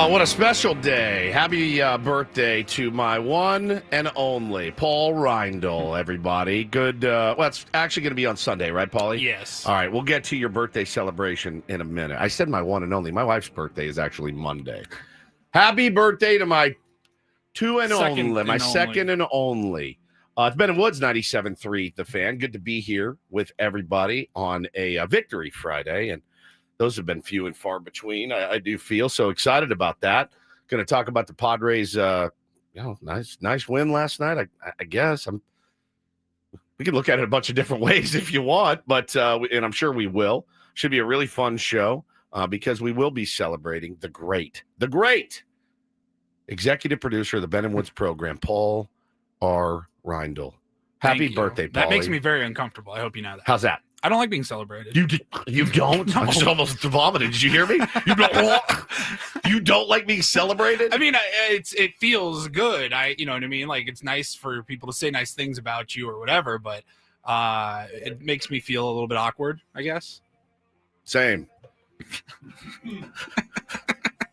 What a special day. Happy birthday to my one and only Paul Reindl, everybody. Good. Well, it's actually going to be on Sunday, right, Paulie? Yes. All right, we'll get to your birthday celebration in a minute. I said my one and only. My wife's birthday is actually Monday. Happy birthday to my second and only. It's Ben and Woods, 97.3, The Fan. Good to be here with everybody on a Victory Friday, and those have been few and far between. I do feel so excited about that. Going to talk about the Padres. Nice win last night. I guess we can look at it a bunch of different ways if you want, but and I'm sure we will. Should be a really fun show because we will be celebrating the great executive producer of the Ben and Woods program, Paul R. Reindl. Happy birthday, Paulie. That makes me very uncomfortable. I hope you know that. How's that? I don't like being celebrated. You don't? No. I just almost vomited. Did you hear me? You don't like being celebrated? I mean, it feels good. You know what I mean? Like, it's nice for people to say nice things about you or whatever, but it makes me feel a little bit awkward, I guess. Same.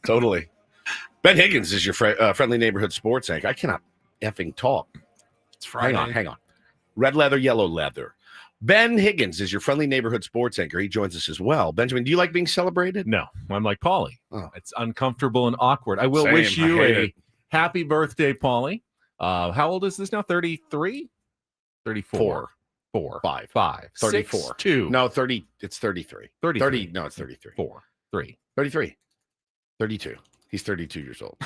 Totally. Ben Higgins is your friendly neighborhood sports anchor. I cannot effing talk. It's Friday. Hang on. Red leather, yellow leather. Ben Higgins is your friendly neighborhood sports anchor. He joins us as well. Benjamin, do you like being celebrated? No, I'm like Paulie. Oh. It's uncomfortable and awkward. I will wish you a happy birthday, Paulie. How old is this now? 33? 34. 4. 5. 5. 34. 6, 2. No, 30. It's 33. 30. No, it's 33. 4. 3. 33. 32. He's 32 years old.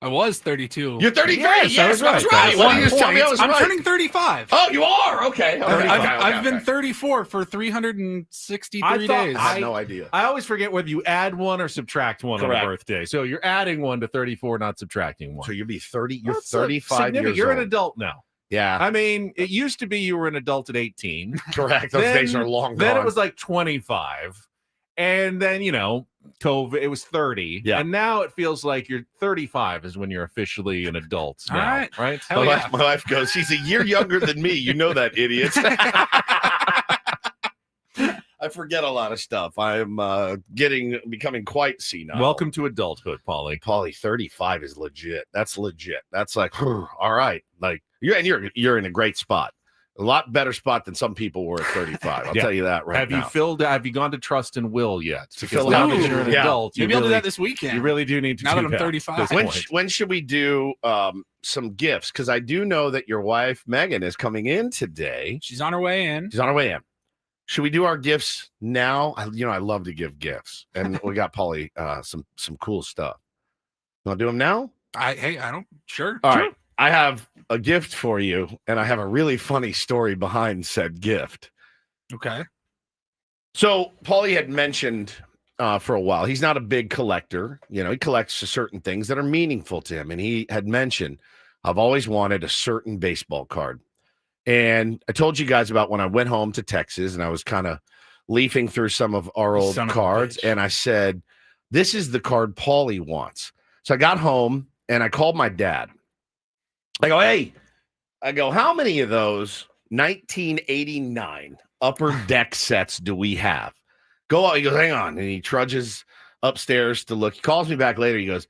I was 32. You're 33. Yes, I was right. Why don't you just tell me I was I'm right? turning 35. Oh, you are? Okay. I've been 34 for 363 days. I had no idea. I always forget whether you add one or subtract one Correct. on a birthday. So you're adding one to 34, not subtracting one. So you'll be 30. You're That's 35 years old. You're an adult now. Yeah. I mean, it used to be you were an adult at 18. Correct. Those days are long gone. Then it was like 25. And then, COVID, it was 30. Yeah. And now it feels like you're 35 is when you're officially an adult now, All right. right? My wife goes, she's a year younger than me. You know that, idiot. I forget a lot of stuff. I'm becoming quite senile. Welcome to adulthood, Paulie. Paulie, 35 is legit. That's legit. That's like, all right. Like you're in a great spot. A lot better spot than some people were at 35. I'll tell you that right now. Have you gone to Trust and Will yet? To fill now out. that you're an adult, Maybe I'll do that this weekend. You really do need to. Now that I'm 35. When should we do some gifts? Because I do know that your wife Megan is coming in today. She's on her way in. Should we do our gifts now? I love to give gifts, and we got Paulie some cool stuff. You want to do them now? Sure. All right. I have a gift for you, and I have a really funny story behind said gift. Okay. So Paulie had mentioned for a while, he's not a big collector. He collects certain things that are meaningful to him. And he had mentioned, I've always wanted a certain baseball card. And I told you guys about when I went home to Texas and I was kind of leafing through some of our old cards. And I said, this is the card Paulie wants. So I got home and I called my dad. I go, hey, how many of those 1989 upper deck sets do we have? He goes, hang on. And he trudges upstairs to look. He calls me back later. He goes,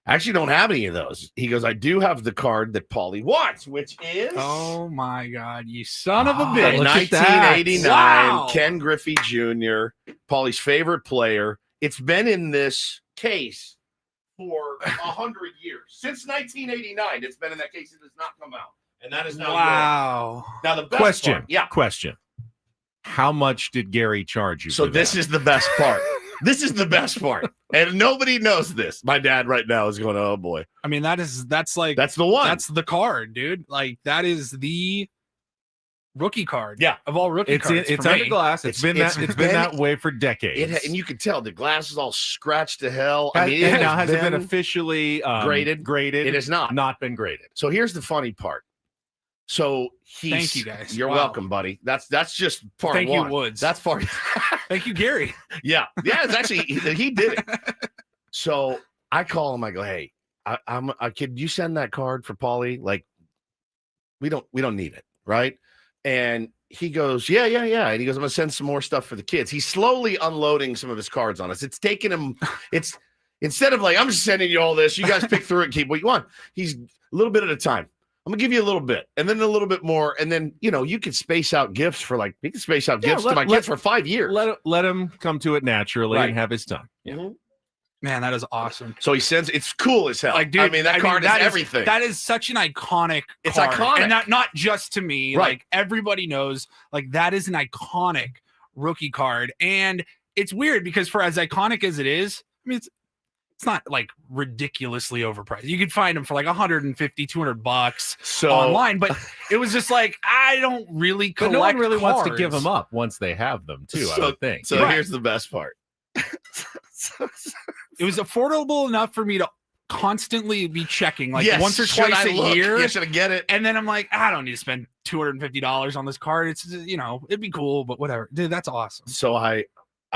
I actually don't have any of those. He goes, I do have the card that Paulie wants, which is... Oh, my God. You son of a bitch. 1989 Wow. Ken Griffey Jr., Paulie's favorite player. It's been in this case for 100 years. Since 1989, it's been in that case. It has not come out. And that is now wow. yours. Now, the best Question. part, yeah. Question. How much did Gary charge you So for this that? is the best part. This is the best part. And nobody knows this. My dad right now is going, oh, boy. I mean, that's the one. That's the card, dude. Like, that is the rookie card. Yeah. Of all rookie cards. It's under glass. It's been that way for decades. And you can tell the glass is all scratched to hell. Has it been officially graded? Graded. It has not been graded. So here's the funny part. So thank you guys. You're welcome, buddy. That's just part Thank one. you, Woods. That's part. Thank you, Gary. Yeah. It's actually he did it. So I call him. I go, hey, could you send that card for Paulie? Like, we don't need it, right? And he goes, yeah. And he goes, I'm gonna send some more stuff for the kids. He's slowly unloading some of his cards on us. It's taken him. It's Instead of like, I'm just sending you all this. You guys pick through it and keep what you want. He's a little bit at a time. I'm gonna give you a little bit, and then a little bit more, and then you can space out gifts for you can space out gifts to my kids for 5 years. Let him come to it naturally and have his time. Yeah. Mm-hmm. Man, that is awesome. So he sends it's cool as hell. Like, dude, that card is everything. That is such an iconic. It's card. iconic, and not just to me. Right. Like everybody knows. Like that is an iconic rookie card, and it's weird because for as iconic as it is, I mean, it's not like ridiculously overpriced. You could find them for like $150, $200 online, but it was just like, I don't really collect. But no one really cards. wants to give them up once they have them too, I would think. So here's the best part. It was affordable enough for me to constantly be checking like yes, once or twice a year. Yeah, should I get it? And then I'm like, I don't need to spend $250 on this card. It's it'd be cool, but whatever. Dude, that's awesome. So I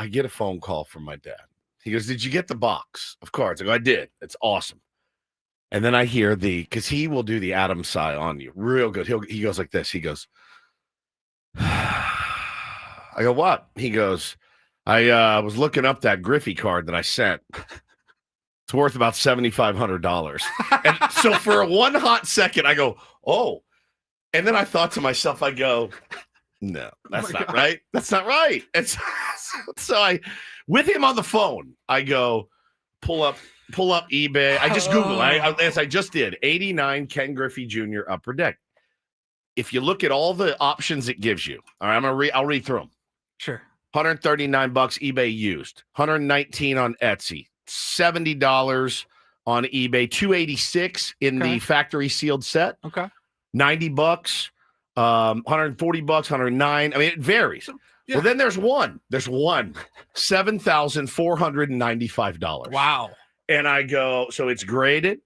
get a phone call from my dad. He goes, "Did you get the box of cards?" I go, "I did. It's awesome." And then I hear because he will do the Adam sigh on you real good. He goes like this. He goes, I go, "What?" He goes, I was looking up that Griffey card that I sent. It's worth about $7,500. And so for one hot second, I go, "Oh." And then I thought to myself, I go, "No, that's not right. That's not right." And so with him on the phone, I go, pull up eBay. I just Google, as I just did, 89 Ken Griffey Jr. Upper Deck. If you look at all the options it gives you, all right, I'll read through them. Sure. $139 eBay used, $119 on Etsy, $70 on eBay, $286 in the factory sealed set. Okay. $90, $140, $109. I mean, it varies. Yeah. Well, then there's one, $7,495. Wow. And I go, so it's graded.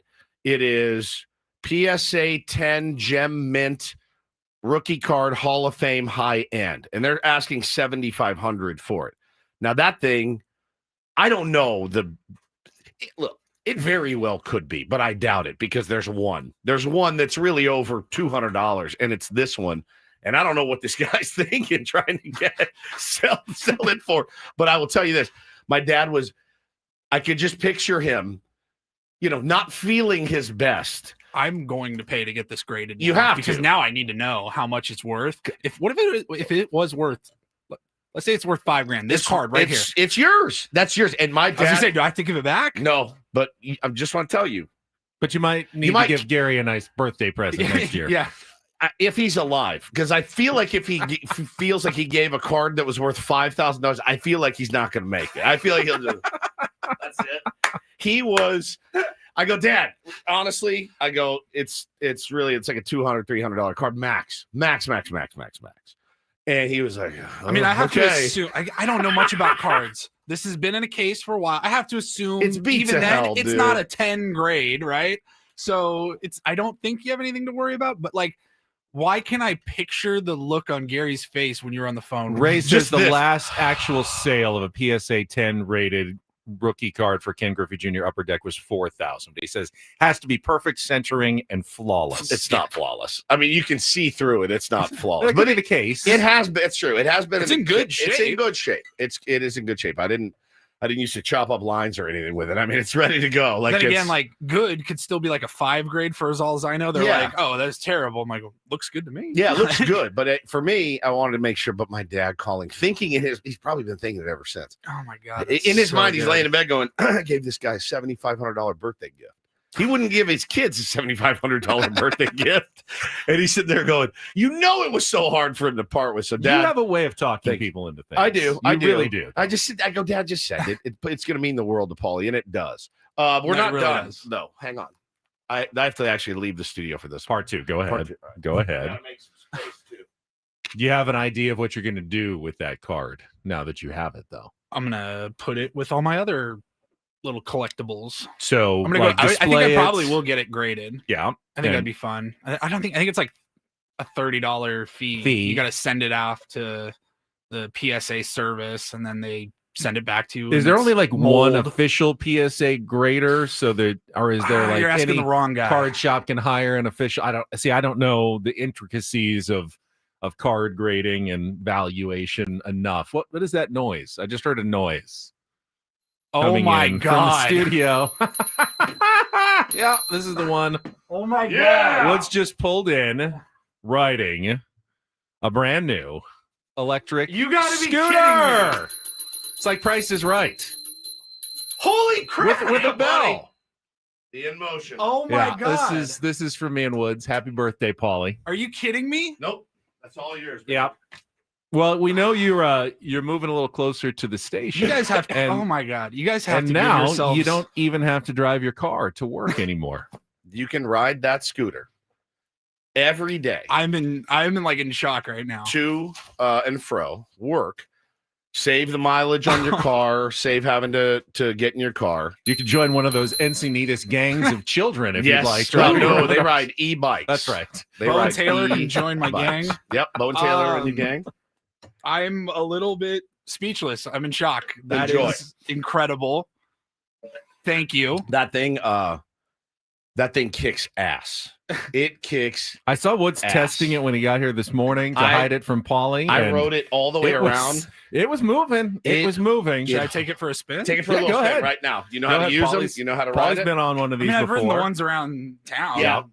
It is PSA 10 Gem Mint rookie card Hall of Fame high end. And they're asking $7,500 for it. Now that thing, I don't know look, it very well could be, but I doubt it because there's one that's really over $200 and it's this one. And I don't know what this guy's thinking, trying to sell it for. But I will tell you this. My dad I could just picture him, not feeling his best. I'm going to pay to get this graded. You have because now I need to know how much it's worth. If it was worth, let's say it's worth $5,000. This card right here, it's yours. That's yours. And my dad. I was gonna say, do I have to give it back? No, but I just want to tell you. But you might need to give Gary a nice birthday present next year. Yeah. If he's alive, because I feel like if he feels like he gave a card that was worth $5,000, I feel like he's not going to make it. I feel like he'll just. That's it. I go, "Dad, honestly," I go, it's like a $200, $300 card max. And he was like, I mean, I have to assume. I don't know much about cards. This has been in a case for a while. I have to assume it's it's not a 10 grade, right? So I don't think you have anything to worry about. But like, why can I picture the look on Gary's face when you're on the phone? Ray says the last actual sale of a PSA 10 rated rookie card for Ken Griffey Jr. Upper Deck was $4,000. He says has to be perfect centering and flawless. It's not flawless. I mean, you can see through it. It's not flawless. That could be the case. It has been. It's true. It has been. It's in good shape. It's in good shape. It is in good shape. I didn't used to chop up lines or anything with it. I mean, it's ready to go. Like then again, like good could still be like a 5 grade for as all as I know. They're like, "Oh, that's terrible." I'm like, "Looks good to me." Yeah, it looks good. But for me, I wanted to make sure. But my dad thinking he's probably been thinking it ever since. Oh my God. In his mind, he's laying in bed going, "I gave this guy a $7,500 birthday gift." He wouldn't give his kids a $7,500 birthday gift. And he's sitting there going, it was so hard for him to part with. So, Dad. You have a way of talking people into things. I do. I really do. I go, "Dad just said it. It's going to mean the world to Paulie," and it does. We're not really done. No, hang on. I have to actually leave the studio for this. Part 2. Go ahead. Go ahead. Gotta make some space too. Do you have an idea of what you're going to do with that card now that you have it, though? I'm going to put it with all my other little collectibles. So I'm gonna go. I think I probably will get it graded. Yeah, I think that'd be fun. I think it's like a $30 fee. You got to send it off to the PSA service, and then they send it back to you. Is there only like one official PSA grader? So that, or is there like you're asking the wrong guy? Card shop can hire an official. I don't know the intricacies of card grading and valuation enough. What is that noise? I just heard a noise. Oh coming my in God. from the studio. Yeah, this is the one. Oh my Yeah. Woods just pulled in, riding a brand new electric You gotta be scooter. kidding me. It's like Price is Right. Holy crap! With a bell. The in motion. Oh my Yeah, God. this is for me and Woods. Happy birthday, Paulie. Are you kidding me? Nope. That's all yours. Baby. Yeah. Well, we know you're moving a little closer to the station. You guys have And- oh my God. You guys have and to now give yourselves you don't even have to drive your car to work anymore. You can ride that scooter every day I'm in shock right now. to and fro work. Save the mileage on your car. Save having to get in your car. You could join one of those Encinitas gangs of children if Yes. you'd like. Well, Driving no, around. they ride e-bikes. That's right. They Bo and ride Taylor can join my e-bikes. gang. Yep, Bo and Taylor and your gang. I'm a little bit speechless. I'm in shock. That Enjoy. is incredible. Thank you. That thing kicks ass. It kicks. I saw Woods Ass. testing it when he got here this morning to I- hide it from Paulie. I and rode it all the way it around. it was moving. It It- was moving. Should I take it for a spin? Take it for Yeah, a little go spin ahead. right now. You know Go how to ahead, use Paulie's- them. You know how to Paulie's ride it. been on one of I these mean, I've ridden before. the ones around town. Yeah,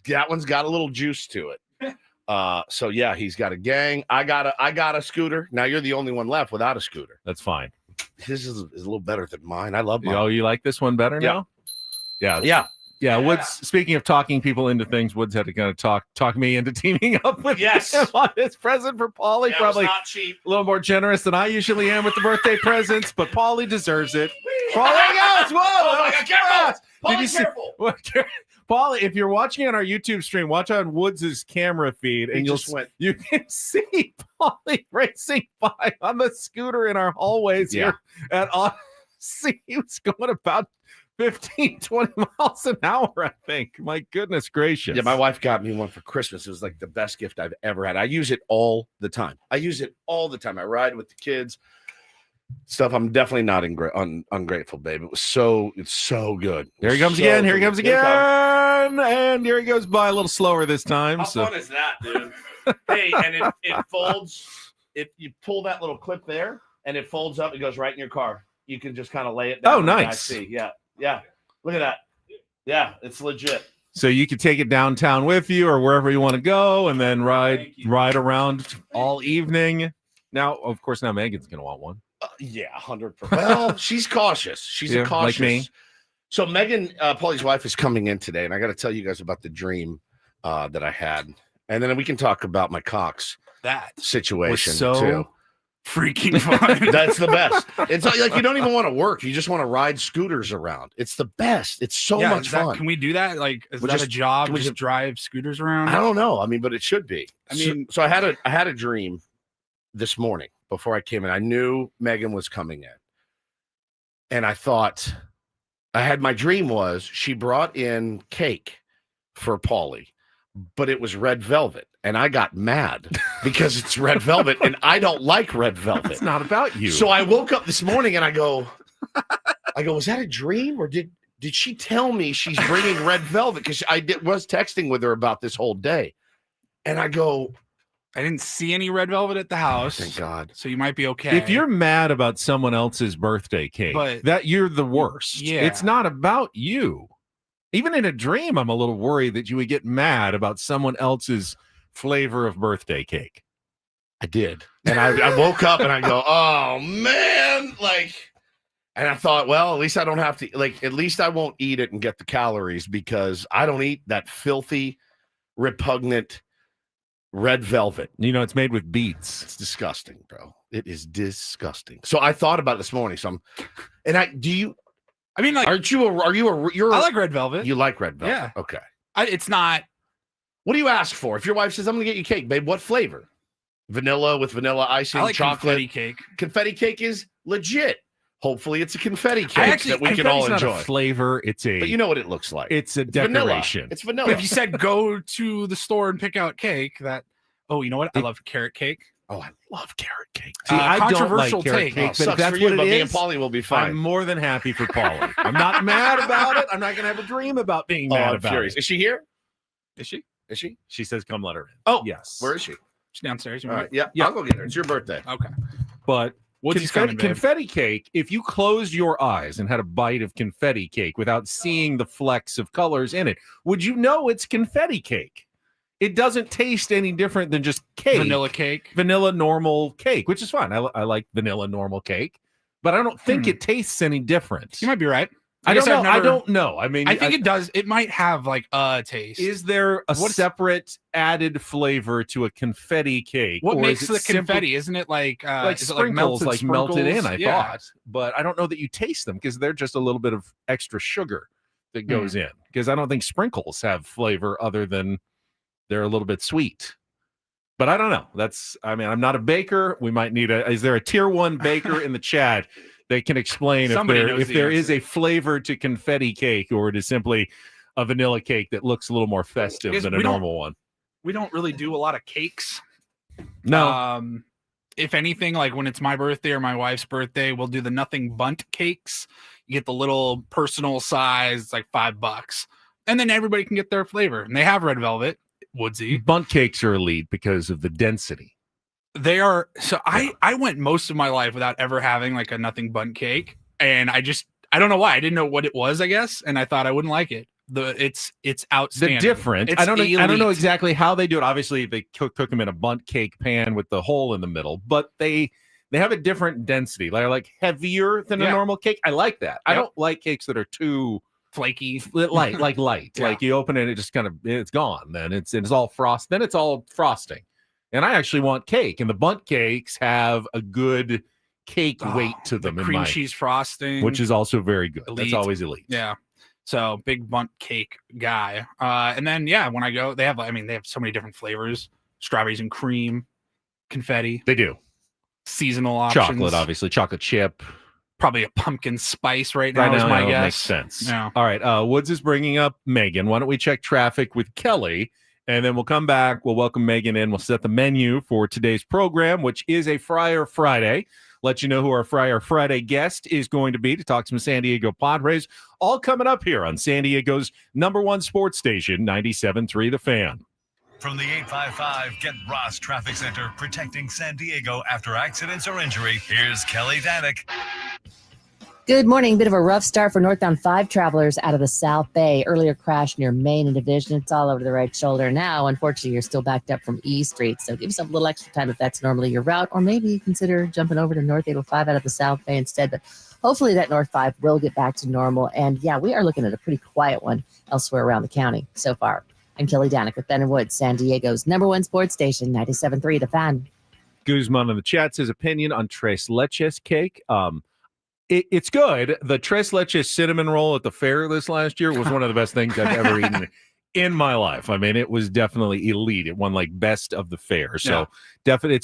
that one's got a little juice to it. So yeah, he's got a gang. I got a scooter. Now you're the only one left without a scooter. That's fine. His is a little better than mine. I love mine. Oh, you like this one better Yeah. now? Yeah. Yeah. Yeah, Woods. Speaking of talking people into things, Woods had to kind of talk me into teaming up with Yes. him on his present for Paulie. That Probably was not cheap. a little more generous than I usually am with the birthday presents, but Paulie deserves it. Paulie goes. Whoa! Oh my God, careful! Did you Paulie's see- careful. What- Paulie, if you're watching on our YouTube stream, watch on Woods' camera feed, He and just went. you can see Paulie racing by on the scooter in our hallways here at Odyssey. He was going about 15, 20 miles an hour, I think. My goodness gracious. Yeah, my wife got me one for Christmas. It was like the best gift I've ever had. I use it all the time. I ride with the kids. Stuff. I'm definitely not ungrateful, babe. It's so good. Here he comes So again. Here he good. comes Here it again. And here he goes by a little slower this time. How So fun is that, dude? Hey, and it folds. If you pull that little clip there and it folds up, it goes right in your car. You can just kind of lay it down. Oh, in the back nice. seat. Yeah. Look at that. Yeah, it's legit. So you can take it downtown with you or wherever you want to go and then ride around all evening. Now, of course, now Megan's going to want one. Yeah, 100%. Well, she's cautious. She's Yeah, a cautious. like me. So Megan, Paulie's wife, is coming in today, and I got to tell you guys about the dream that I had, and then we can talk about my Cox That situation was so too. freaking fun. That's the best. It's like you don't even want to work; you just want to ride scooters around. It's the best. It's so Yeah, much is that- fun. Can we do that? Like, is We'll that just- a job? can we Just just- drive scooters around? I don't know. I mean, but it should be. I mean- so I had a dream this morning before I came in. I knew Megan was coming in, and I thought my dream was she brought in cake for Paulie, but it was red velvet, and I got mad because it's red velvet, and I don't like red velvet. It's not about you. So I woke up this morning and I go, was that a dream, or did she tell me she's bringing red velvet? Because was texting with her about this whole day, and I go, I didn't see any red velvet at the house. thank God. So you might be okay. if you're mad about someone else's birthday cake, But- that you're the worst. Yeah. It's not about you. Even in a dream, I'm a little worried that you would get mad about someone else's flavor of birthday cake. I did, and I woke up and I go, oh man, and I thought, well, at least I don't have to, at least I won't eat it and get the calories because I don't eat that filthy, repugnant red velvet. You know, it's made with beets. It's disgusting, bro. It is disgusting. So I thought about it this morning. I mean, like, You're I like red velvet. you like red velvet? Yeah. Okay. It's not. What do you ask for? If your wife says, I'm going to get you cake, babe, what flavor? Vanilla with vanilla icing, I like chocolate. confetti cake. Confetti cake is legit. Hopefully it's a confetti cake actually- that we can all Confetti's not enjoy. a flavor. It's a. But you know what it looks like. It's a vanilla. decoration. It's vanilla. But if you said go to the store and pick out cake, you know what? I love carrot cake. oh, I love carrot cake. See, I don't like controversial carrot take. cake, Oh, but sucks if that's for you, what but it me and is, Paulie will be fine. I'm more than happy for Paulie. I'm not mad about it. I'm not going to have a dream about being mad I'm about furious. it. Is she here? Is she? Is she? She says, "Come, let her in." Oh, yes. Where is she? She's downstairs. You All want right. Yeah, Yeah. I'll go get her. It's your birthday. Okay. But Woodsie's coming, babe. confetti cake, if you closed your eyes and had a bite of confetti cake without seeing the flecks of colors in it, would you know it's confetti cake? It doesn't taste any different than just cake. Vanilla normal cake, which is fine. I like vanilla normal cake, but I don't think it tastes any different. You might be right. I don't know. I mean, I think it does. It might have like a taste. Is there a separate added flavor to a confetti cake? What makes the confetti? Isn't it like sprinkles, like melted in? I thought, but I don't know that you taste them because they're just a little bit of extra sugar that goes in. Because I don't think sprinkles have flavor other than they're a little bit sweet. But I don't know. I'm not a baker. We might need is there a tier 1 baker in the chat? They can explain if there is a flavor to confetti cake or it is simply a vanilla cake that looks a little more festive than a normal one. We don't really do a lot of cakes. No. If anything, like when it's my birthday or my wife's birthday, we'll do the nothing bunt cakes. You get the little personal size, it's like $5. And then everybody can get their flavor. And they have red velvet, woodsy. Bunt cakes are elite because of the density. They are. So I went most of my life without ever having like a nothing bunt cake. And I don't know why. I didn't know what it was, I guess. And I thought I wouldn't like it. It's outstanding. They're different. I don't know exactly how they do it. Obviously, they cook them in a bunt cake pan with the hole in the middle, but they have a different density. They're like heavier than a normal cake. I like that. Yep. I don't like cakes that are too flaky, light. Yeah. Like you open it, it just it's gone. Then it's all frost. Then it's all frosting. And I actually want cake, and the bunt cakes have a good cake weight to them. The cream cheese frosting, which is also very good. Elite. That's always elite. Yeah. So big bunt cake guy. And then when I go, they have so many different flavors: strawberries and cream, confetti. They do seasonal options. Chocolate, obviously, chocolate chip. Probably a pumpkin spice right now is my guess. Makes sense. Yeah. All right. Woods is bringing up Megan. Why don't we check traffic with Kelly? And then we'll come back. We'll welcome Megan in. We'll set the menu for today's program, which is a Friar Friday. Let you know who our Friar Friday guest is going to be to talk some San Diego Padres. All coming up here on San Diego's #1 sports station, 97.3 The Fan. From the 855 Get Ross Traffic Center, protecting San Diego after accidents or injury, here's Kelly Danick. Good morning. Bit of a rough start for northbound 5 travelers out of the South Bay. Earlier crash near Main and Division. It's all over the right shoulder now. Unfortunately, you're still backed up from E Street. So give yourself a little extra time if that's normally your route, or maybe consider jumping over to North 805 out of the South Bay instead. But hopefully that North 5 will get back to normal. And yeah, we are looking at a pretty quiet one elsewhere around the county so far. I'm Kelly Danick with Ben and Woods, San Diego's #1 sports station, 97.3 The Fan. Guzman in the chat says opinion on Tres Leches cake. It's good. The Tres Leches cinnamon roll at the fair this last year was one of the best things I've ever eaten in my life. I mean, it was definitely elite. It won like best of the fair. So definitely,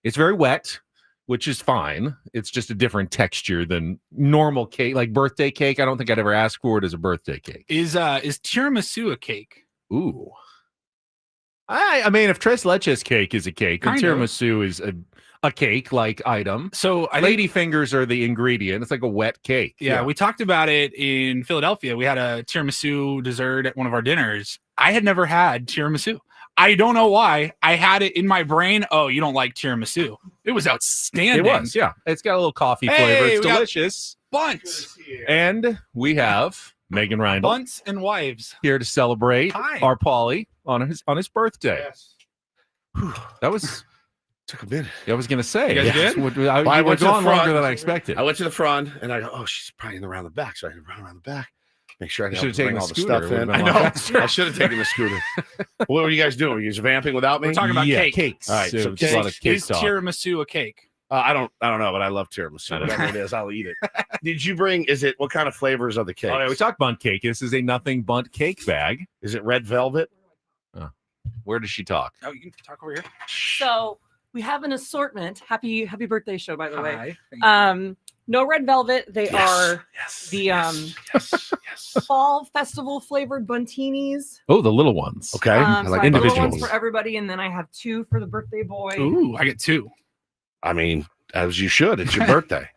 it's very wet, which is fine. It's just a different texture than normal cake, like birthday cake. I don't think I'd ever ask for it as a birthday cake. Is tiramisu a cake? Ooh. I mean, if Tres Leches cake is a cake, then tiramisu is a cake-like item. So lady fingers are the ingredient. It's like a wet cake. Yeah, we talked about it in Philadelphia. We had a tiramisu dessert at one of our dinners. I had never had tiramisu. I don't know why. I had it in my brain. Oh, you don't like tiramisu? It was outstanding. It was, yeah. It's got a little coffee flavor. It's delicious. Bunts. And we have Megan Reindl. Bunts and wives. Here to celebrate our Paulie on his birthday. Yes. That was... Took a minute. I was going to say. You guys did? I went on longer than I expected. I went to the front, and I go, oh, she's probably around the back. So I had to run around the back. Make sure I should have taken all the the stuff in. I know. I should have taken the scooter. What were you guys doing? Were you just vamping without me? We're talking about cakes. All right. So a lot of cake is tiramisu a cake? I don't know, but I love tiramisu. Whatever it is, I'll eat it. Did you bring? What kind of flavors are the cakes? Oh, yeah, we talked bunt cake. This is a nothing bunt cake bag. Is it red velvet? Where does she talk? Oh, you can talk over here. So we have an assortment. Happy birthday show, by the way. Hi. No red velvet. They are the fall festival flavored buntinis. Oh, the little ones. Okay. I like have individual little ones ones. for everybody, and then I have 2 for the birthday boy. Ooh, I get 2. I mean, as you should. It's your birthday.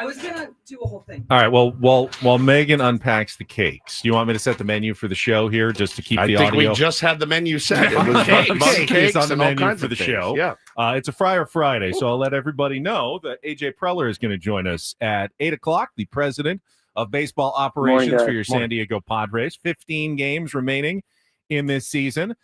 I was gonna do a whole thing. All right. Well, while Megan unpacks the cakes, do you want me to set the menu for the show here just to keep I the think audio? we just had the menu set. It Bun was cakes. bun Cake cakes is on the and all menu kinds for of the things. show. Yeah. It's a Friar Friday, so I'll let everybody know that AJ Preller is going to join us at 8 o'clock, the president of baseball operations for your San Diego Padres. 15 games remaining in this season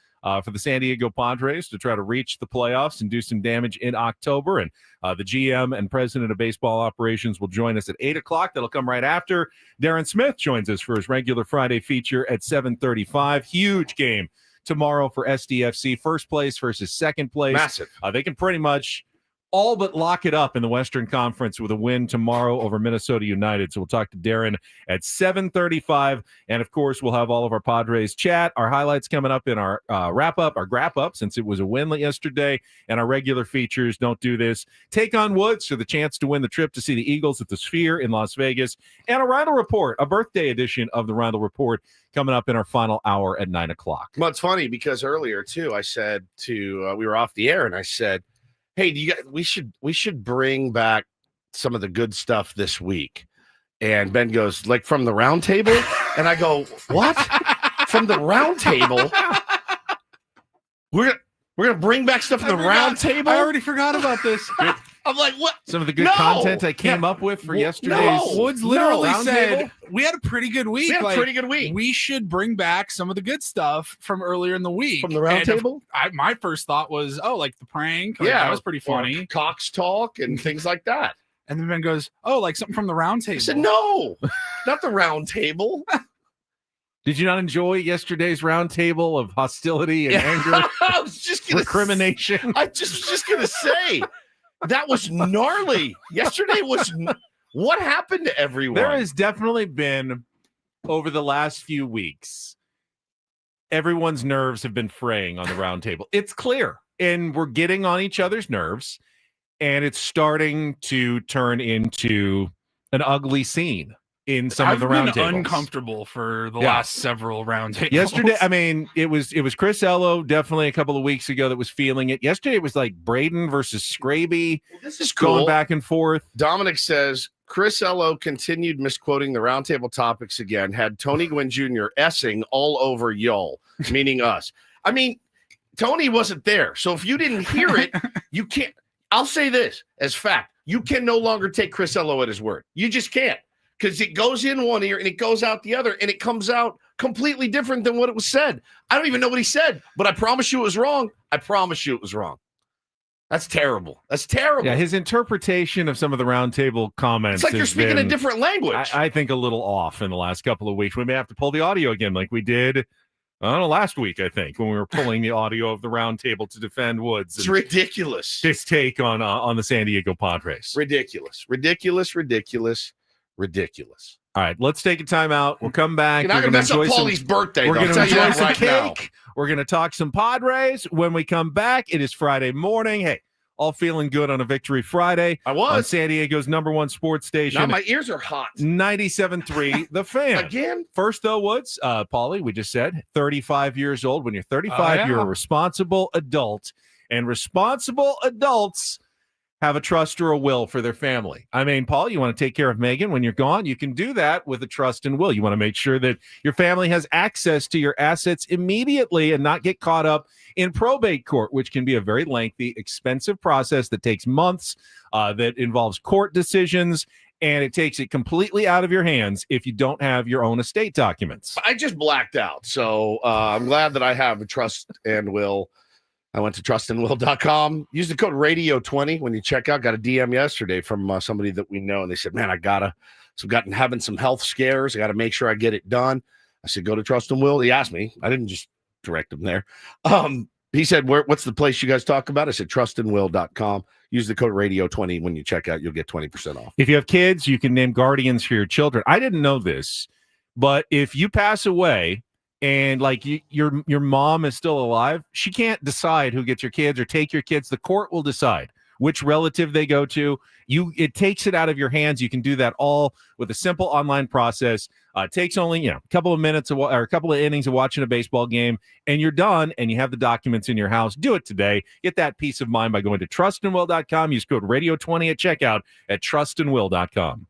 for the San Diego Padres to try to reach the playoffs and do some damage in October. And the GM and president of baseball operations will join us at 8 o'clock. That'll come right after. Darren Smith joins us for his regular Friday feature at 7:35. Huge game tomorrow for SDFC. First place versus second place. Massive. They can pretty much all but lock it up in the Western Conference with a win tomorrow over Minnesota United. So we'll talk to Darren at 7:35. And, of course, we'll have all of our Padres chat, our highlights coming up in our wrap-up, our grap-up, since it was a win yesterday, and our regular features. Don't do this. Take on Woods for the chance to win the trip to see the Eagles at the Sphere in Las Vegas. And a Reindl Report, a birthday edition of the Reindl Report, coming up in our final hour at 9 o'clock. Well, it's funny because earlier, too, I said to we were off the air, and I said, hey, we should bring back some of the good stuff this week. And Ben goes, like from the round table? And I go, what? From the round table? We're gonna bring back stuff from the round table? I already forgot about this. I'm like, what? Some of the good No! content I came up with for yesterday's No! Woods literally round said table? we had a pretty good week. We had a Like, pretty good week. we should bring back some of the good stuff from earlier in the week. From the round table? My first thought was, like the prank. Like, Yeah. that was pretty or funny. Cox talk and things like that. And then Ben goes, like something from the round table. I said, no, not the round table. Did you not enjoy yesterday's round table of hostility and anger, I was just gonna recrimination? I was just gonna say that was gnarly. Yesterday was what happened to everyone? There has definitely been, over the last few weeks, everyone's nerves have been fraying on the round table. It's clear. And we're getting on each other's nerves, and it's starting to turn into an ugly scene in some of the round I've been tables. uncomfortable for the last several round tables. Yesterday, I mean, it was Chris Ello definitely a couple of weeks ago that was feeling it. Yesterday, it was like Braden versus Scraby. This is going cool. back and forth. Dominic says Chris Ello continued misquoting the roundtable topics again. Had Tony Gwynn Jr. essing all over y'all, meaning us. I mean, Tony wasn't there, so if you didn't hear it, you can't. I'll say this as fact: you can no longer take Chris Ello at his word. You just can't. Because it goes in one ear and it goes out the other, and it comes out completely different than what it was said. I don't even know what he said, but I promise you it was wrong. I promise you it was wrong. That's terrible. That's terrible. Yeah, his interpretation of some of the roundtable comments. It's like you're has speaking a been, different language. I think a little off in the last couple of weeks. We may have to pull the audio again, like we did. I don't know, last week, I think, when we were pulling the audio of the roundtable to defend Woods. It's ridiculous. His take on the San Diego Padres. Ridiculous. All right, let's take a timeout. We'll come back. You're not going to mess up Paulie's birthday. We're Going to enjoy some right cake. now. We're going to talk some Padres. When we come back, it is Friday morning. Hey, all feeling good on a Victory Friday. I On was. San Diego's #1 sports station. Now my ears are hot. 97.3 The Fan. Again? First, though, Woods, Paulie, we just said, 35 years old. When you're 35, you're a responsible adult. And responsible adults have a trust or a will for their family. I mean, Paul, you want to take care of Megan when you're gone? You can do that with a trust and will. You want to make sure that your family has access to your assets immediately and not get caught up in probate court, which can be a very lengthy, expensive process that takes months, that involves court decisions, and it takes it completely out of your hands if you don't have your own estate documents. I just blacked out. So I'm glad that I have a trust and will. I went to trustandwill.com. Use the code radio20 when you check out. Got a DM yesterday from somebody that we know, and they said, man, having some health scares. I got to make sure I get it done. I said, go to Trust and Will. He asked me. I didn't just direct him there. He said, what's the place you guys talk about? I said, trustandwill.com. Use the code radio20 when you check out. You'll get 20% off. If you have kids, you can name guardians for your children. I didn't know this, but if you pass away, and like your mom is still alive, she can't decide who gets your kids or take your kids. The court will decide which relative they go to. It takes it out of your hands. You can do that all with a simple online process. It takes only a couple of minutes or a couple of innings of watching a baseball game, and you're done, and you have the documents in your house. Do it today. Get that peace of mind by going to trustandwill.com. Use code radio20 at checkout at trustandwill.com.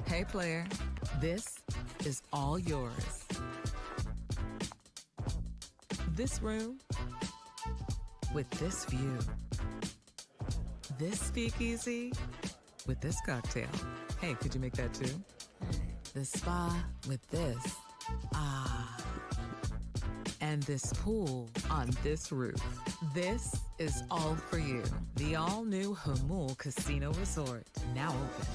Hey, player, this is all yours. This room with this view. This speakeasy with this cocktail. Hey, could you make that too? The spa with this. Ah. And this pool on this roof. This is all for you. The all-new Hamul Casino Resort, now open.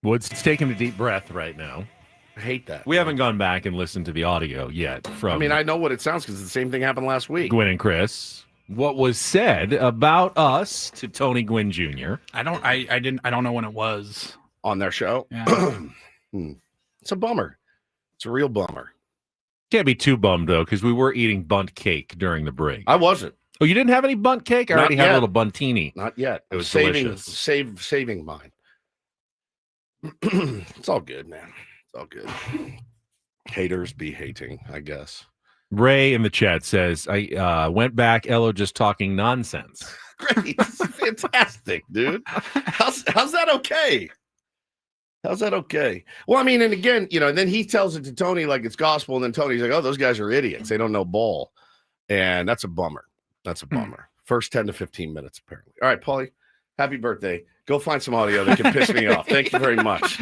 Wood's taking a deep breath right now. I hate that. We haven't gone back and listened to the audio yet from I mean, I know what it sounds because the same thing happened last week. Gwynn and Chris. What was said about us to Tony Gwynn Jr. I don't know when it was. On their show. Yeah. It's a bummer. It's a real bummer. Can't be too bummed, though, because we were eating bunt cake during the break. I wasn't. Oh, you didn't have any bunt cake? I Not already had a yet. little buntini. Not yet. It was saving, delicious. saving mine. It's all good, man. It's all good. Haters be hating, I guess. Ray in the chat says, I went back, Elo just talking nonsense. Great. Fantastic, dude. How's that okay? How's that okay? Well, I mean, and again, and then he tells it to Tony like it's gospel, and then Tony's like, oh, those guys are idiots. They don't know ball. And that's a bummer. That's a bummer. First 10 to 15 minutes, apparently. All right, Paulie, happy birthday. Go find some audio that can piss me off. Thank you very much.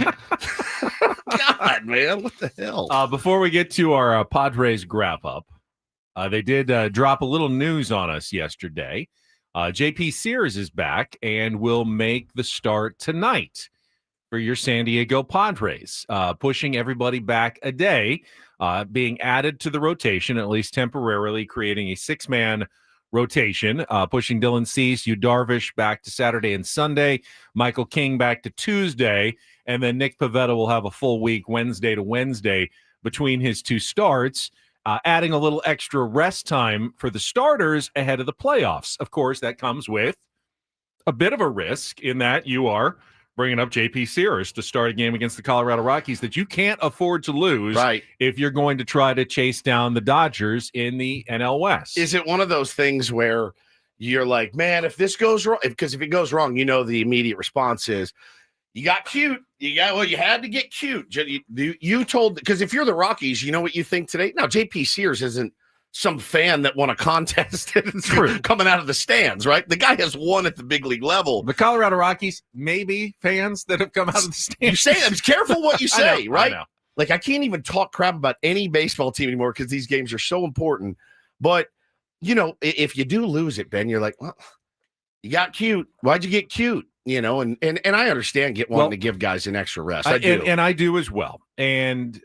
God, man, what the hell? Before we get to our Padres wrap-up, they did drop a little news on us yesterday. JP Sears is back and will make the start tonight for your San Diego Padres, pushing everybody back a day, being added to the rotation, at least temporarily, creating a six-man rotation, pushing Dylan Cease, Yu Darvish back to Saturday and Sunday, Michael King back to Tuesday, and then Nick Pivetta will have a full week Wednesday to Wednesday between his two starts, adding a little extra rest time for the starters ahead of the playoffs. Of course, that comes with a bit of a risk in that you are bringing up JP Sears to start a game against the Colorado Rockies that you can't afford to lose if you're going to try to chase down the Dodgers in the NL West. Is it one of those things where you're like, man, if this goes wrong, because if it goes wrong, the immediate response is, you got cute. You had to get cute. You told, because if you're the Rockies, you know what you think today? Now, JP Sears isn't some fan that won a contest and coming out of the stands, right? The guy has won at the big league level. The Colorado Rockies, maybe fans that have come out of the stands. You say that. Careful what you say, right? I know. Like, I can't even talk crap about any baseball team anymore because these games are so important. But, if you do lose it, Ben, you're like, well, you got cute. Why'd you get cute? And I understand wanting to give guys an extra rest. I do. And I do as well. And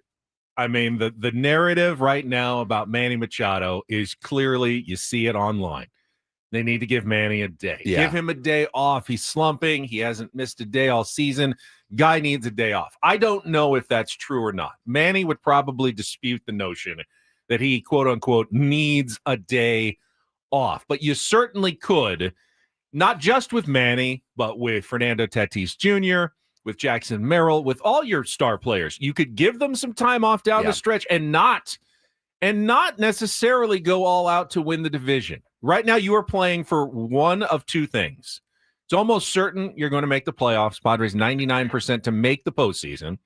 I mean, the narrative right now about Manny Machado is clearly, you see it online. They need to give Manny a day. Yeah. Give him a day off. He's slumping. He hasn't missed a day all season. Guy needs a day off. I don't know if that's true or not. Manny would probably dispute the notion that he, quote unquote, needs a day off. But you certainly could, not just with Manny, but with Fernando Tatis Jr., with Jackson Merrill, with all your star players. You could give them some time off down the stretch and not necessarily go all out to win the division. Right now, you are playing for one of two things. It's almost certain you're going to make the playoffs. Padres 99% to make the postseason.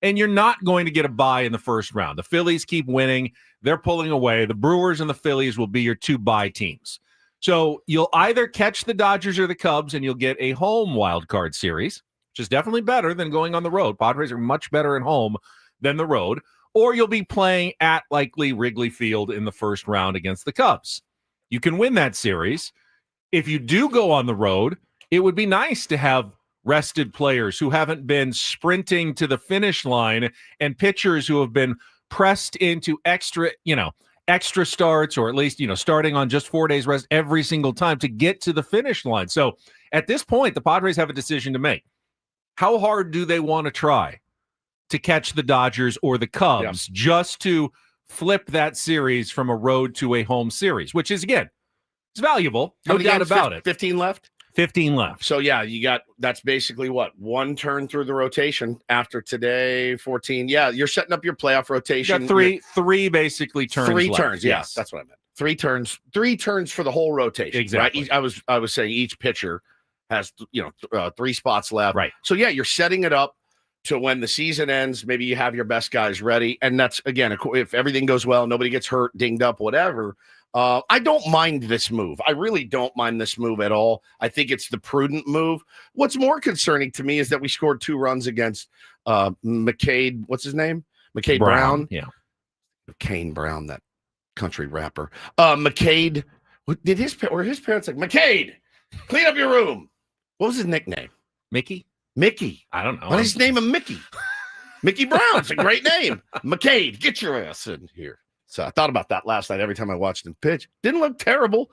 And you're not going to get a bye in the first round. The Phillies keep winning. They're pulling away. The Brewers and the Phillies will be your two bye teams. So you'll either catch the Dodgers or the Cubs, and you'll get a home wild card series, which is definitely better than going on the road. Padres are much better at home than the road. Or you'll be playing at likely Wrigley Field in the first round against the Cubs. You can win that series. If you do go on the road, it would be nice to have rested players who haven't been sprinting to the finish line and pitchers who have been pressed into extra starts, or at least, starting on just 4 days rest every single time to get to the finish line. So at this point, the Padres have a decision to make. How hard do they want to try to catch the Dodgers or the Cubs just to flip that series from a road to a home series, which is, again, it's valuable. No doubt about it. 15 left? 15 left. So, that's basically one turn through the rotation after today, 14. Yeah, you're setting up your playoff rotation. You got three basically turns. Three left. turns, yes. That's what I meant. Three turns for the whole rotation. Exactly. Right? I was saying each pitcher has, 3 spots left. Right. So, you're setting it up to when the season ends. Maybe you have your best guys ready. And that's, again, if everything goes well, nobody gets hurt, dinged up, whatever. I don't mind this move. I really don't mind this move at all. I think it's the prudent move. What's more concerning to me is that we scored 2 runs against McCade. What's his name? McCade Brown. Yeah. Kane Brown, that country rapper. McCade. Did his parents like, McCade, clean up your room? What was his nickname? Mickey? Mickey. I don't know. Why does he name him Mickey? Mickey Brown's a great name. McCade, get your ass in here. So I thought about that last night every time I watched him pitch. Didn't look terrible.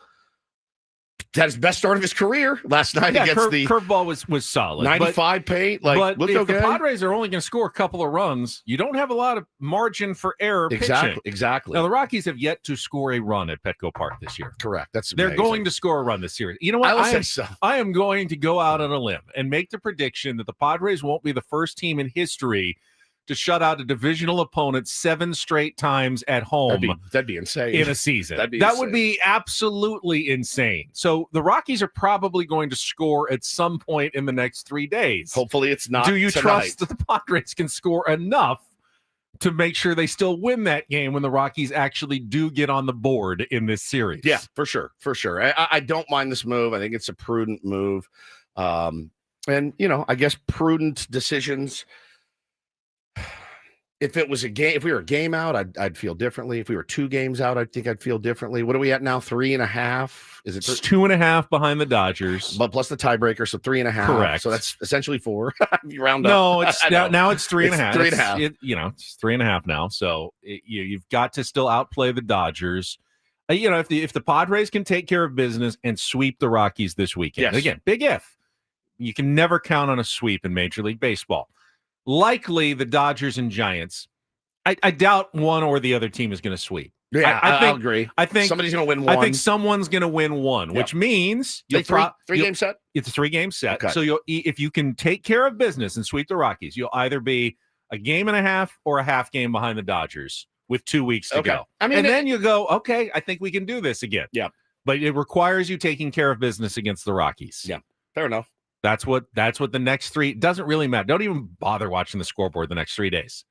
Had his best start of his career last night against the curveball was solid. 95 paint. Like, but looked if okay. the Padres are only going to score a couple of runs, you don't have a lot of margin for error pitching. Exactly. Now, the Rockies have yet to score a run at Petco Park this year. Correct. They're going to score a run this series. You know what? I am going to go out on a limb and make the prediction that the Padres won't be the first team in history to shut out a divisional opponent 7 straight times at home. That'd be insane in a season. That would be absolutely insane. So the Rockies are probably going to score at some point in the next 3 days. Hopefully it's not. Do you tonight. trust that the Padres can score enough to make sure they still win that game when the Rockies actually do get on the board in this series? Yeah, for sure. I don't mind this move. I think it's a prudent move. And, I guess prudent decisions. If it was a game, if we were a game out, I'd feel differently. If we were 2 games out, I think I'd feel differently. What are we at now? 3.5? Is it it's 2.5 behind the Dodgers, but plus the tiebreaker, so 3.5. Correct. So that's essentially 4. You round up. No, it's now it's 3.5. 3.5. It's 3.5 now. So you've got to still outplay the Dodgers. If the Padres can take care of business and sweep the Rockies this weekend, yes. Again, big if. You can never count on a sweep in Major League Baseball. Likely the Dodgers and Giants. I doubt one or the other team is going to sweep. Yeah, I'll agree. I think somebody's going to win one. I think someone's going to win one, which means you'll three game set. It's a 3-game set. Okay. So if you can take care of business and sweep the Rockies, you'll either be a game and a half or a half game behind the Dodgers with 2 weeks to go. Then you go, okay, I think we can do this again. Yeah, but it requires you taking care of business against the Rockies. Yeah, fair enough. That's what the next 3 doesn't really matter. Don't even bother watching the scoreboard the next 3 days.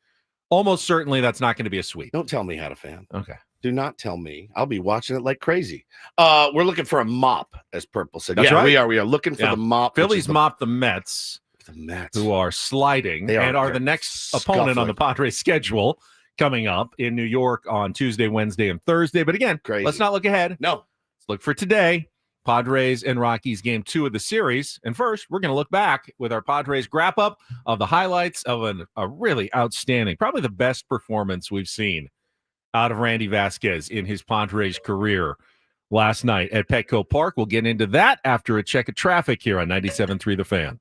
Almost certainly that's not going to be a sweep. Don't tell me how to fan. Okay. Do not tell me. I'll be watching it like crazy. We're looking for a mop, as Purple said. That's right. We are. We are looking for the mop. Phillies mop the Mets. The Mets, who are sliding and are the next opponent on the Padres schedule coming up in New York on Tuesday, Wednesday, and Thursday. But again, let's not look ahead. No. Let's look for today. Padres and Rockies game 2 of the series. And first, we're going to look back with our Padres wrap-up of the highlights of a really outstanding, probably the best performance we've seen out of Randy Vasquez in his Padres career last night at Petco Park. We'll get into that after a check of traffic here on 97.3 The Fan.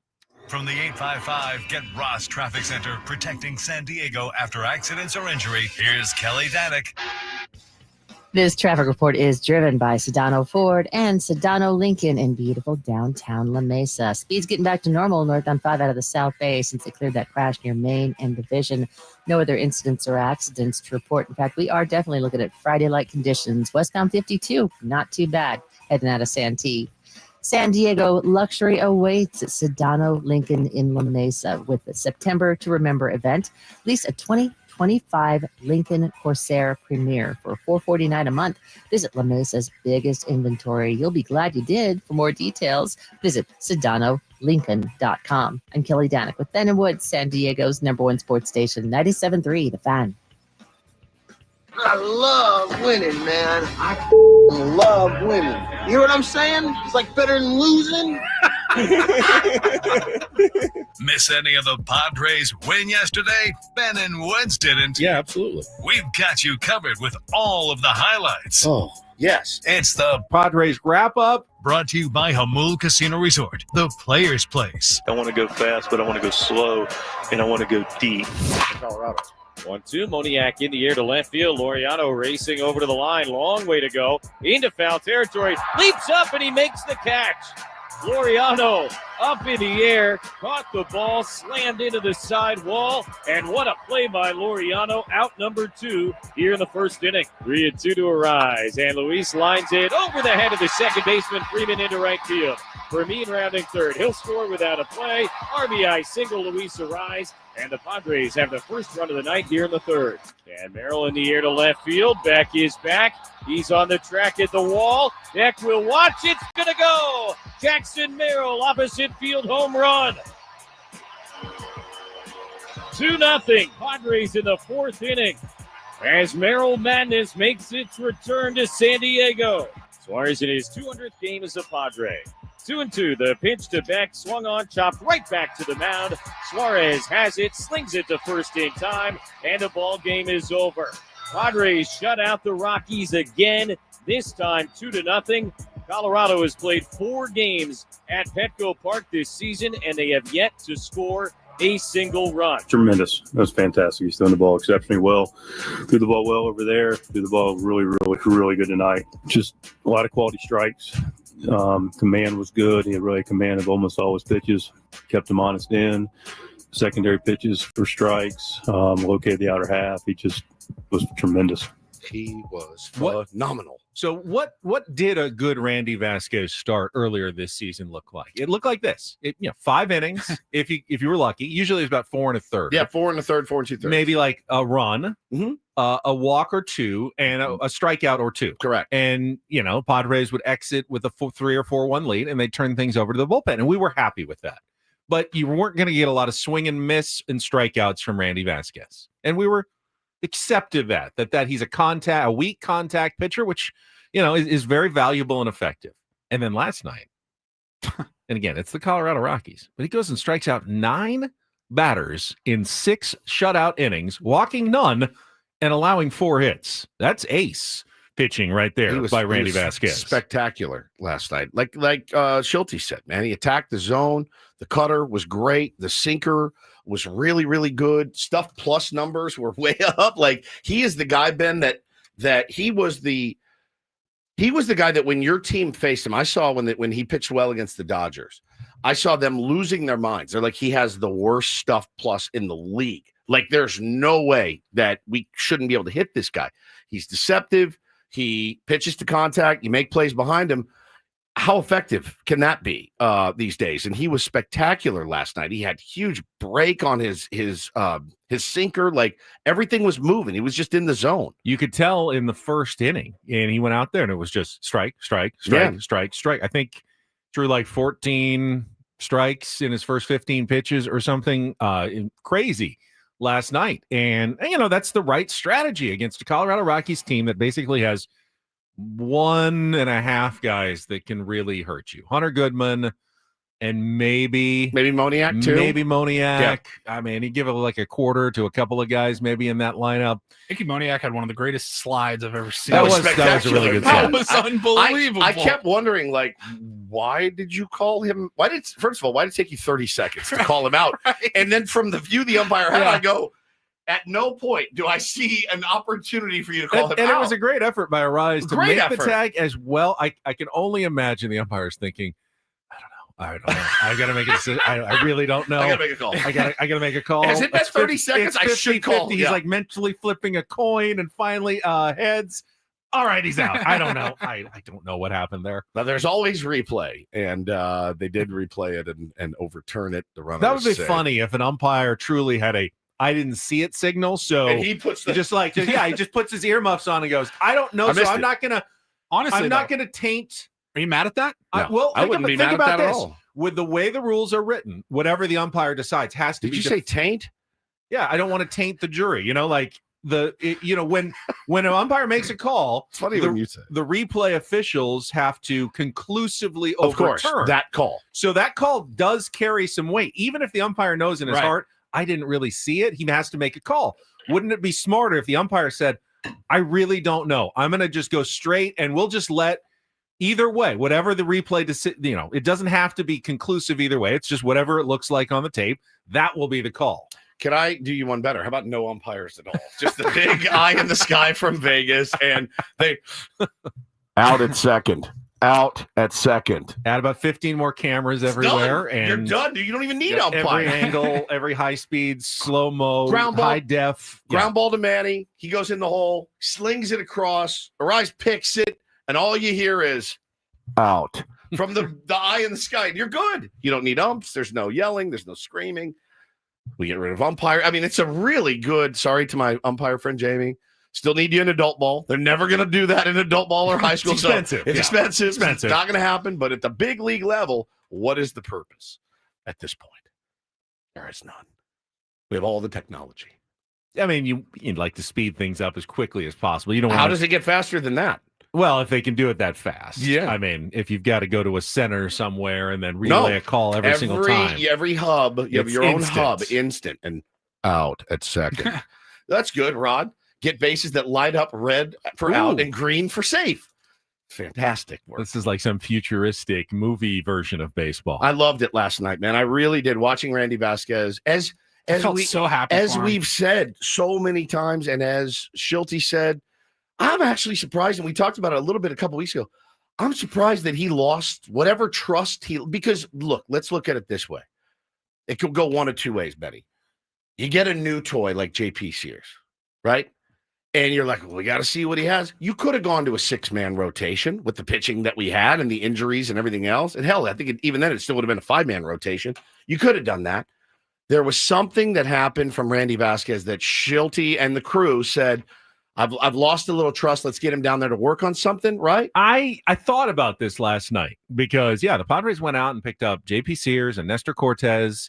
From the 855 Get Ross Traffic Center, protecting San Diego after accidents or injury, here's Kelly Danek. This traffic report is driven by Sedano Ford and Sedano Lincoln in beautiful downtown La Mesa. Speed's getting back to normal northbound 5 out of the South Bay since they cleared that crash near Main and Division. No other incidents or accidents to report. In fact, we are definitely looking at Friday-like conditions. Westbound 52, not too bad, heading out of Santee. San Diego luxury awaits at Sedano Lincoln in La Mesa with the September to Remember event. Lease a 2025 Lincoln Corsair Premier for $449 a month. Visit La Mesa's biggest inventory. You'll be glad you did. For more details, visit SedanoLincoln.com. I'm Kelly Danek with Ben & Woods, San Diego's #1 sports station, 97.3 The Fan. I love winning, man. I love winning. You hear what I'm saying? It's like better than losing. Miss any of the Padres win yesterday? Ben and Woods didn't. Yeah, absolutely. We've got you covered with all of the highlights. Oh, yes. It's the Padres wrap-up. Brought to you by Hamul Casino Resort, the Players' Place. I want to go fast, but I want to go slow, and I want to go deep. Colorado. 1-2, Moniak in the air to left field. Laureano racing over to the line. Long way to go. Into foul territory. Leaps up and he makes the catch. Laureano up in the air, caught the ball, slammed into the side wall, and what a play by Laureano, out number 2 here in the first inning. 3-2 to Arise, and Luis lines it over the head of the second baseman, Freeman into right field. Fermin rounding third. He'll score without a play. RBI single, Luis Arise, and the Padres have the first run of the night here in the third. And Merrill in the air to left field. Beck is back. He's on the track at the wall. Beck will watch. It's going to go. Jackson Merrill, opposite field home run. 2-0. Padres in the fourth inning as Merrill Madness makes its return to San Diego. Suarez in his 200th game as a Padre. 2-2. The pitch to Beck, swung on, chopped right back to the mound. Suarez has it, slings it to first in time, and the ball game is over. Padres shut out the Rockies again, this time 2-0. Colorado has played 4 games at Petco Park this season, and they have yet to score a single run. Tremendous. That was fantastic. He's throwing the ball exceptionally well. Threw the ball well over there. Threw the ball really good tonight. Just a lot of quality strikes. Command was good. He had really command of almost all his pitches. Kept him honest in. Secondary pitches for strikes. Located the outer half. He just was tremendous. He was phenomenal. So what did a good Randy Vasquez start earlier this season look like? It looked like this. 5 innings if you were lucky. Usually it's about 4 1/3. Yeah, 4 1/3, 4 2/3. Maybe like a run, Mhm. A walk or 2, and a strikeout or 2. Correct. And Padres would exit with a 3 or 4-1 lead, and they turn things over to the bullpen, and we were happy with that. But you weren't going to get a lot of swing and miss and strikeouts from Randy Vasquez, and we were accepted that he's a weak contact pitcher, which is very valuable and effective. And then last night, and again, it's the Colorado Rockies, but he goes and strikes out 9 batters in 6 shutout innings, walking none and allowing 4 hits. That's ace pitching right there by Randy Vasquez. Spectacular last night. Like Schulte said, man, he attacked the zone. The cutter was great. The sinker was really, really good. Stuff plus numbers were way up. Like, he is the guy, Ben, that he was the guy that when your team faced him, I saw when he pitched well against the Dodgers, I saw them losing their minds. They're like, he has the worst stuff plus in the league. Like, there's no way that we shouldn't be able to hit this guy. He's deceptive. He pitches to contact. You make plays behind him. How effective can that be these days? And he was spectacular last night. He had huge break on his sinker. Like, everything was moving. He was just in the zone. You could tell in the first inning, and he went out there, and it was just strike. I think threw like 14 strikes in his first 15 pitches or something crazy last night. And that's the right strategy against a Colorado Rockies team that basically has 1.5 guys that can really hurt you. Hunter Goodman and maybe Moniak too. Maybe Moniak. Yeah. I mean, he'd give it like a quarter to a couple of guys maybe in that lineup. Mickey Moniak had one of the greatest slides I've ever seen. That was a really good slide. That was unbelievable. I kept wondering, like, why did you call him? First of all, why did it take you 30 seconds to call him out? Right. And then from the view the umpire had, I go, at no point do I see an opportunity for you to call him out. And it was a great effort by Arise to make effort. The tag as well. I can only imagine the umpires thinking, I don't know. I got to make a decision. I really don't know. I got to make a call. I got to make a call. Has it been 30 seconds? I should call. He's like mentally flipping a coin, and finally heads. All right, he's out. I don't know. I don't know what happened there. Now, there's always replay, and they did replay it and overturn it. The runner. That would be funny if an umpire truly had a I didn't see it signal. So and he puts he just puts his earmuffs on and goes, I don't know. So I'm not gonna taint. Are you mad at that? No, I wouldn't be mad at that at all. With the way the rules are written, whatever the umpire decides has to be. Did you say taint? Yeah, I don't want to taint the jury. When an umpire makes a call, it's funny when you say the replay officials have to conclusively overturn that call. So that call does carry some weight, even if the umpire knows in his heart, I didn't really see it. He has to make a call. Wouldn't it be smarter if the umpire said, I really don't know. I'm going to just go straight, and we'll just let. Either way, whatever the replay, it doesn't have to be conclusive either way. It's just whatever it looks like on the tape. That will be the call. Can I do you one better? How about no umpires at all? Just the big eye in the sky from Vegas, and they out at second. Add about 15 more cameras everywhere, and you're done. Dude. You don't even need umpire. Every angle, every high speed, slow mo, ground ball, high def, ground ball to Manny. He goes in the hole, slings it across. Arise picks it. And all you hear is out from the eye in the sky. And you're good. You don't need umps. There's no yelling. There's no screaming. We get rid of umpire. I mean, it's a really good, sorry to my umpire friend, Jamie. Still need you in adult ball. They're never going to do that in adult ball or high school. It's expensive. It's expensive. It's not going to happen. But at the big league level, what is the purpose at this point? There is none. We have all the technology. I mean, you'd like to speed things up as quickly as possible. You don't. How does it get faster than that? Well, if they can do it that fast. Yeah. I mean, if you've got to go to a center somewhere and then relay a call every single time. Every hub, you have It's your instant. own hub, instant and out at second. That's good, Rod. Get bases that light up red for out and green for safe. Fantastic work. This is like some futuristic movie version of baseball. I loved it last night, man. I really did. Watching Randy Vasquez, I felt so happy. as for him. we've said so many times, and as Schulte said, I'm actually surprised, and we talked about it a little bit a couple weeks ago. I'm surprised that he lost whatever trust because look, let's look at it this way. It could go one of two ways, Benny. You get a new toy like JP Sears, right? And you're like, well, we got to see what he has. You could have gone to a 6-man rotation with the pitching that we had and the injuries and everything else. And hell, I think even then it still would have been a 5-man rotation. You could have done that. There was something that happened from Randy Vasquez that Schulte and the crew said, I've lost a little trust. Let's get him down there to work on something, right? I thought about this last night because, the Padres went out and picked up JP Sears and Nestor Cortez.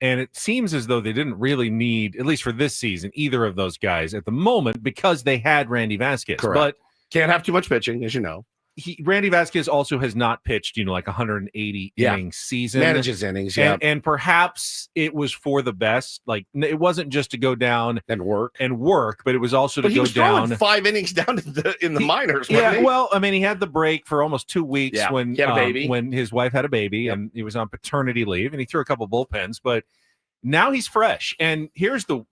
And it seems as though they didn't really need, at least for this season, either of those guys at the moment because they had Randy Vasquez. Correct. But can't have too much pitching, as you know. Randy Vasquez also has not pitched, like 180 inning season. Manages innings, yeah. And perhaps it was for the best. Like, it wasn't just to go down and work, but it was also to he go was down. throwing 5 innings down in the minors. Yeah, well, I mean, he had the break for almost 2 weeks when he had a baby. When his wife had a baby, and he was on paternity leave, and he threw a couple bullpens, but now he's fresh. And here's the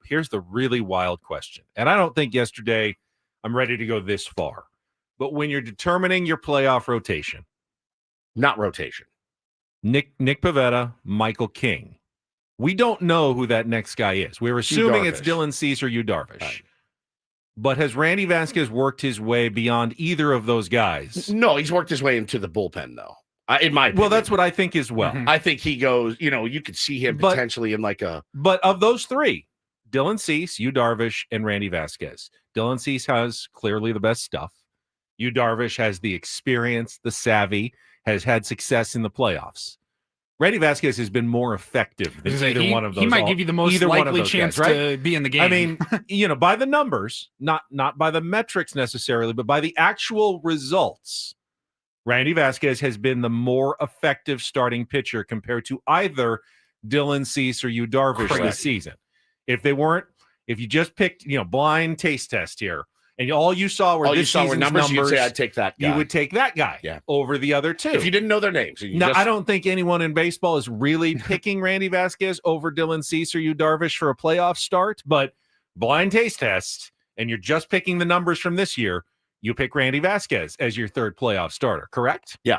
really wild question. And I don't think yesterday I'm ready to go this far. But when you're determining your playoff rotation, not rotation, Nick Pivetta, Michael King, we don't know who that next guy is. We're assuming it's Dylan Cease or Yu Darvish. Right. But has Randy Vasquez worked his way beyond either of those guys? No, he's worked his way into the bullpen, though. In my opinion. Well, that's what I think as well. I think he goes, you could see him potentially in like a. But of those three, Dylan Cease, Yu Darvish, and Randy Vasquez. Dylan Cease has clearly the best stuff. Yu Darvish has the experience, the savvy, has had success in the playoffs. Randy Vasquez has been more effective than either one of those. He might give you the most likely chance to be in the game. I mean, by the numbers, not by the metrics necessarily, but by the actual results, Randy Vasquez has been the more effective starting pitcher compared to either Dylan Cease or Yu Darvish this season. If you just picked, blind taste test here, and all you saw were this season's numbers, you'd say, I'd take that guy. You would take that guy over the other two. If you didn't know their names. Now, I don't think anyone in baseball is really picking Randy Vasquez over Dylan Cease or Yu Darvish for a playoff start, but blind taste test, and you're just picking the numbers from this year, you pick Randy Vasquez as your third playoff starter, correct? Yeah.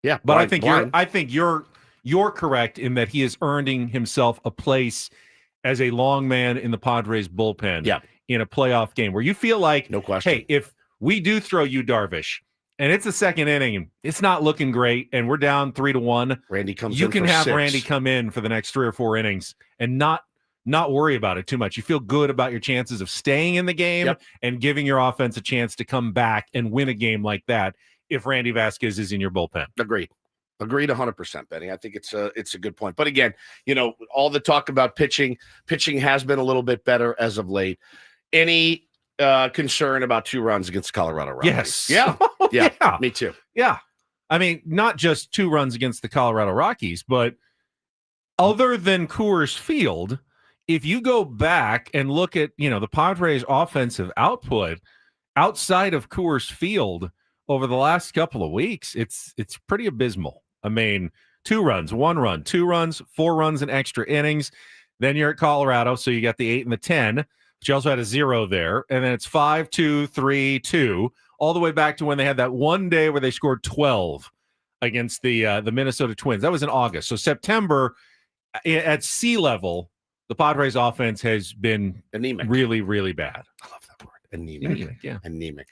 But I think you're correct in that he is earning himself a place as a long man in the Padres bullpen in a playoff game where you feel like, no question, hey, if we do throw Yu Darvish and it's the second inning and it's not looking great and we're down 3-1, Randy comes you in can for have 6. Randy come in for the next 3 or 4 innings and not worry about it too much. You feel good about your chances of staying in the game and giving your offense a chance to come back and win a game like that if Randy Vasquez is in your bullpen. Agreed 100%, Benny. I think it's a good point. But again, all the talk about pitching has been a little bit better as of late. Any concern about 2 runs against Colorado Rockies? Yes. Yeah, me too. Yeah. I mean, not just 2 runs against the Colorado Rockies, but other than Coors Field, if you go back and look at, the Padres offensive output outside of Coors Field over the last couple of weeks, it's pretty abysmal. I mean, 2 runs, 1 run, 2 runs, 4 runs in extra innings. Then you're at Colorado, so you got the 8 and the 10, but you also had a 0 there. And then it's 5-2, 3-2, all the way back to when they had that one day where they scored 12 against the Minnesota Twins. That was in August. So September at sea level, the Padres offense has been anemic, really, really bad. I love that word. Anemic. Yeah. Anemic.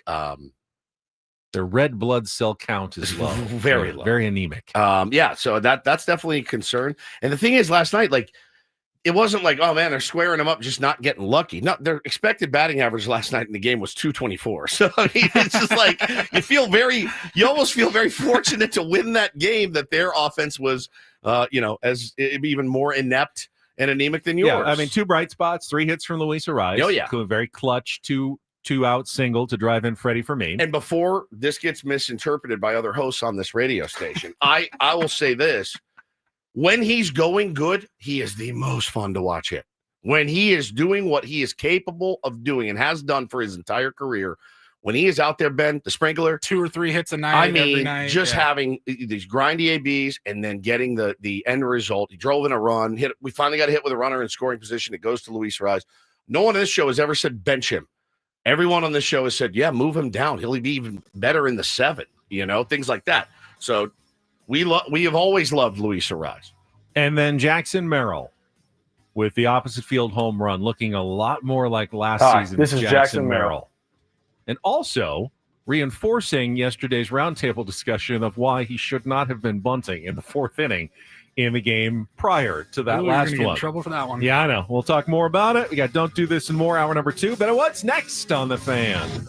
Their red blood cell count is low. Very low. Very anemic. So that's definitely a concern. And the thing is, last night, it wasn't like, oh man, they're squaring them up, just not getting lucky. No, their expected batting average last night in the game was 224. So I mean, it's just like you almost feel very fortunate to win that game that their offense was, as even more inept and anemic than yours. Yeah, I mean, 2 bright spots, 3 hits from Luis Ariz. Oh yeah, very clutch 2 2-out single to drive in Freddie for me. And before this gets misinterpreted by other hosts on this radio station, I will say this. When he's going good, he is the most fun to watch hit. When he is doing what he is capable of doing and has done for his entire career, when he is out there, Ben, the sprinkler, 2 or 3 hits a night. every night, just having these grindy ABs and then getting the end result. He drove in a run. We finally got a hit with a runner in scoring position. It goes to Luis Rise. No one on this show has ever said bench him. Everyone on this show has said, yeah, move him down. He'll be even better in the 7, things like that. So we have always loved Luis Rise. And then Jackson Merrill with the opposite field home run, looking a lot more like last season. This is Jackson Merrill. And also reinforcing yesterday's roundtable discussion of why he should not have been bunting in the 4th inning in the game prior to that last get in one. trouble for that one. Yeah, I know. We'll talk more about it. We got Don't Do This and More, hour number 2. But what's next on The Fan?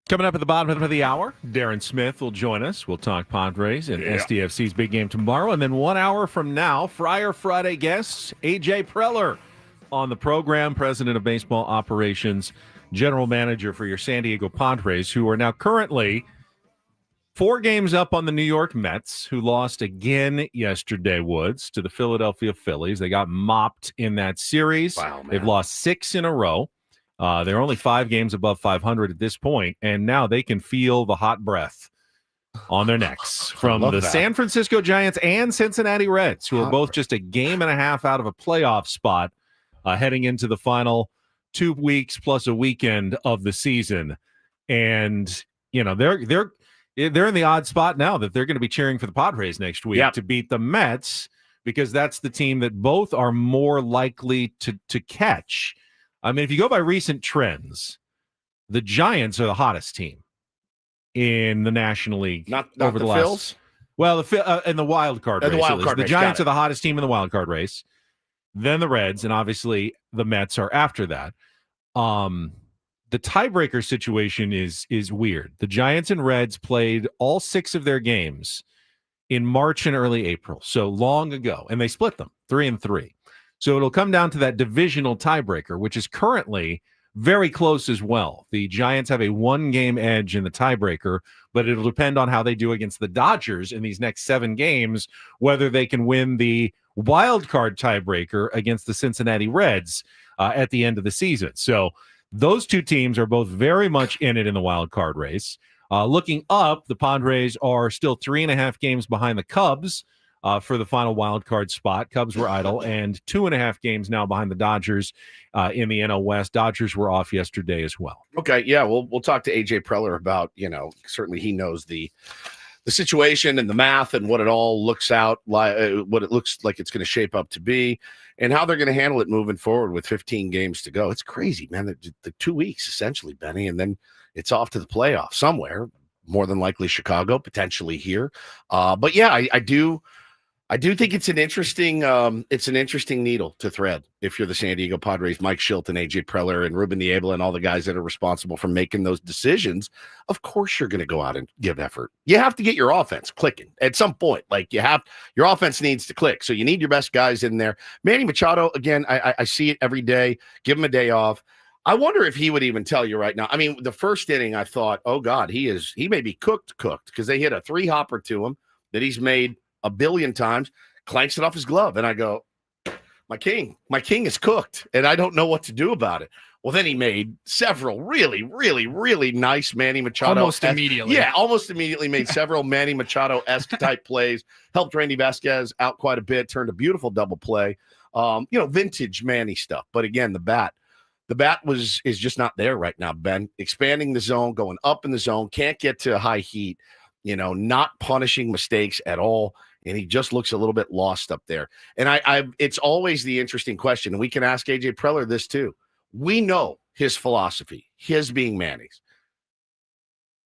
Coming up at the bottom of the hour, Darren Smith will join us. We'll talk Padres and SDFC's big game tomorrow. And then 1 hour from now, Friar Friday guests, A.J. Preller on the program, president of baseball operations, general manager for your San Diego Padres, who are now currently 4 games up on the New York Mets, who lost again yesterday, Woods, to the Philadelphia Phillies. They got mopped in that series. Wow, man. They've lost 6 in a row. They're only 5 games above 500 at this point, and now they can feel the hot breath on their necks from the San Francisco Giants and Cincinnati Reds, who are both just a game and a half out of a playoff spot heading into the final 2 weeks plus a weekend of the season. And, you know, they're in the odd spot now that they're going to be cheering for the Padres next week to beat the Mets, because that's the team that both are more likely to catch. I mean, if you go by recent trends, the Giants are the hottest team in the National League. Not over the last. Phils? Well, in the wild card race. The race, Giants are the hottest team in the wild card race. Then the Reds, and obviously the Mets are after that. The tiebreaker situation is weird. The Giants and Reds played all 6 of their games in March and early April, so long ago, and they split them 3-3. So it'll come down to that divisional tiebreaker, which is currently very close as well. The Giants have a 1-game edge in the tiebreaker, but it'll depend on how they do against the Dodgers in these next 7 games, whether they can win the wild card tiebreaker against the Cincinnati Reds at the end of the season. So those 2 teams are both very much in it in the wild card race. Looking up, the Padres are still 3.5 games behind the Cubs for the final wild card spot. Cubs were idle, and 2.5 games now behind the Dodgers in the NL West. Dodgers were off yesterday as well. Okay, yeah, we'll talk to A.J. Preller about, certainly he knows the situation and the math and what it all looks out like, what it looks like it's going to shape up to be, and how they're going to handle it moving forward with 15 games to go. It's crazy, man. The 2 weeks essentially, Benny, and then it's off to the playoffs somewhere. More than likely Chicago, potentially here. But yeah, I do think it's an interesting needle to thread if you're the San Diego Padres, Mike Shilton, AJ Preller, and Ruben Niebla, and all the guys that are responsible for making those decisions. Of course, you're going to go out and give effort. You have to get your offense clicking at some point. Like your offense needs to click. So you need your best guys in there. Manny Machado, again, I see it every day. Give him a day off. I wonder if he would even tell you right now. I mean, the first inning, I thought, oh God, he may be cooked because they hit a 3-hopper to him that he's made a billion times, clanks it off his glove. And I go, my king is cooked, and I don't know what to do about it. Well, then he made several really, really, really nice Manny Machado. Almost immediately. Yeah, almost immediately made several Manny Machado-esque type plays, helped Randy Vasquez out quite a bit, turned a beautiful double play, vintage Manny stuff. But again, the bat is just not there right now, Ben. Expanding the zone, going up in the zone, can't get to high heat, not punishing mistakes at all. And he just looks a little bit lost up there. And it's always the interesting question. And we can ask AJ Preller this too. We know his philosophy, his being Manny's.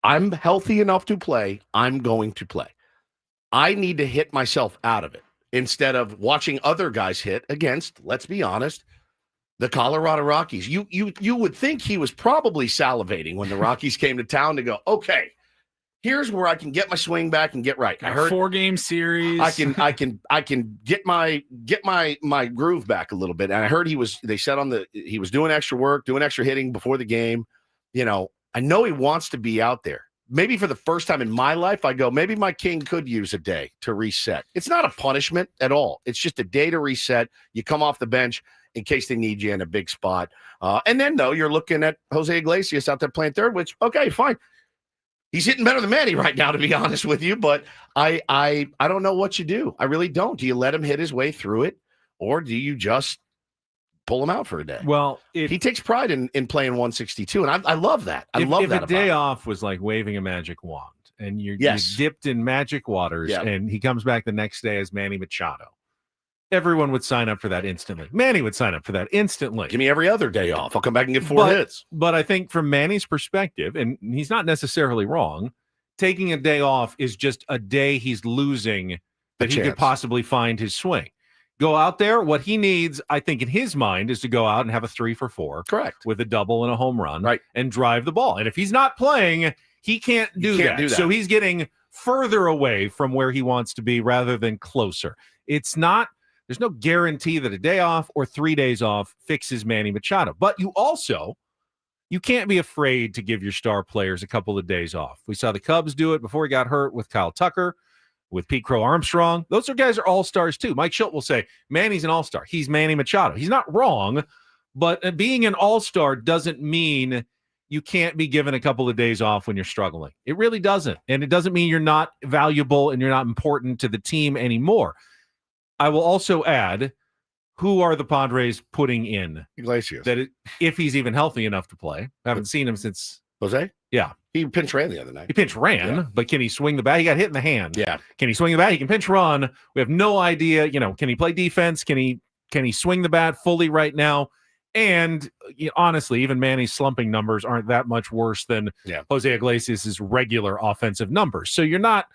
I'm healthy enough to play. I'm going to play. I need to hit myself out of it instead of watching other guys hit against, let's be honest, the Colorado Rockies. You would think he was probably salivating when the Rockies came to town to go, okay, here's where I can get my swing back and get right. I heard 4-game series. I can get my groove back a little bit. And I heard he was doing extra work, doing extra hitting before the game. I know he wants to be out there. Maybe for the first time in my life, I go, maybe my king could use a day to reset. It's not a punishment at all. It's just a day to reset. You come off the bench in case they need you in a big spot. And then, though, you're looking at Jose Iglesias out there playing third, which, okay, fine. He's hitting better than Manny right now, to be honest with you. But I don't know what you do. I really don't. Do you let him hit his way through it, or do you just pull him out for a day? Well, he takes pride in playing 162, and I love that. I love that. If a day off was like waving a magic wand, and you're dipped in magic waters, and he comes back the next day as Manny Machado, everyone would sign up for that instantly. Manny would sign up for that instantly. Give me every other day off. I'll come back and get 4 hits. But I think from Manny's perspective, and he's not necessarily wrong, taking a day off is just a day he's losing that he could possibly find his swing. Go out there. What he needs, I think, in his mind, is to go out and have a 3 for 4. Correct. With a double and a home run. Right. And drive the ball. And if he's not playing, he can't do that. So he's getting further away from where he wants to be rather than closer. There's no guarantee that a day off or 3 days off fixes Manny Machado. But you can't be afraid to give your star players a couple of days off. We saw the Cubs do it before he got hurt with Kyle Tucker, with Pete Crow Armstrong. Those guys are all-stars too. Mike Schilt will say, Manny's an all-star. He's Manny Machado. He's not wrong, but being an all-star doesn't mean you can't be given a couple of days off when you're struggling. It really doesn't. And it doesn't mean you're not valuable and you're not important to the team anymore. I will also add, who are the Padres putting in? Iglesias. If he's even healthy enough to play. I haven't seen him since. Jose? Yeah. He pinch ran the other night. He pinch ran, but can he swing the bat? He got hit in the hand. Yeah. Can he swing the bat? He can pinch run. We have no idea. Can he play defense? Can he swing the bat fully right now? And honestly, even Manny's slumping numbers aren't that much worse than Jose Iglesias' regular offensive numbers. So you're not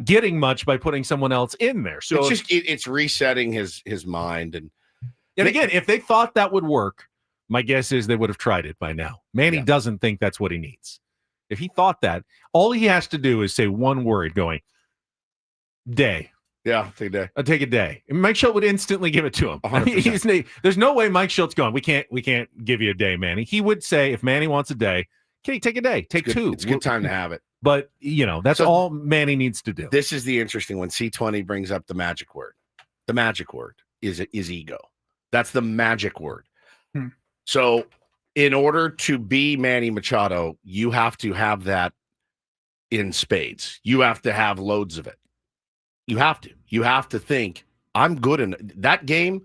getting much by putting someone else in there. So it's resetting his mind. And again, if they thought that would work, my guess is they would have tried it by now. Manny doesn't think that's what he needs. If he thought that, all he has to do is say one word going, day. Yeah, take a day. I'll take a day. And Mike Schilt would instantly give it to him. 100%. There's no way Mike Schilt's going, we can't give you a day, Manny. He would say, if Manny wants a day, can he take a day? Take 2. It's a good time to have it. But, that's all Manny needs to do. This is the interesting one. C20 brings up the magic word. The magic word is ego. That's the magic word. So in order to be Manny Machado, you have to have that in spades. You have to have loads of it. You have to. You have to think, I'm good in that game.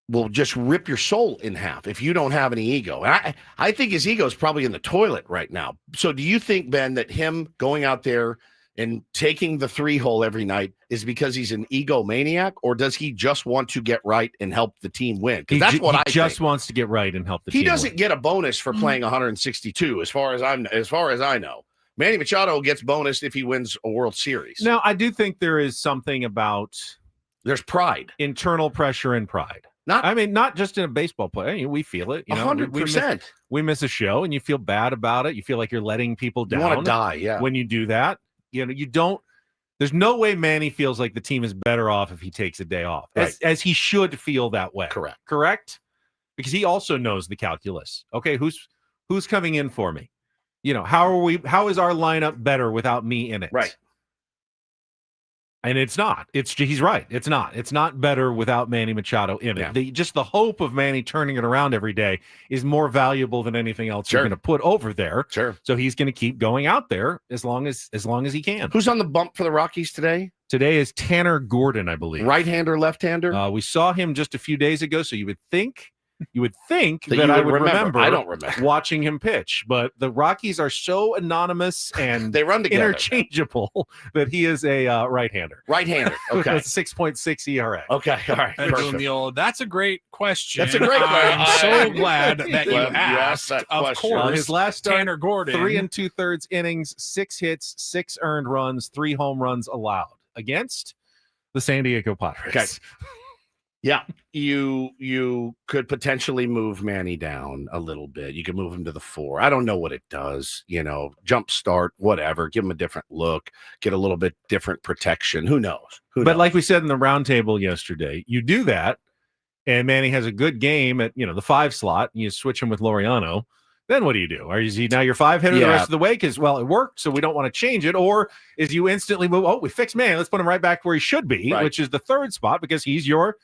Will just rip your soul in half if you don't have any ego. And I think his ego is probably in the toilet right now. So do you think, Ben, that him going out there and taking the 3-hole every night is because he's an egomaniac, or does he just want to get right and help the team win? Because that's what I think. He just wants to get right and help the team win. He doesn't get a bonus for playing 162, as far as I know. Manny Machado gets bonus if he wins a World Series. Now, I do think there is something about there's pride, internal pressure and pride. Not just in a baseball play. We feel it. 100%. We miss a show, and you feel bad about it. You feel like you're letting people down. You want to die, yeah. When you do that, you don't. There's no way Manny feels like the team is better off if he takes a day off, as he should feel that way. Correct? Because he also knows the calculus. Okay, who's coming in for me? How is our lineup better without me in it? Right. And it's not. He's right. It's not. It's not better without Manny Machado in it. Just the hope of Manny turning it around every day is more valuable than anything else you're going to put over there. Sure. So he's going to keep going out there as long as he can. Who's on the bump for the Rockies today? Today is Tanner Gordon, I believe. Right-hander, left-hander? We saw him just a few days ago, so you would think that I would remember. I don't remember watching him pitch, but the Rockies are so anonymous and they run together, interchangeable that he is a right-hander. Right-hander. Okay. 6.6 ERA. Okay. All right. That's a great question. That's a great question. I'm so glad that you asked. That of question. course, his last start, Tanner Gordon, 3 2/3 innings, 6 hits, 6 earned runs, 3 home runs allowed against the San Diego Padres. Okay. Yeah, you could potentially move Manny down a little bit. You could move him to the 4. I don't know what it does, jump start, whatever. Give him a different look, get a little bit different protection. Who knows? But like we said in the roundtable yesterday, you do that, and Manny has a good game at the 5 slot. And you switch him with Laureano. Then what do you do? Is he now your 5 hitter the rest of the way? Because, it worked, so we don't want to change it. Or is you instantly move, we fixed Manny. Let's put him right back where he should be, which is the 3rd spot, because he's your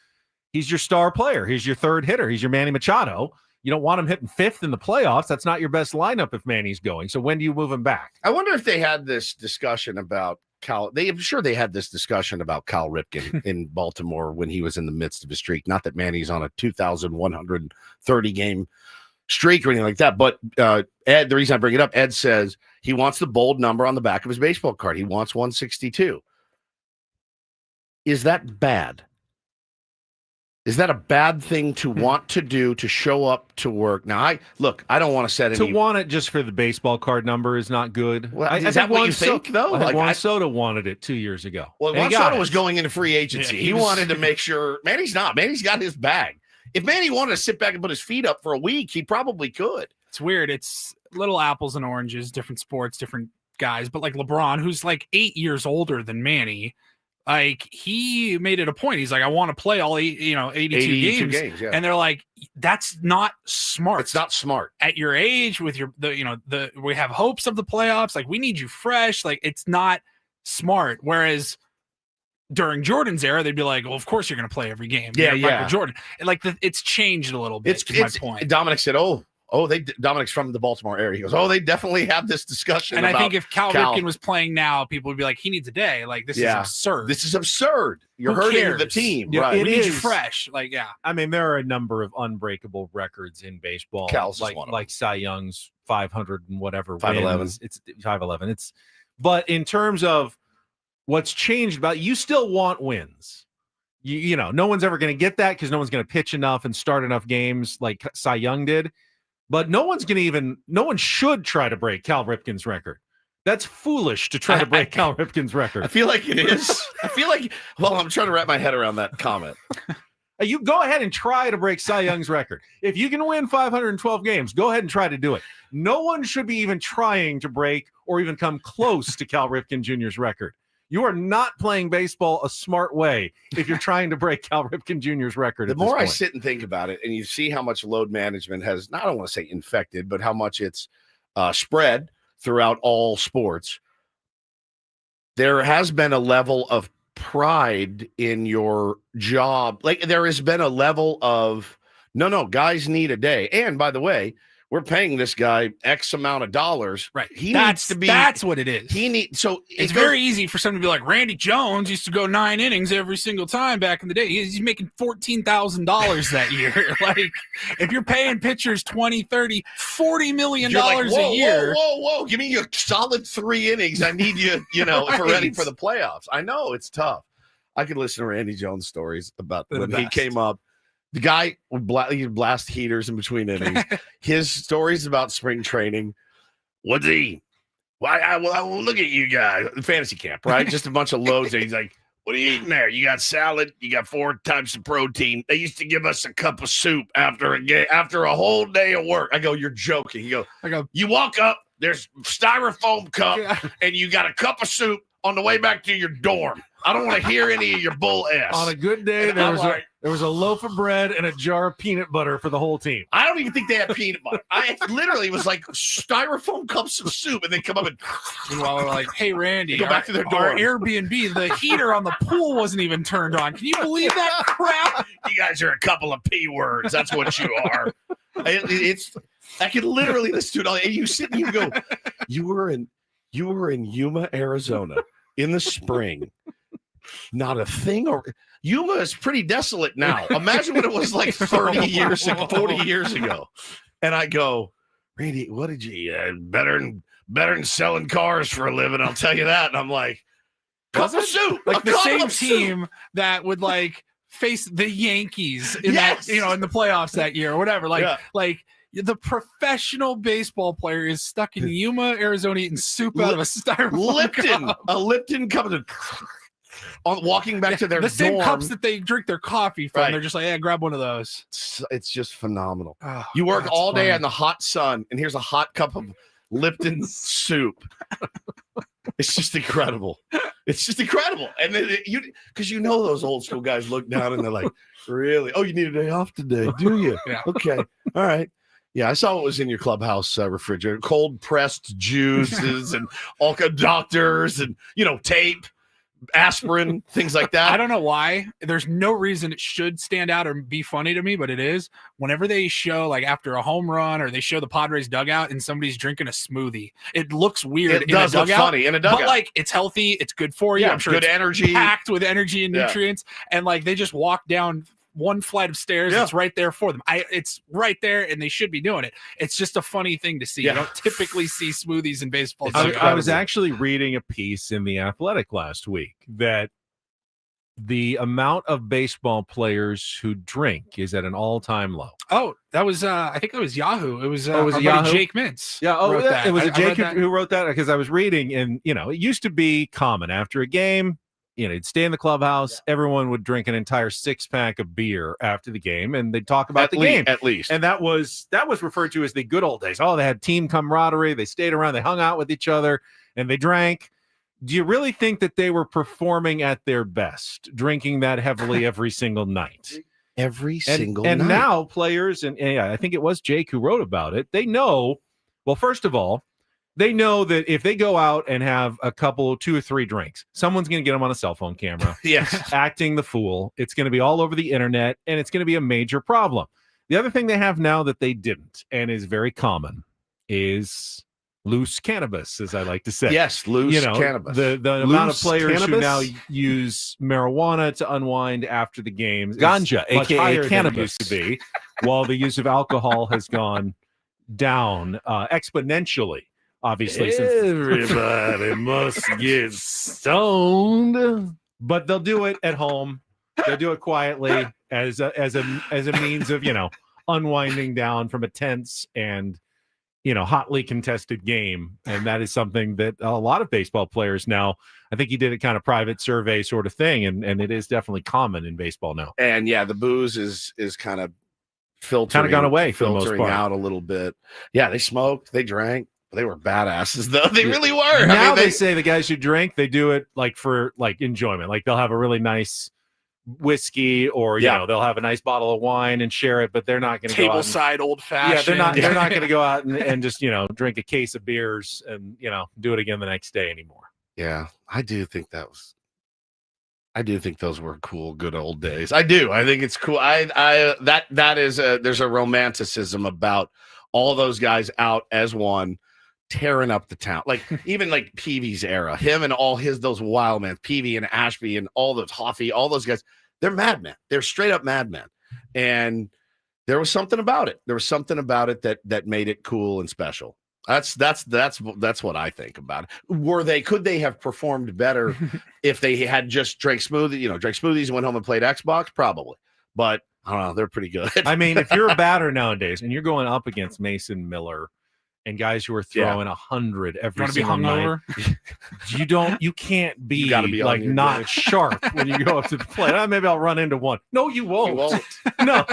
star player. He's your 3rd hitter. He's your Manny Machado. You don't want him hitting 5th in the playoffs. That's not your best lineup if Manny's going. So when do you move him back? I wonder if they had this discussion about Cal. I'm sure they had this discussion about Cal Ripken in Baltimore when he was in the midst of a streak. Not that Manny's on a 2,130 game streak or anything like that. But Ed, the reason I bring it up, Ed says he wants the bold number on the back of his baseball card. He wants 162. Is that bad? Is that a bad thing to want to do, to show up to work? Now, I don't want to set any... To want it just for the baseball card number is not good. Well, is that what you think, though? Juan Soto wanted it 2 years ago. Well, Juan Soto was going into free agency. He wanted to make sure... Manny's not. Manny's got his bag. If Manny wanted to sit back and put his feet up for a week, he probably could. It's weird. It's little apples and oranges, different sports, different guys. But like LeBron, who's like 8 years older than Manny... Like he made it a point. He's like, I want to play all 82 games. Yeah. And they're like, that's not smart. It's not smart at your age with we have hopes of the playoffs. Like we need you fresh. Like it's not smart. Whereas during Jordan's era, they'd be like, well, of course you're going to play every game. Yeah. Michael Jordan. And like it's changed a little bit. It's my point. Dominic said, Dominic's from the Baltimore area. He goes, they definitely have this discussion. And I think if Cal Ripken was playing now, people would be like, he needs a day. Like, this is absurd. This is absurd. You're hurting the team. Yeah, right. It we need you is fresh. Like, yeah. I mean, there are a number of unbreakable records in baseball. Cal's is one of them. Like Cy Young's 500 and whatever. 511. It's 511. But in terms of what's changed about, you still want wins. You know, no one's ever going to get that because no one's going to pitch enough and start enough games like Cy Young did. But no one should try to break Cal Ripken's record. That's foolish to try to break Cal Ripken's record. I feel like it is. I'm trying to wrap my head around that comment. You go ahead and try to break Cy Young's record. If you can win 512 games, go ahead and try to do it. No one should be even trying to break or even come close to Cal Ripken Jr.'s record. You are not playing baseball a smart way if you're trying to break Cal Ripken Jr.'s record. The more I sit and think about it, and you see how much load management has, I don't want to say infected, but how much it's spread throughout all sports, there has been a level of pride in your job. Like there has been a level of, no, guys need a day. And by the way, we're paying this guy X amount of dollars. Right. That's what it is. It's very easy for someone to be like, Randy Jones used to go 9 innings every single time back in the day. He's making $14,000 that year. Like if you're paying pitchers $20, $30, $40 million a year. Whoa. Give me a solid 3 innings. I need you, right. for ready for the playoffs. I know it's tough. I could listen to Randy Jones stories about when he came up. The guy would blast heaters in between innings. His stories about spring training. What's he? Well, look at you guys. Fantasy camp, right? Just a bunch of loads. And he's like, what are you eating there? You got salad. You got 4 types of protein. They used to give us a cup of soup after a whole day of work. I go, you're joking. I go, you walk up, there's styrofoam cup, and you got a cup of soup on the way back to your dorm. I don't want to hear any of your bull ass. On a good day, there was a loaf of bread and a jar of peanut butter for the whole team. I don't even think they had peanut butter. I literally was like styrofoam cups of soup, and they come up and meanwhile we're like, hey Randy, go back to their dorm. Our Airbnb, the heater on the pool wasn't even turned on. Can you believe that crap? You guys are a couple of P words. That's what you are. I could literally listen to it. And you sit and you go, you were in Yuma, Arizona in the spring. Not a thing. Yuma is pretty desolate now. Imagine what it was like 40 years ago. And I go, Randy, what did you better than selling cars for a living? I'll tell you that. And I'm like, cup of soup, like the same team that would like face the Yankees in that, in the playoffs that year or whatever. Like the professional baseball player is stuck in Yuma, Arizona, eating soup out of a styrofoam cup. A Lipton cup of walking back to their the same dorm. cups that they drink their coffee from. Right. They're just like, yeah, grab one of those. It's just phenomenal. Oh, you work all day in the hot sun, and here's a hot cup of Lipton soup. It's just incredible. It's just incredible. And then because those old school guys look down and they're like, really? Oh, you need a day off today, do you? Yeah. Okay. All right. Yeah, I saw what was in your clubhouse refrigerator. Cold pressed juices and all kind of doctors and, tape, aspirin, things like that. I don't know why. There's no reason it should stand out or be funny to me, but it is. Whenever they show like after a home run or they show the Padres dugout and somebody's drinking a smoothie, it looks weird. It does look funny in a dugout. But like it's healthy, it's good for you. Yeah, I'm sure good it's energy, packed with energy and nutrients. And like they just walk down one flight of stairs. It's right there for them. It's right there, and they should be doing it. It's just a funny thing to see. You don't typically see smoothies in baseball. I was actually reading a piece in The Athletic last week that the amount of baseball players who drink is at an all-time low. Oh, that was I think that was Yahoo. It was Oh, was our it buddy Yahoo? Jake Mintz. Yeah, wrote that. it was I Jake read that. who wrote that, because I was reading, and it used to be common after a game, you'd stay in the clubhouse, everyone would drink an entire 6-pack of beer after the game, and they'd talk about the game at least. And that was referred to as the good old days. Oh, they had team camaraderie, they stayed around, they hung out with each other, and they drank. Do you really think that they were performing at their best, drinking that heavily every single night? Every single night. And night. now players, and I think it was Jake who wrote about it, they know, well, first of all, they know that if they go out and have a couple, 2 or 3 drinks, someone's going to get them on a cell phone camera. Yes. Acting the fool. It's going to be all over the internet, and it's going to be a major problem. The other thing they have now that they didn't, and is very common, is loose cannabis, as I like to say. Yes, loose cannabis. The amount of Loose players who cannabis? now use marijuana to unwind after the games, is Ganja, much aka higher than it cannabis. used to be, while the use of alcohol has gone down exponentially. Obviously, Everybody must get stoned. but they'll do it at home. They'll do it quietly as a means of unwinding down from a tense and hotly contested game. And that is something that a lot of baseball players now, I think he did a kind of private survey sort of thing, and it is definitely common in baseball now. And yeah, the booze is kind of filtering, gone away for the most filtering part. out a little bit. Yeah, they smoked, they drank, but they were badasses though. They really were. Now they say the guys who drink, they do it for enjoyment. Like they'll have a really nice whiskey, or they'll have a nice bottle of wine and share it, but they're not going to go out Tableside old fashioned. they're not going to go out and just drink a case of beers and do it again the next day anymore. Yeah, I do think those were cool, good old days. I do. I think it's cool. That is there's a romanticism about all those guys out as one, tearing up the town. Like even like Peavy's era, him and all those wild men, Peavy and Ashby and all those Hoffy, all those guys, they're madmen. They're straight up madmen. And there was something about it. There was something about it that made it cool and special. That's what I think about it. Could they have performed better if they had just drank smoothies and went home and played Xbox? Probably. But I don't know, they're pretty good. I mean, if you're a batter nowadays and you're going up against Mason Miller and guys who are throwing 100 every single night, you can't be, like not sharp when you go up to the plate. Maybe I'll run into one. No, you won't. No.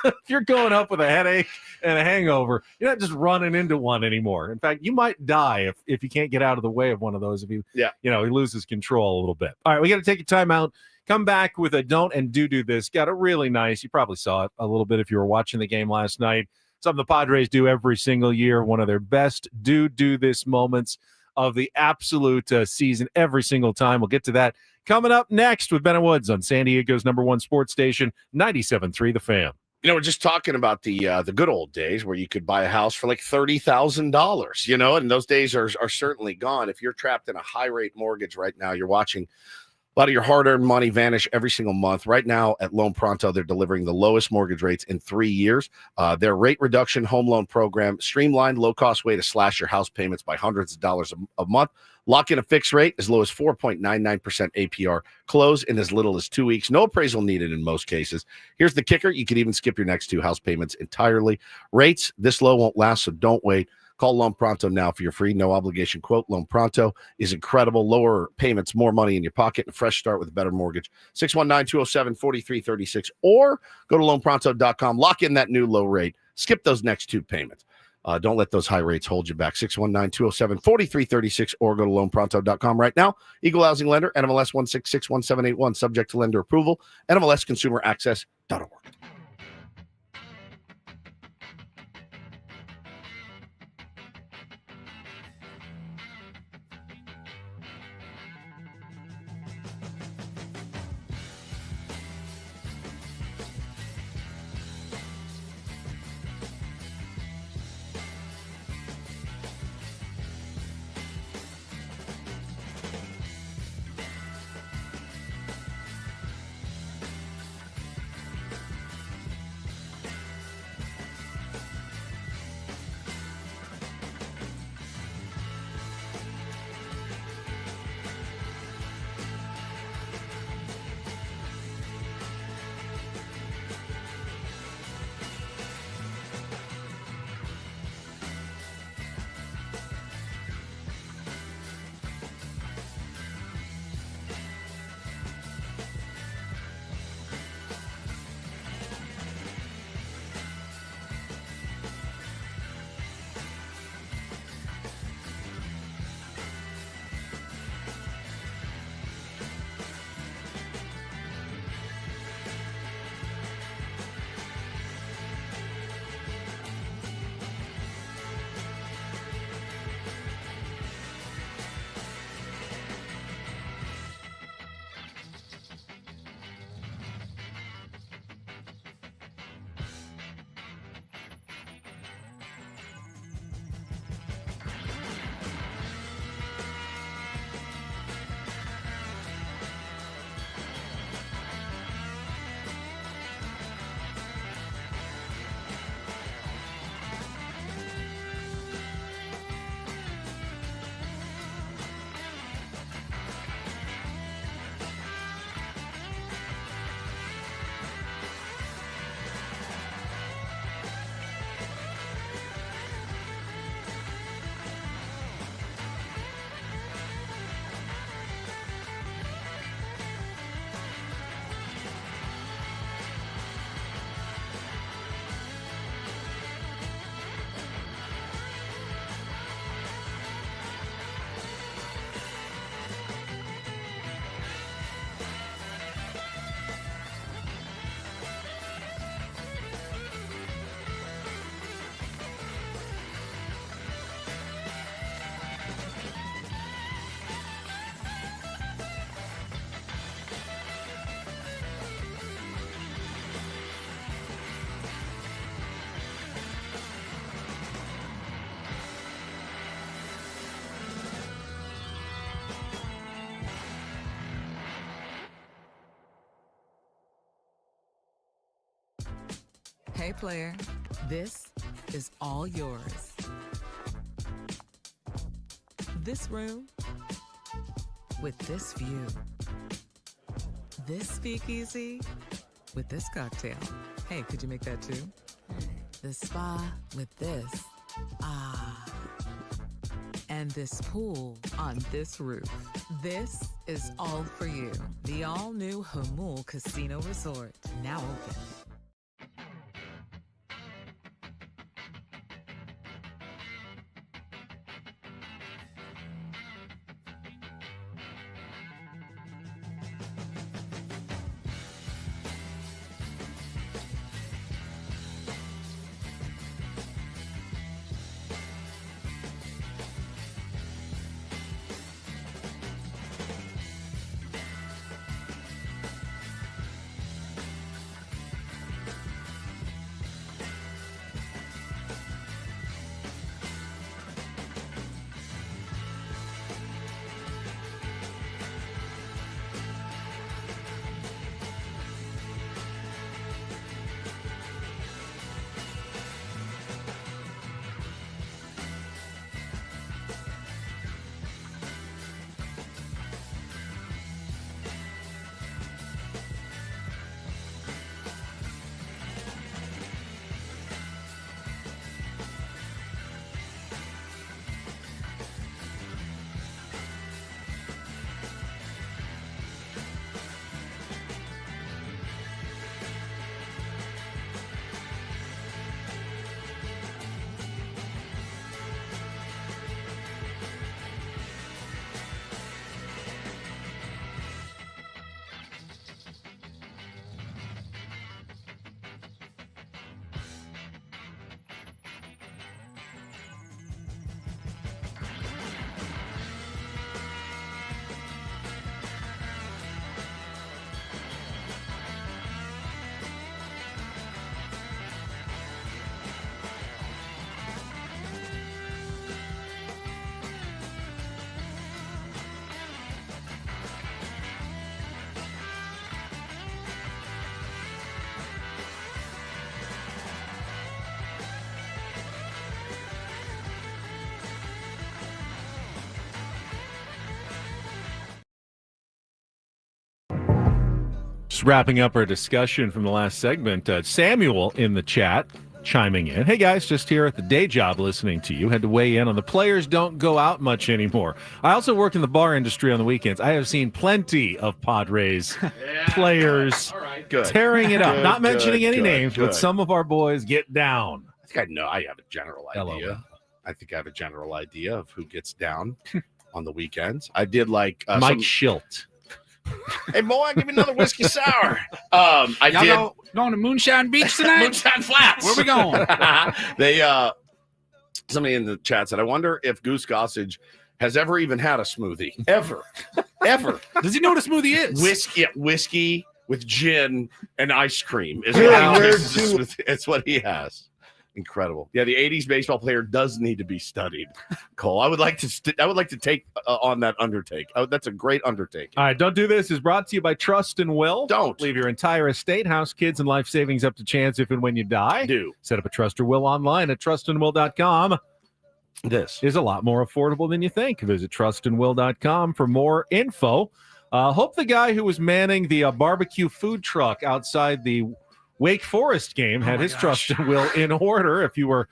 If you're going up with a headache and a hangover, you're not just running into one anymore. In fact, you might die if you can't get out of the way of one of those. If he loses control a little bit. All right, we got to take a timeout. Come back with a don't and do this. Got a really nice, you probably saw it a little bit if you were watching the game last night. Something the Padres do every single year. One of their best do this moments of the absolute season every single time. We'll get to that coming up next with Ben and Woods on San Diego's #1 sports station, 97.3 The Fan. We're just talking about the good old days where you could buy a house for like $30,000, and those days are certainly gone. If you're trapped in a high rate mortgage right now, you're watching a lot of your hard-earned money vanish every single month. Right now at Loan Pronto, they're delivering the lowest mortgage rates in 3 years. Their rate reduction home loan program, streamlined, low-cost way to slash your house payments by hundreds of dollars a month. Lock in a fixed rate as low as 4.99% APR. Close in as little as 2 weeks. No appraisal needed in most cases. Here's the kicker. You could even skip your next 2 house payments entirely. Rates this low won't last, so don't wait. Call Loan Pronto now for your free, no obligation quote. Loan Pronto is incredible. Lower payments, more money in your pocket, and a fresh start with a better mortgage. 619-207-4336 or go to loanpronto.com. Lock in that new low rate. Skip those next 2 payments. Don't let those high rates hold you back. 619-207-4336 or go to loanpronto.com right now. Equal housing lender, NMLS 1661781, subject to lender approval, NMLSconsumeraccess.org. Hey, player, this is all yours. This room with this view. This speakeasy with this cocktail. Hey, could you make that too? The spa with this. Ah. And this pool on this roof. This is all for you. The all-new Hamul Casino Resort, now open. Just wrapping up our discussion from the last segment, Samuel in the chat chiming in. Hey guys, just here at the day job listening to you. Had to weigh in on the players don't go out much anymore. I also work in the bar industry on the weekends. I have seen plenty of Padres players tearing it up. Not mentioning any names, but some of our boys get down. I think I know. I have a general idea. I think I have a general idea of who gets down on the weekends. I did like Mike Schilt. Hey, boy, give me another whiskey sour. I did. Going to Moonshine Beach tonight? Moonshine Flats. Where we going? Somebody in the chat said, I wonder if Goose Gossage has ever even had a smoothie. Ever. Does he know what a smoothie is? Whiskey with gin and ice cream. It's what he has. Incredible. Yeah, the 80s baseball player does need to be studied, Cole. I would like to take on that undertake. That's a great undertaking. All right, Don't Do This is brought to you by Trust and Will. Don't leave your entire estate, house, kids, and life savings up to chance if and when you die. Do set up a Trust or Will online at trustandwill.com. This is a lot more affordable than you think. Visit trustandwill.com for more info. Hope the guy who was manning the barbecue food truck outside the Wake Forest game had his Trust and Will in order. If you were,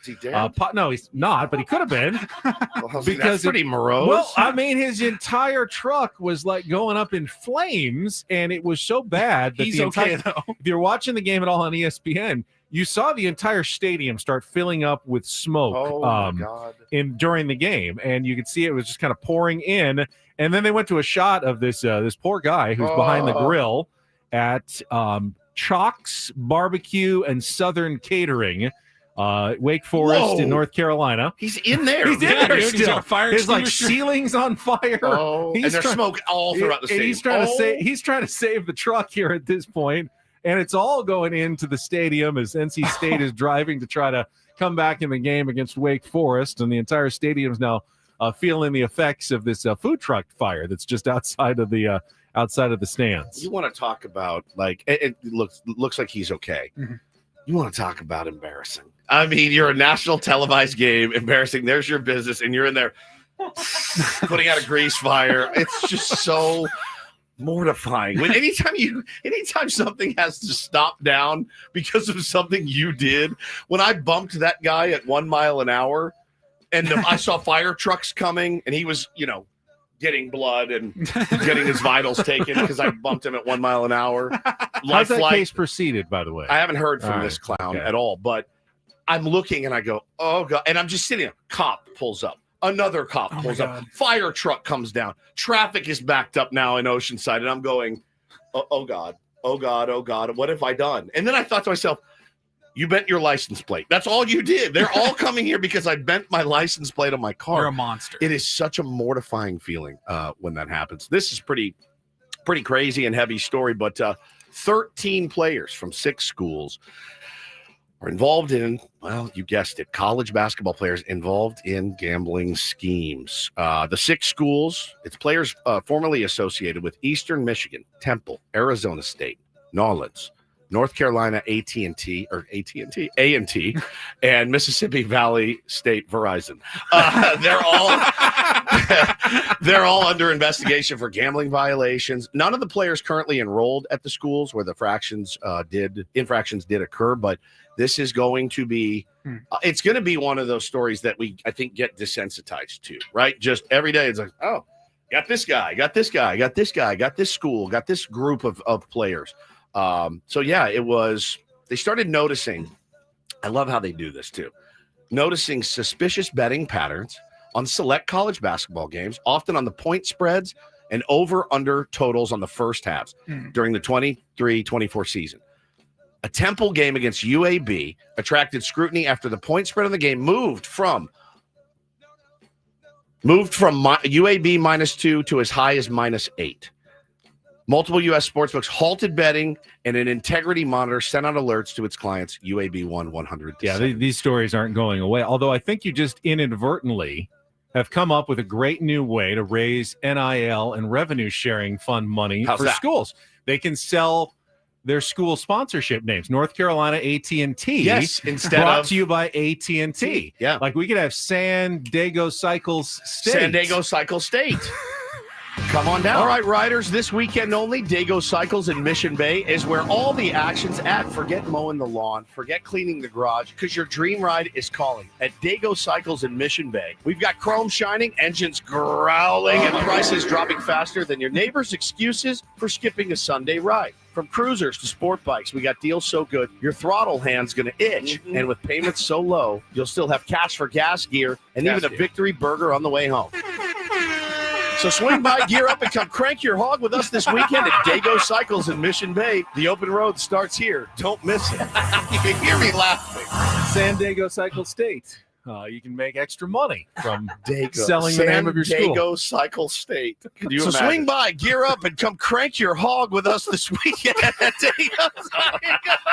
no, he's not, but he could have been. Because that's pretty morose. Well, I mean, his entire truck was like going up in flames, and it was so bad that he's okay though. If you're watching the game at all on ESPN, you saw the entire stadium start filling up with smoke during the game, and you could see it was just kind of pouring in. And then they went to a shot of this poor guy who's behind the grill at Chalk's Barbecue and Southern Catering, Wake Forest in North Carolina. He's in there. He's in there dude, still. His like ceilings on fire. And there's smoke all throughout the stadium. He's trying to save the truck here at this point, and it's all going into the stadium as NC State is driving to try to come back in the game against Wake Forest, and the entire stadium's now feeling the effects of this food truck fire that's just outside of the stands. You want to talk about, like, it looks like he's okay. Mm-hmm. You want to talk about embarrassing? I mean, you're a national televised game, embarrassing. There's your business, and you're in there putting out a grease fire. It's just so mortifying. When anytime something has to stop down because of something you did. When I bumped that guy at 1 mile an hour, and I saw fire trucks coming, and he was, getting blood and getting his vitals taken because I bumped him at 1 mile an hour. How's that case proceeded, by the way? I haven't heard from this clown at all, but I'm looking and I go, oh God. And I'm just sitting there. Cop pulls up. Another cop pulls up. Fire truck comes down. Traffic is backed up now in Oceanside. And I'm going, oh God, oh God, oh God. What have I done? And then I thought to myself, you bent your license plate. That's all you did. They're all coming here because I bent my license plate on my car. You're a monster. It is such a mortifying feeling when that happens. This is pretty crazy and heavy story, but 13 players from 6 schools are involved in, well, you guessed it, college basketball players involved in gambling schemes. The 6 schools, it's players formerly associated with Eastern Michigan, Temple, Arizona State, Nolens, North Carolina A&T, and Mississippi Valley State Verizon. They're all under investigation for gambling violations. None of the players currently enrolled at the schools where the infractions did occur, but this is going to be it's going to be one of those stories that I think get desensitized to, right? Just every day it's like, oh, got this guy, got this guy, got this guy, got this school, got this group of players. So yeah, they started noticing, I love how they do this too, noticing suspicious betting patterns on select college basketball games, often on the point spreads and over-under totals on the first halves during the 23-24 season. A Temple game against UAB attracted scrutiny after the point spread on the game moved from UAB -2 to as high as -8. Multiple U.S. sportsbooks halted betting, and an integrity monitor sent out alerts to its clients. UAB won 100. Yeah, these stories aren't going away. Although I think you just inadvertently have come up with a great new way to raise NIL and revenue sharing fund money for schools. They can sell their school sponsorship names. North Carolina AT&T. Yes, instead brought to you by AT&T. Yeah, like we could have San Diego Cycles State. San Diego Cycle State. Come on down. All right, riders, this weekend only, Dago Cycles in Mission Bay is where all the action's at. Forget mowing the lawn, forget cleaning the garage, because your dream ride is calling at Dago Cycles in Mission Bay. We've got chrome shining, engines growling, and prices dropping faster than your neighbor's excuses for skipping a Sunday ride. From cruisers to sport bikes, we got deals so good, your throttle hand's going to itch. And with payments so low, you'll still have cash for gas gear and even a victory burger on the way home. So swing by, gear up, and come crank your hog with us this weekend at Dago Cycles in Mission Bay. The open road starts here. Don't miss it. You can hear me laughing. San Diego Cycle State. You can make extra money from selling the name of your school. San Diego Cycle State. So swing by, gear up, and come crank your hog with us this weekend at Dago Cycles.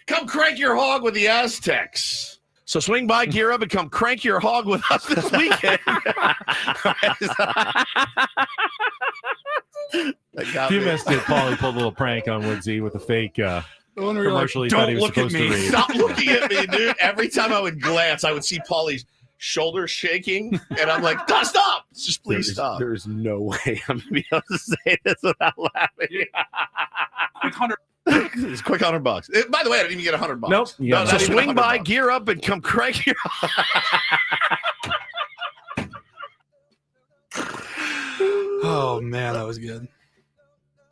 Come crank your hog with the Aztecs. So swing by, gear up, and come crank your hog with us this weekend. You missed it. Paulie pulled a little prank on Woodsy with a fake commercial he thought he was supposed to read. Stop looking at me, dude. Every time I would glance, I would see Paulie's shoulders shaking, and I'm like, stop. Just please stop. There's no way I'm going to be able to say this without laughing. It's quick $100. By the way, I didn't even get $100. Nope. No, so swing by, gear up, and come crank your. Oh man, that was good.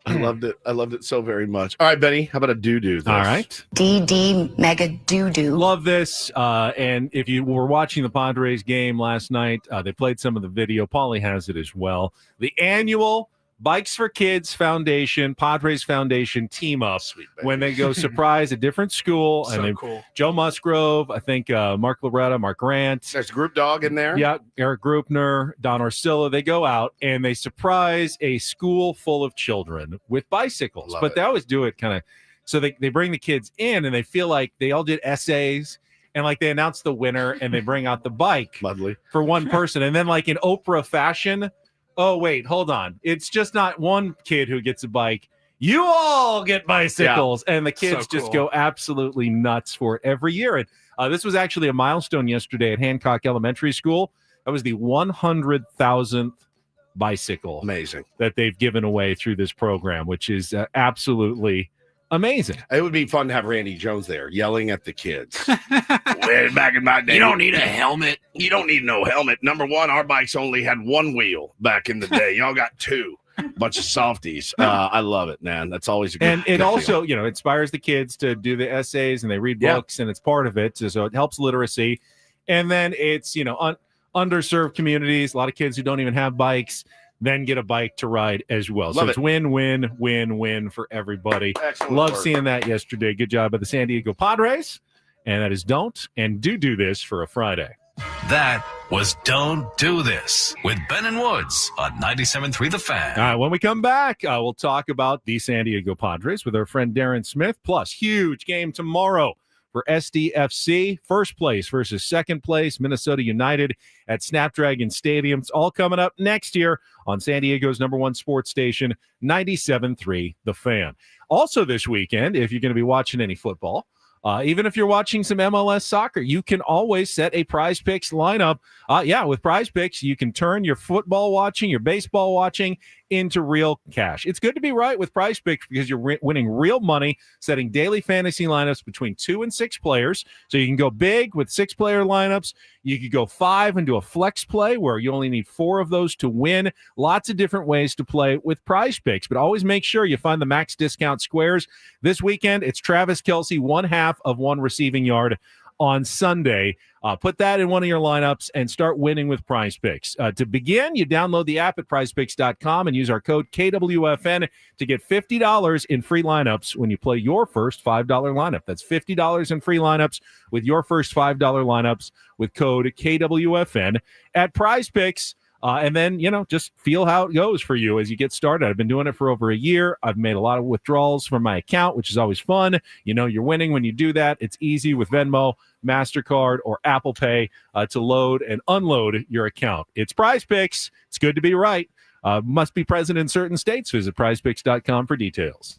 I loved it. I loved it so very much. All right, Benny, how about a doo-doo? All right. DD Mega Doo-Doo. Love this. And if you were watching the Padres game last night, they played some of the video. Paulie has it as well. The annual Bikes for Kids Foundation, Padres Foundation team up when they go surprise a different school. So and cool. Joe Musgrove, I think Mark Loretta, Mark Grant. There's Group Dog in there. Yeah, Eric Grupner, Don Orsillo. They go out and they surprise a school full of children with bicycles. They always do it kind of so they bring the kids in and they feel like they all did essays. And like they announce the winner and they bring out the bike for one person. And then like in Oprah fashion, oh, wait, hold on. It's just not one kid who gets a bike. you all get bicycles. And the kids So just cool. go absolutely nuts for it every year. And this was actually a milestone yesterday at Hancock Elementary School. That was the 100,000th bicycle Amazing. that they've given away through this program, which is absolutely amazing. It would be fun to have Randy Jones there yelling at the kids. Way back in my day. You don't need a helmet. You don't need no helmet. Number one, our bikes only had one wheel back in the day. Y'all got two. Bunch of softies. I love it, man. That's always a good And it good also, inspires the kids to do the essays and they read books and it's part of it. So it helps literacy. And then it's, underserved communities, a lot of kids who don't even have bikes, then get a bike to ride as well. Love so it. it's win, win, win, win for everybody. Excellent Love work. seeing that yesterday. Good job by the San Diego Padres. And that is don't and do this for a Friday. That was Don't Do This with Ben and Woods on 97.3 The Fan. All right, when we come back, we'll talk about the San Diego Padres with our friend Darren Smith. Plus, huge game tomorrow for SDFC. First place versus second place, Minnesota United at Snapdragon Stadium. It's all coming up next year on San Diego's #1 sports station, 97.3 The Fan. Also this weekend, if you're going to be watching any football, even if you're watching some MLS soccer, you can always set a Prize Picks lineup. With Prize Picks, you can turn your football watching, your baseball watching into real cash. It's good to be right with Prize Picks because you're winning real money, setting daily fantasy lineups between 2 and 6 players. So you can go big with 6-player lineups. You could go 5 and do a flex play where you only need 4 of those to win. Lots of different ways to play with Prize Picks, but always make sure you find the max discount squares. This weekend, it's Travis Kelce, 1/2 of 1 receiving yard on Sunday. Put that in one of your lineups and start winning with Prize Picks. To begin, you download the app at prizepicks.com and use our code KWFN to get $50 in free lineups when you play your first $5 lineup. That's $50 in free lineups with your first $5 lineups with code KWFN at Prize Picks. And then, just feel how it goes for you as you get started. I've been doing it for over a year. I've made a lot of withdrawals from my account, which is always fun. You're winning when you do that. It's easy with Venmo, MasterCard, or Apple Pay to load and unload your account. It's Prize Picks. It's good to be right. Must be present in certain states. Visit prizepicks.com for details.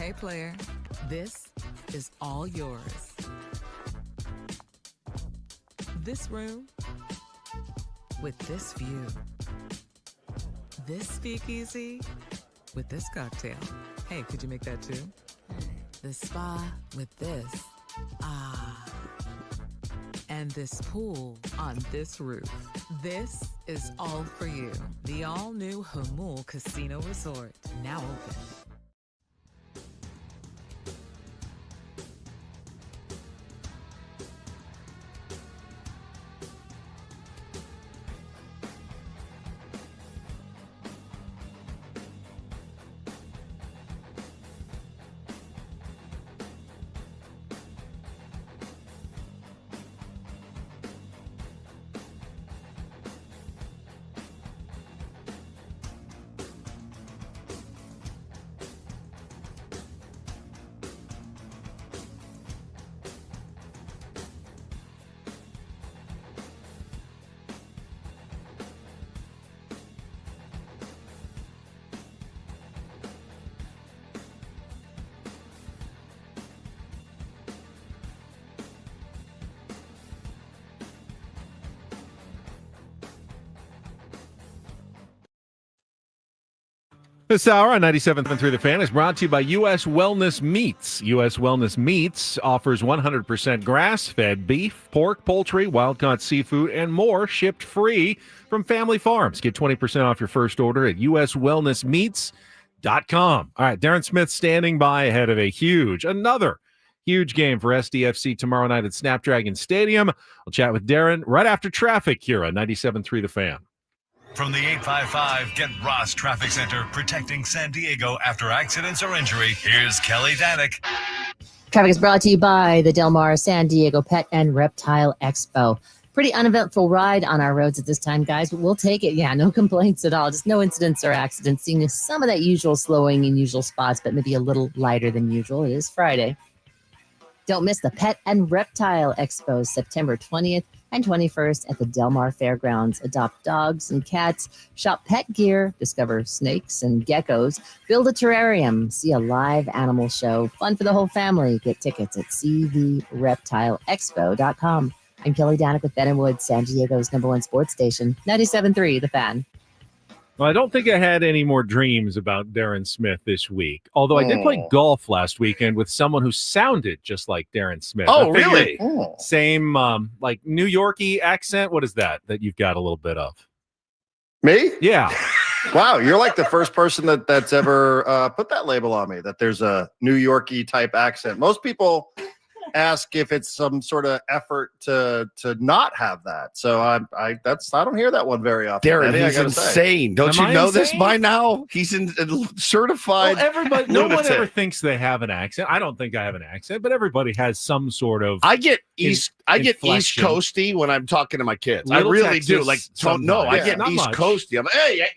Okay, player, this is all yours. This room with this view. This speakeasy with this cocktail. Hey, could you make that too? The spa with this. Ah. And this pool on this roof. This is all for you. The all-new Hamul Casino Resort, now open. This hour on 97.3 The Fan is brought to you by U.S. Wellness Meats. U.S. Wellness Meats offers 100% grass-fed beef, pork, poultry, wild-caught seafood, and more shipped free from family farms. Get 20% off your first order at uswellnessmeats.com. All right, Darren Smith standing by ahead of another huge game for SDFC tomorrow night at Snapdragon Stadium. We'll chat with Darren right after traffic here on 97.3 The Fan. From the 855 Get Ross Traffic Center, protecting San Diego after accidents or injury, here's Kelly Danek. Traffic is brought to you by the Del Mar San Diego Pet and Reptile Expo. Pretty uneventful ride on our roads at this time, guys, but we'll take it. Yeah, no complaints at all. Just no incidents or accidents. Seeing some of that usual slowing in usual spots, but maybe a little lighter than usual. It is Friday. Don't miss the Pet and Reptile Expo, September 20th and 21st at the Del Mar Fairgrounds. Adopt dogs and cats, shop pet gear, discover snakes and geckos, build a terrarium, see a live animal show, fun for the whole family. Get tickets at cvreptileexpo.com. I'm Kelly Danek with Ben & Wood, San Diego's #1 sports station, 97.3 The Fan. Well, I don't think I had any more dreams about Darren Smith this week, although I did play golf last weekend with someone who sounded just like Darren Smith. Oh, really? Same, like New Yorkie accent. What is that you've got a little bit of? Me? Yeah. Wow, you're like the first person that's ever put that label on me, that there's a New Yorkie type accent. Most people ask if it's some sort of effort to not have that. So I don't hear that one very often. Darren, he's insane. Don't you know this by now? He's certified. Well, everybody, no one ever thinks they have an accent. I don't think I have an accent, but everybody has some sort of. I get East Coasty when I'm talking to my kids. Little I really Texas, do. Like, I get East Coasty. I'm like, hey,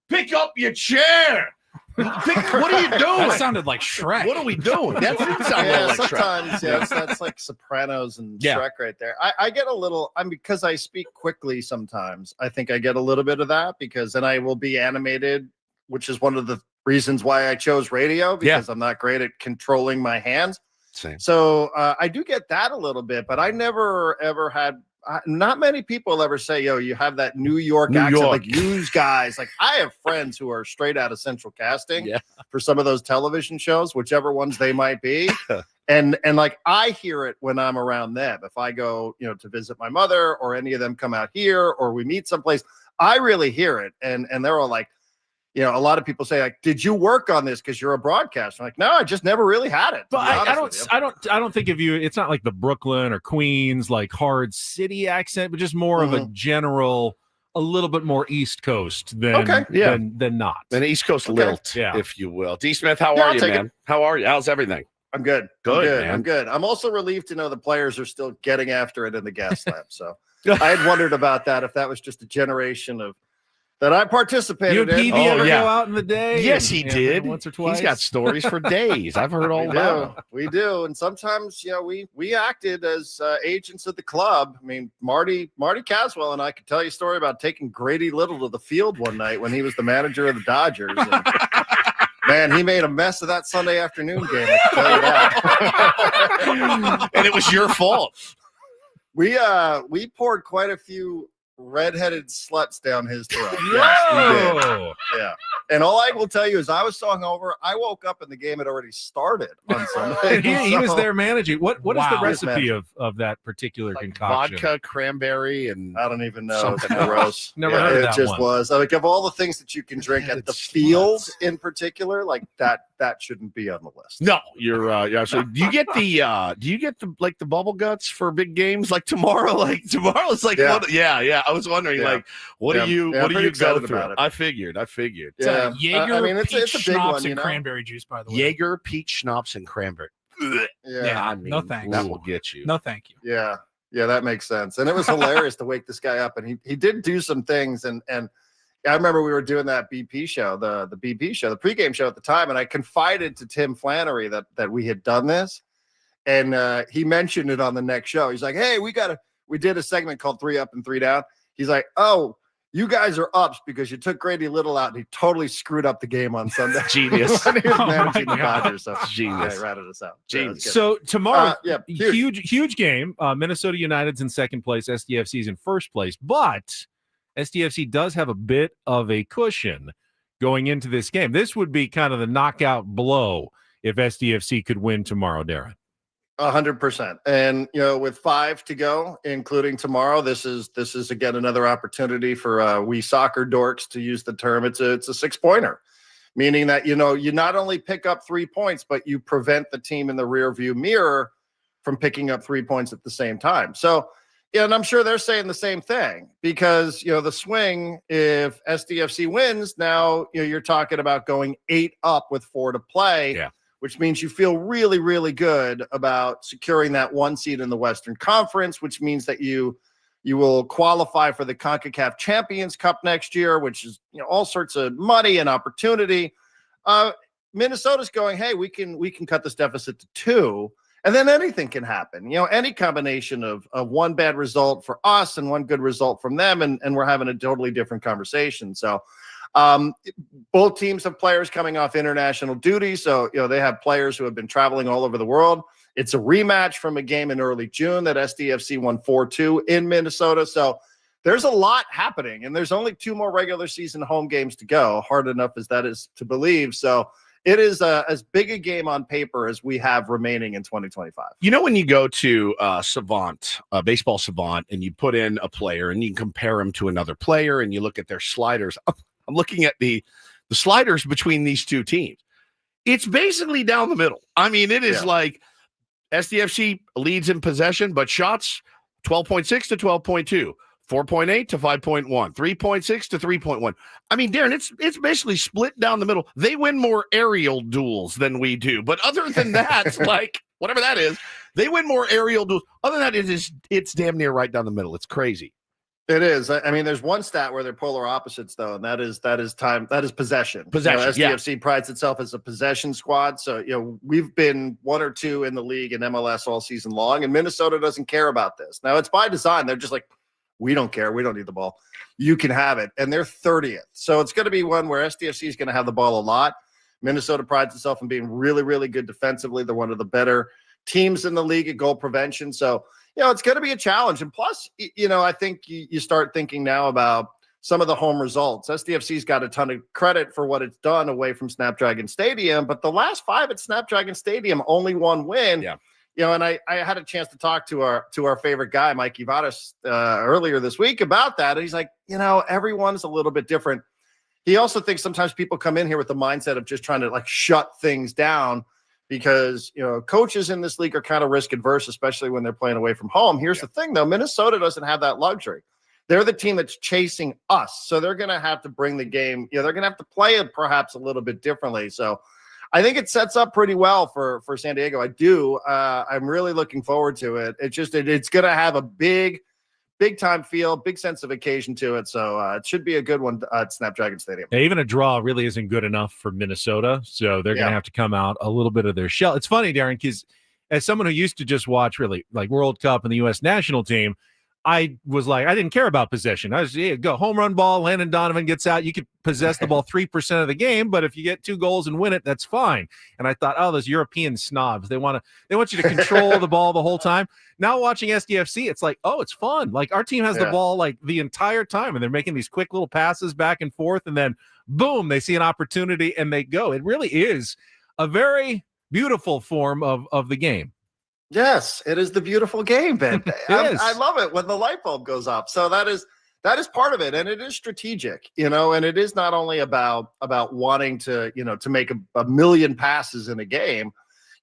pick up your chair. What are you doing? That sounded like Shrek. What are we doing? That didn't sound like sometimes, Shrek. that's like Sopranos and Shrek right there. I get a little, because I speak quickly sometimes, I think I get a little bit of that, because then I will be animated, which is one of the reasons why I chose radio, because I'm not great at controlling my hands. Same. So I do get that a little bit, but I never ever had. Not many people ever say, yo, you have that New York accent, like you guys. Like, I have friends who are straight out of Central Casting for some of those television shows, whichever ones they might be. and like, I hear it when I'm around them. If I go, to visit my mother, or any of them come out here, or we meet someplace, I really hear it. And they're all like, a lot of people say, like, did you work on this because you're a broadcaster? I'm like, no, I just never really had it. But I don't think of you. It's not like the Brooklyn or Queens, like hard city accent, but just more of a general, a little bit more East Coast than not. An East Coast lilt, if you will. D. Smith, how are you, man? How are you? How's everything? I'm good. Good, man. I'm good. I'm also relieved to know the players are still getting after it in the gas lab. So I had wondered about that, if that was just a generation of that I participated in. You and PV ever go out in the day? Yes, he did. Once or twice. He's got stories for days. I've heard all about them. We do. And sometimes, we acted as agents of the club. I mean, Marty Caswell and I could tell you a story about taking Grady Little to the field one night when he was the manager of the Dodgers. Man, he made a mess of that Sunday afternoon game. I can tell you that. And it was your fault. We poured quite a few redheaded sluts down his throat. Yo! Yes, we did. Yeah. And all I will tell you is I was so hungover, I woke up and the game had already started on Sunday. And he was there managing. What is the Wow. recipe of that particular concoction? Vodka, cranberry, and I don't even know. Something It's gross. Never heard of it that just one. was. Like, of all the things that you can drink at the field in particular, like that shouldn't be on the list. no, you're so do you get the like the bubble guts for big games like tomorrow? Like tomorrow's like Yeah. what, yeah. I was wondering Yeah. like what Yeah. do you Yeah, I'm what do pretty you go excited through? about it. I figured. Yeah. Jaeger, I mean, it's peach a big schnapps, one, you and know? cranberry juice, by the way. Jaeger, peach schnapps, and cranberry. Yeah, I mean, no thanks. that will get you. No, thank you. Yeah, that makes sense. And it was hilarious to wake this guy up, and he did do some things. And I remember we were doing that BP show, the BP show, the pregame show at the time, and I confided to Tim Flannery that we had done this, and he mentioned it on the next show. He's like, "Hey, we did a segment called 3 Up and 3 Down." He's like, "Oh, you guys are ups because you took Grady Little out and he totally screwed up the game on Sunday." Genius. When he was Oh my managing the God. Dodgers. So Genius. Yeah, ratted us out. Genius. Yeah, that's good. So tomorrow, huge. huge game. Minnesota United's in second place. SDFC's in first place. But SDFC does have a bit of a cushion going into this game. This would be kind of the knockout blow if SDFC could win tomorrow, Darren. 100%. And with 5 to go, including tomorrow, this is again another opportunity for we soccer dorks, to use the term. It's a 6-pointer, meaning that you not only pick up 3 points, but you prevent the team in the rear view mirror from picking up 3 points at the same time. So, and I'm sure they're saying the same thing, because the swing, if SDFC wins, now you're talking about going 8 up with 4 to play. Yeah. Which means you feel really, really good about securing that 1 seed in the Western Conference, which means that you will qualify for the CONCACAF Champions Cup next year, which is all sorts of money and opportunity. Minnesota's going, hey, we can cut this deficit to 2, and then anything can happen. Any combination of one bad result for us and one good result from them, and we're having a totally different conversation. So both teams have players coming off international duty. So, they have players who have been traveling all over the world. It's a rematch from a game in early June that SDFC won 4-2 in Minnesota. So there's a lot happening, and there's only 2 more regular season home games to go, hard enough as that is to believe. So it is as big a game on paper as we have remaining in 2025. When you go to Savant, Baseball Savant, and you put in a player and you compare him to another player and you look at their sliders, I'm looking at the sliders between these two teams. It's basically down the middle. I mean, it is like SDFC leads in possession, but shots 12.6 to 12.2, 4.8 to 5.1, 3.6 to 3.1. I mean, Darren, it's basically split down the middle. They win more aerial duels than we do. But other than that, like whatever that is, they win more aerial duels. Other than that, it's damn near right down the middle. It's crazy. It is. I mean, there's one stat where they're polar opposites, though, and that is possession. Possession. SDFC prides itself as a possession squad. So, we've been 1 or 2 in the league in MLS all season long, and Minnesota doesn't care about this. Now, it's by design. They're just like, we don't care. We don't need the ball. You can have it. And they're 30th. So it's going to be one where SDFC is going to have the ball a lot. Minnesota prides itself in being really, really good defensively. They're one of the better teams in the league at goal prevention. So, it's going to be a challenge. And plus, I think you start thinking now about some of the home results. SDFC's got a ton of credit for what it's done away from Snapdragon Stadium, but the last 5 at Snapdragon Stadium, only 1 win. Yeah. And I had a chance to talk to our favorite guy, Mike Ivadas, earlier this week about that. And he's like, everyone's a little bit different. He also thinks sometimes people come in here with the mindset of just trying to like shut things down, because coaches in this league are kind of risk adverse, especially when they're playing away from home. Here's the thing, though: Minnesota doesn't have that luxury. They're the team that's chasing us, so they're going to have to bring the game. They're going to have to play it perhaps a little bit differently. So I think it sets up pretty well for San Diego. I do. I'm really looking forward to it. It's going to have a big time feel, big sense of occasion to it. So it should be a good one at Snapdragon Stadium. Yeah, even a draw really isn't good enough for Minnesota, so they're going to have to come out a little bit of their shell. It's funny, Darren, because as someone who used to just watch really like World Cup and the U.S. national team, I was like, I didn't care about possession. I was go home run ball. Landon Donovan gets out. You could possess the ball 3% of the game, but if you get 2 goals and win it, that's fine. And I thought, oh, those European snobs, they want you to control the ball the whole time. Now watching SDFC, it's like, oh, it's fun. Like our team has the ball like the entire time, and they're making these quick little passes back and forth, and then boom, they see an opportunity and they go. It really is a very beautiful form of the game. Yes, it is the beautiful game, Ben. I love it when the light bulb goes up. So that is part of it, and it is strategic, and it is not only about wanting to, to make a million passes in a game,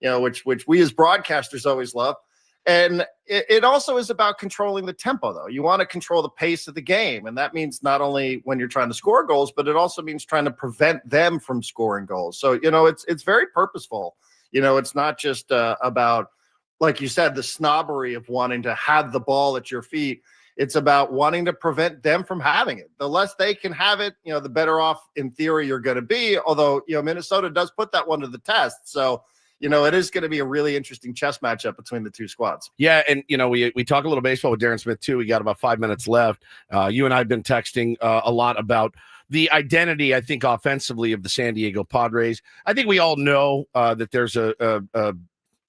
which we as broadcasters always love. And it also is about controlling the tempo, though. You want to control the pace of the game, and that means not only when you're trying to score goals, but it also means trying to prevent them from scoring goals. So, it's very purposeful. It's not just about, like you said, the snobbery of wanting to have the ball at your feet. It's about wanting to prevent them from having it. The less they can have it, the better off in theory you're going to be. Although, Minnesota does put that one to the test. So, it is going to be a really interesting chess matchup between the two squads. Yeah, and, we talk a little baseball with Darren Smith, too. We got about 5 minutes left. You and I have been texting a lot about the identity, I think, offensively of the San Diego Padres. I think we all know that there's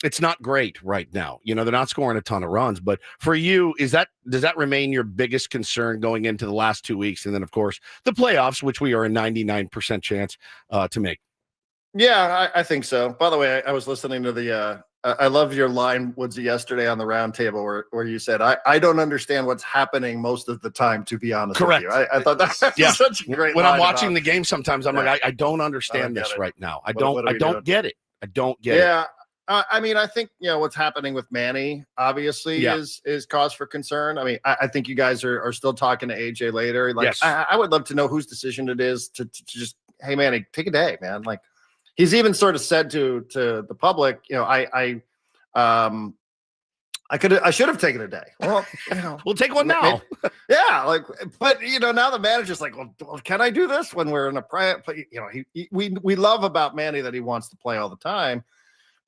it's not great right now. They're not scoring a ton of runs, but for you, does that remain your biggest concern going into the last 2 weeks? And then, of course, the playoffs, which we are a 99% chance to make. Yeah, I think so. By the way, I was listening to I love your line, Woodsy, yesterday on the round table where you said, I don't understand what's happening most of the time, to be honest. Correct. With you. I thought that's such a great when line I'm watching the game, sometimes I'm like, I don't understand this right now. I don't get it. I don't get it. Yeah. I mean, I think, what's happening with Manny, obviously, is cause for concern. I mean, I think you guys are still talking to AJ later. Like, yes. I would love to know whose decision it is to just, hey, Manny, take a day, man. Like, he's even sort of said to the public, I should have taken a day. Well, we'll take one now. Yeah, but now the manager's like, well, can I do this when we're in a private? We love about Manny that he wants to play all the time,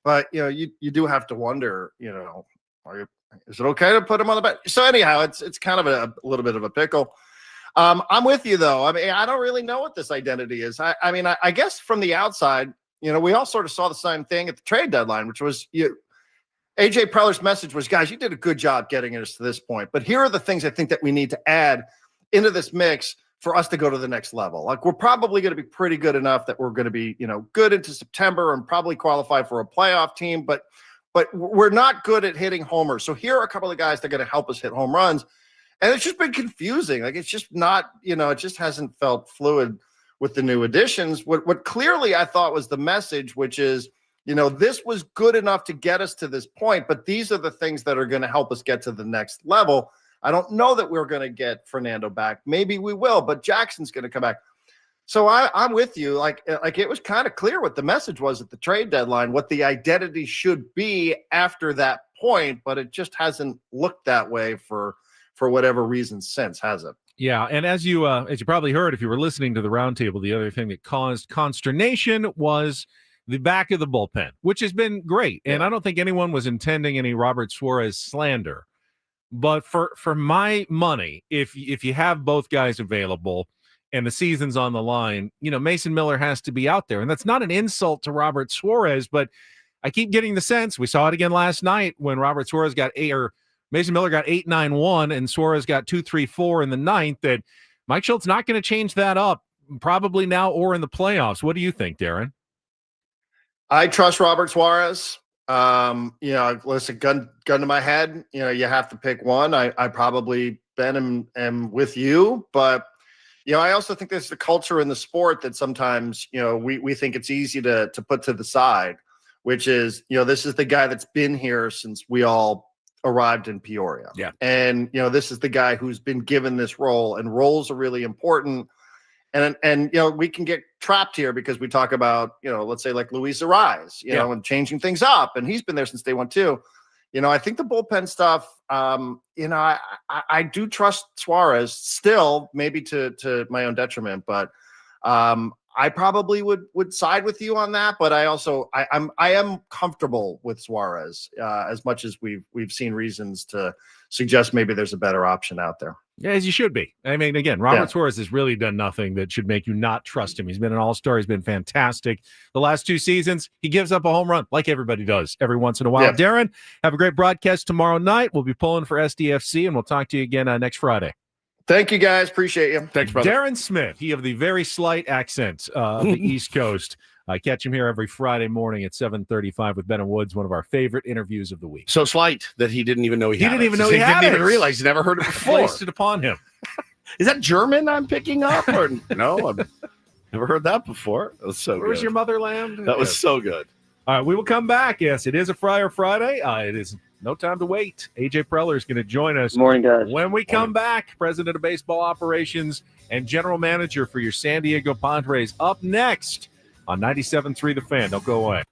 but you do have to wonder, is it okay to put him on the bench? So anyhow, it's kind of a little bit of a pickle. I'm with you, though. I mean, I don't really know what this identity is. I mean, I guess from the outside, we all sort of saw the same thing at the trade deadline, which was AJ Preller's message was, guys, you did a good job getting us to this point. But here are the things I think that we need to add into this mix for us to go to the next level. Like, we're probably going to be pretty good enough that we're going to be, good into September and probably qualify for a playoff team. But we're not good at hitting homers. So here are a couple of guys that are going to help us hit home runs. And it's just been confusing. Like, it's just not, it just hasn't felt fluid with the new additions. What clearly I thought was the message, which is, this was good enough to get us to this point, but these are the things that are going to help us get to the next level. I don't know that we're going to get Fernando back. Maybe we will, but Jackson's going to come back. So I'm with you. Like it was kind of clear what the message was at the trade deadline, what the identity should be after that point, but it just hasn't looked that way for whatever reason since, has it? Yeah, and as you probably heard if you were listening to the roundtable, the other thing that caused consternation was the back of the bullpen, which has been great. And I don't think anyone was intending any Robert Suarez slander. But for my money, if you have both guys available and the season's on the line, Mason Miller has to be out there. And that's not an insult to Robert Suarez, but I keep getting the sense, we saw it again last night when Robert Suarez got Mason Miller got 8-9-1 and Suarez got 2-3-4 in the ninth, that Mike Schultz not going to change that up probably now or in the playoffs. What do you think, Darren? I trust Robert Suarez. Listen, gun to my head, you have to pick one. I probably, Ben, am with you, but I also think there's the culture in the sport that sometimes, we think it's easy to put to the side, which is, this is the guy that's been here since we all arrived in Peoria. Yeah. And, this is the guy who's been given this role, and roles are really important. And we can get trapped here because we talk about, let's say like Luis Ariz, and changing things up. And he's been there since day one too. I think the bullpen stuff, I do trust Suarez still, maybe to my own detriment, but I probably would side with you on that, but I am comfortable with Suarez as much as we've seen reasons to suggest maybe there's a better option out there. Yeah, as you should be. I mean, again, Robert Suarez has really done nothing that should make you not trust him. He's been an all-star. He's been fantastic. The last 2 seasons, he gives up a home run like everybody does every once in a while. Yeah. Darren, have a great broadcast tomorrow night. We'll be pulling for SDFC, and we'll talk to you again next Friday. Thank you, guys. Appreciate you. Thanks, brother. Darren Smith, he of the very slight accent of the East Coast. Catch him here every Friday morning at 7:35 with Ben and Woods, one of our favorite interviews of the week. So slight that he didn't even know he had didn't it. even know he had didn't it. even realize. He never heard it before. Placed it upon him. Is that German I'm picking up? Or no, I've never heard that before. That was so Where's good. your motherland? That was so good. All right, we will come back. Yes, it is a Friar Friday. It is no time to wait. AJ Preller is going to join us. Morning, guys. When we come back, President of Baseball Operations and General Manager for your San Diego Padres up next on 97.3 The Fan. Don't go away.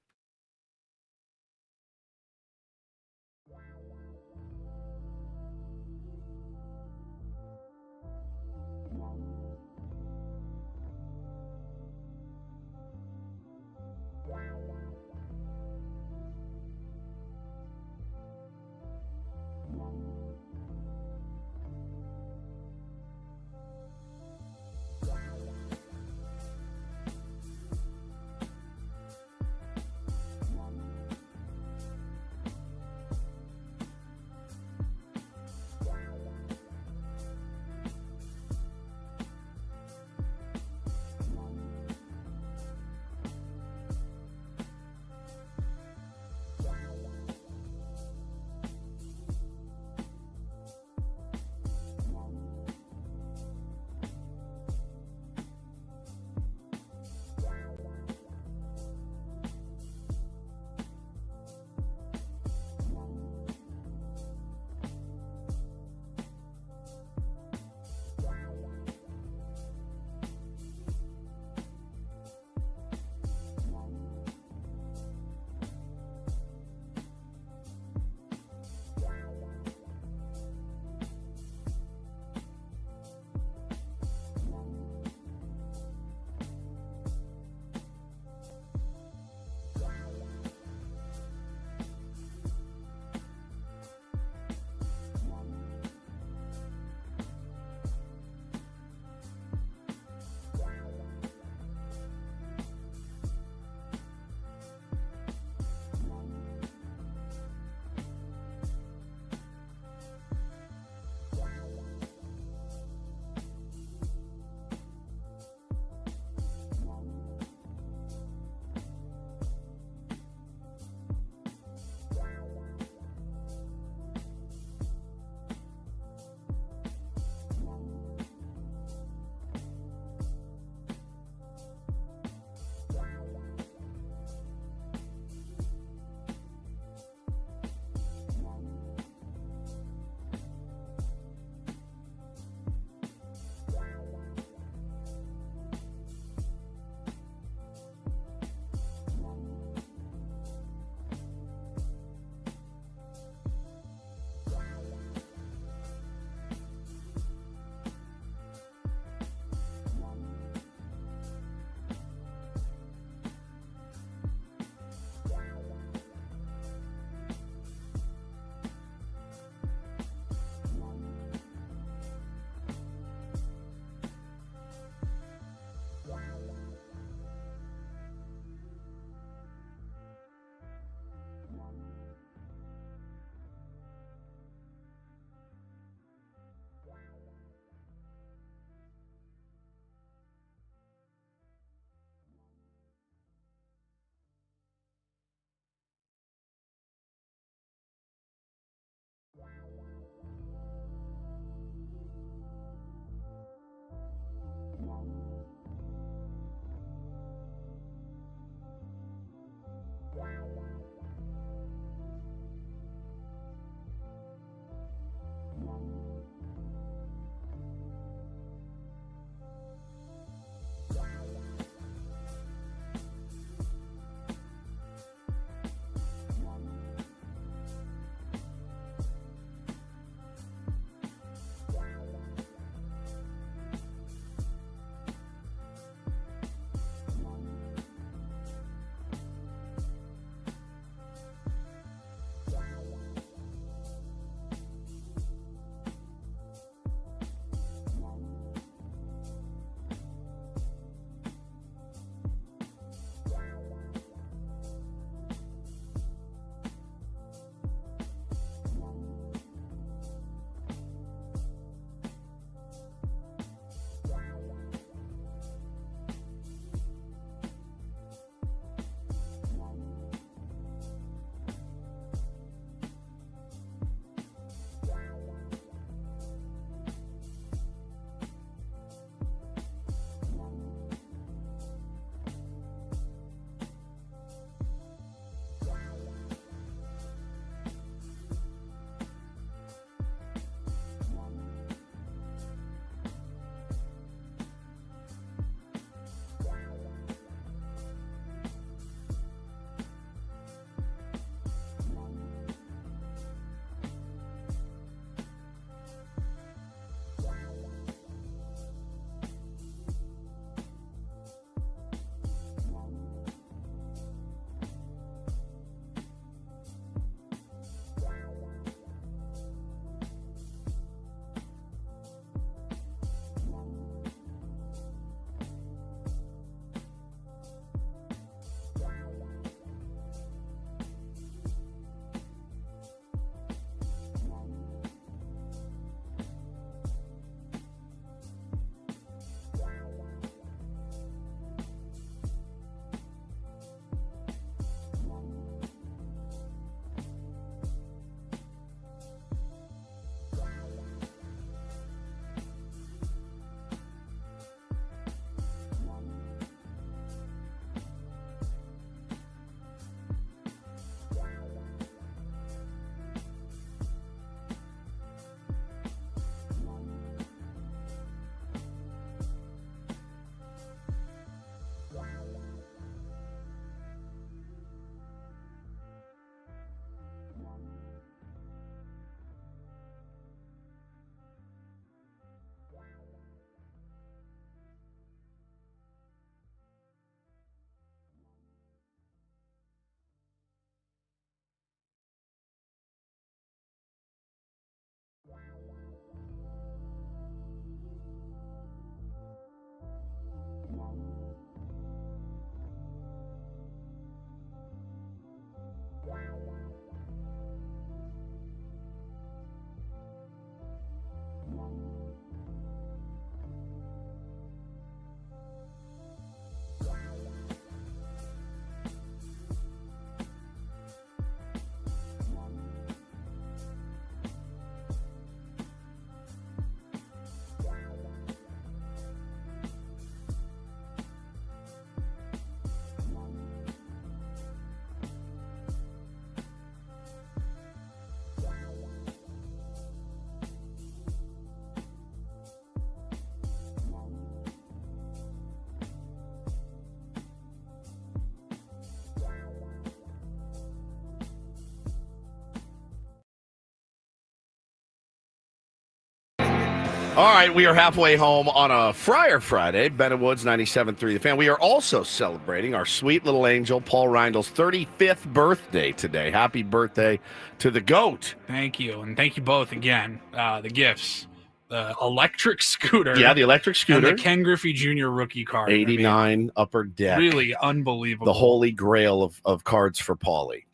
All right, we are halfway home on a Friar Friday. Ben Woods, 97.3 The Fan. We are also celebrating our sweet little angel, Paul Reindl's 35th birthday today. Happy birthday to the GOAT. Thank you. And thank you both again. The gifts. The electric scooter. Yeah, the electric scooter. And the Ken Griffey Jr. rookie card. 89 upper deck. Really unbelievable. The holy grail of cards for Paulie.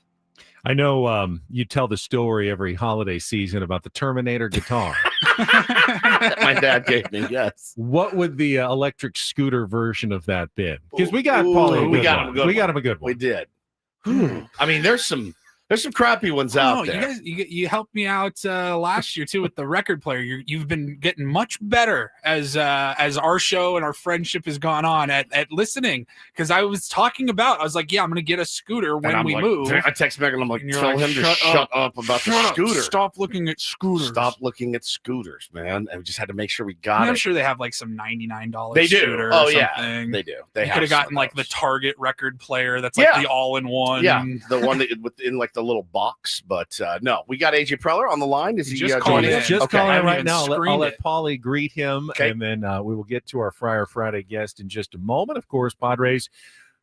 I know you tell the story every holiday season about the Terminator guitar. My dad gave me, yes. What would the electric scooter version of that been? Because we got Paulie. We got him a good one. We did. I mean, there's some crappy ones out there. You guys, you helped me out last year too with the record player. You've been getting much better as our show and our friendship has gone on at listening. Because I was like, yeah, I'm gonna get a scooter when we move. I text Megan, I'm like, And tell you're him like, to shut up about the scooter. Stop looking at scooters. Stop looking at scooters, man. And we just had to make sure we got it. I'm sure they have like some $99 They do. scooter Oh or yeah, something. they do. They could have gotten like the Target record player that's Yeah. like the all-in-one. Yeah, the one that in like the little box. But no, we got AJ Preller on the line. Is he Just joining calling us? in. Just Okay. calling I haven't right even now. I'll screened let it. Paulie greet him, Okay. and then we will get to our Friar Friday guest in just a moment. Of course, Padres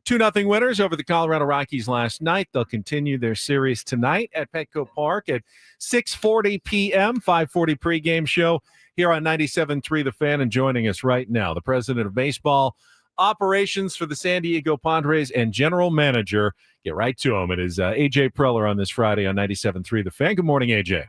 2-0 winners over the Colorado Rockies last night. They'll continue their series tonight at Petco Park at 6:40 p.m., 5:40 pregame show here on 97.3 The Fan. And joining us right now, the president of baseball operations for the San Diego Padres and general manager. Get right to him. It is AJ Preller on this Friday on 97.3 The Fan. Good morning, AJ.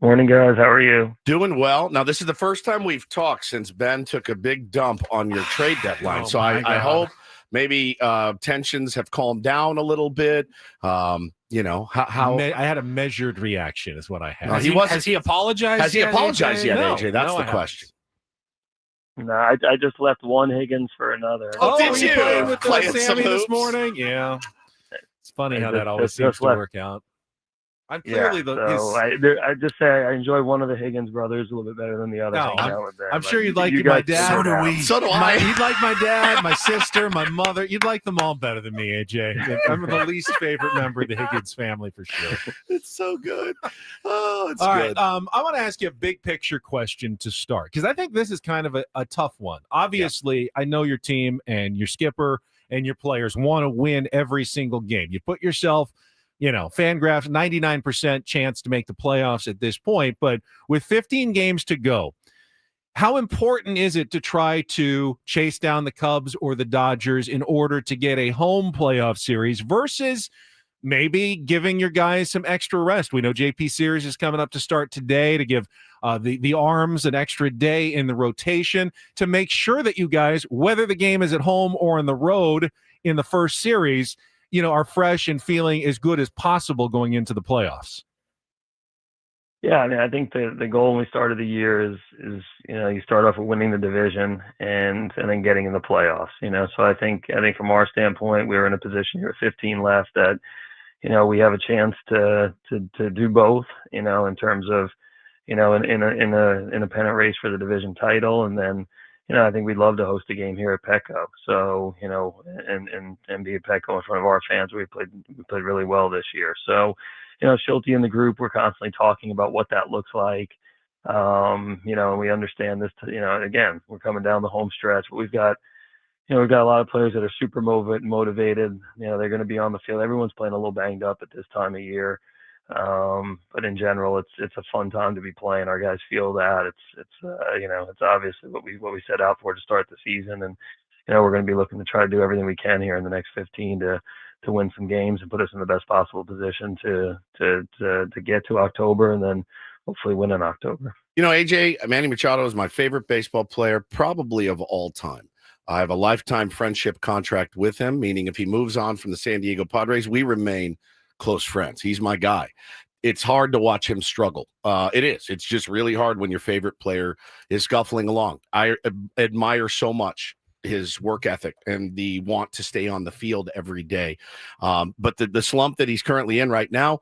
Morning, guys. How are you? Doing well. Now, this is the first time we've talked since Ben took a big dump on your trade deadline. Oh, so my I God. hope maybe tensions have calmed down a little bit. You know, how I had a measured reaction is what I had. No, Has he apologized? has he yet, apologized AJ? yet, No. AJ? That's No, I the haven't. question. No, I just left one Higgins for another. Oh, did were you? playing with Playing some Sammy this hoops? morning? Yeah. It's funny how Just- that always just seems to left. work out. I'm Yeah, clearly so I just say I enjoy one of the Higgins brothers a little bit better than the other. No, hanging out with them. I'm sure you'd like you my guys dad. figure it out. So do I. You'd like my dad, my sister, my mother. You'd like them all better than me, AJ. I'm the least favorite member of the Higgins family for sure. It's so good. Oh, it's All good. right. I want to ask you a big picture question to start because I think this is kind of a tough one. Obviously, I know your team and your skipper and your players want to win every single game. You put yourself, Fangraphs 99% chance to make the playoffs at this point. But with 15 games to go, how important is it to try to chase down the Cubs or the Dodgers in order to get a home playoff series versus maybe giving your guys some extra rest? We know JP Series is coming up to start today to give the arms an extra day in the rotation to make sure that you guys, whether the game is at home or on the road in the first series, are fresh and feeling as good as possible going into the playoffs. Yeah, I mean, I think the goal when we started the year is you start off with winning the division and then getting in the playoffs. So I think from our standpoint, we were in a position here with 15 left that we have a chance to do both. In terms of in a pennant race for the division title, and then I think we'd love to host a game here at Petco. So and be at Petco in front of our fans. We played really well this year. So. Schulte and the group, we're constantly talking about what that looks like. And we understand this, again, we're coming down the home stretch, but we've got a lot of players that are super motivated. They're going to be on the field. Everyone's playing a little banged up at this time of year. But in general, it's a fun time to be playing. Our guys feel that it's obviously what we set out for to start the season. And, we're going to be looking to try to do everything we can here in the next 15 to win some games and put us in the best possible position to get to October and then hopefully win in October. AJ, Manny Machado is my favorite baseball player, probably of all time. I have a lifetime friendship contract with him, meaning if he moves on from the San Diego Padres, we remain close friends. He's my guy. It's hard to watch him struggle. It is. It's just really hard when your favorite player is scuffling along. I admire so much his work ethic and the want to stay on the field every day. But the slump that he's currently in right now,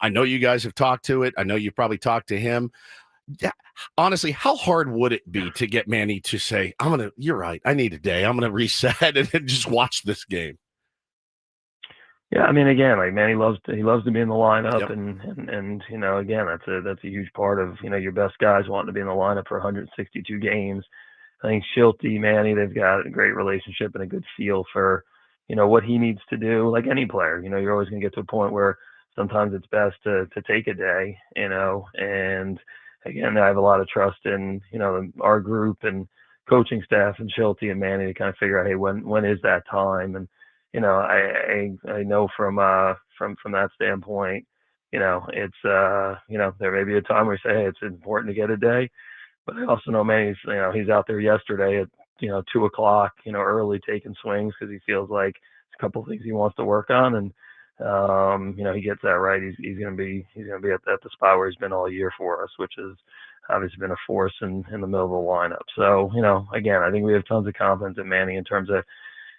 I know you guys have talked to it. I know you've probably talked to him. Yeah, honestly, how hard would it be to get Manny to say, you're right, I need a day. I'm going to reset and then just watch this game? Yeah, I mean, again, like Manny loves to be in the lineup, Yep. and again, that's a huge part of your best guys wanting to be in the lineup for 162 games. I think Shilty, Manny, they've got a great relationship and a good feel for what he needs to do. Like any player, you're always going to get to a point where sometimes it's best to take a day, and again, I have a lot of trust in our group and coaching staff and Shilty and Manny to kind of figure out, hey, when is that time? And I know from that standpoint, it's there may be a time where you say, hey, it's important to get a day, but I also know Manny's he's out there yesterday at 2:00 early taking swings because he feels like there's a couple of things he wants to work on, and he gets that right. He's gonna be at the spot where he's been all year for us, which has obviously been a force in the middle of the lineup. So again, I think we have tons of confidence in Manny in terms of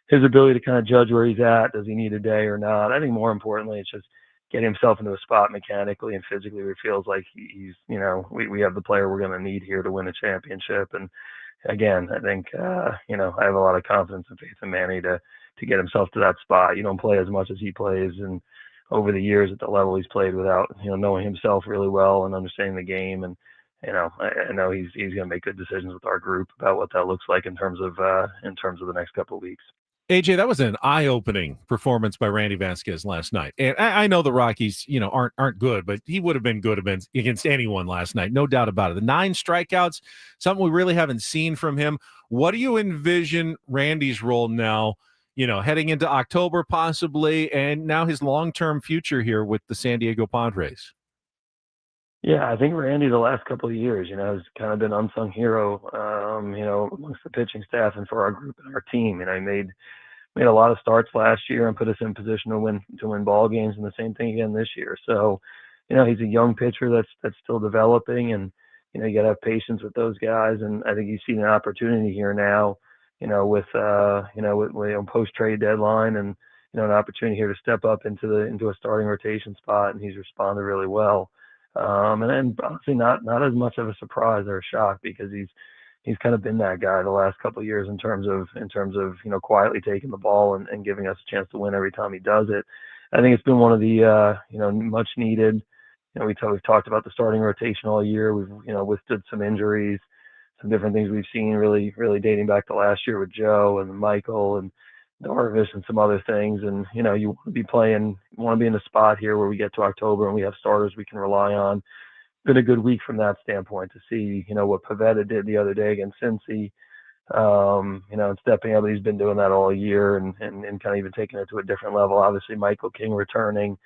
his ability to kind of judge where he's at. Does he need a day or not? I think more importantly, it's just getting himself into a spot mechanically and physically where it feels like he's, we have the player we're going to need here to win a championship. And again, I think, I have a lot of confidence and faith in Manny to get himself to that spot. You don't play as much as he plays, and over the years at the level he's played without, knowing himself really well and understanding the game. And, I know he's going to make good decisions with our group about what that looks like in terms of the next couple of weeks. AJ, that was an eye-opening performance by Randy Vasquez last night. And I know the Rockies, aren't good, but he would have been good against anyone last night, no doubt about it. The 9 strikeouts, something we really haven't seen from him. What do you envision Randy's role now, heading into October possibly, and now his long-term future here with the San Diego Padres? Yeah, I think Randy the last couple of years, has kind of been unsung hero, amongst the pitching staff and for our group and our team. He made a lot of starts last year and put us in position to win ball games, and the same thing again this year. So, he's a young pitcher that's still developing, and you got to have patience with those guys. And I think he's seen an opportunity here now, with post trade deadline, and an opportunity here to step up into a starting rotation spot, and he's responded really well. And then honestly, not as much of a surprise or a shock, because he's kind of been that guy the last couple of years in terms of quietly taking the ball and giving us a chance to win every time he does it. I think it's been one of the much needed. We've talked about the starting rotation all year. We've withstood some injuries, some different things we've seen really dating back to last year with Joe and Michael and Darvish and some other things. And you want to be in a spot here where we get to October and we have starters we can rely on. Been a good week from that standpoint to see what Pivetta did the other day against Cincy, and stepping up. He's been doing that all year and kind of even taking it to a different level. Obviously Michael King returning,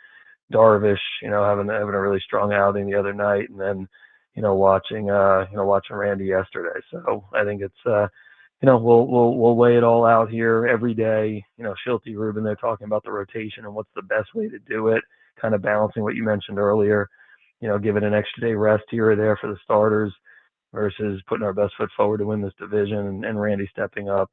Darvish having a really strong outing the other night, and then watching Randy yesterday. So I think it's we'll lay it all out here every day. Shilty, Ruben, they're talking about the rotation and what's the best way to do it, kind of balancing what you mentioned earlier, giving an extra day rest here or there for the starters versus putting our best foot forward to win this division. And Randy stepping up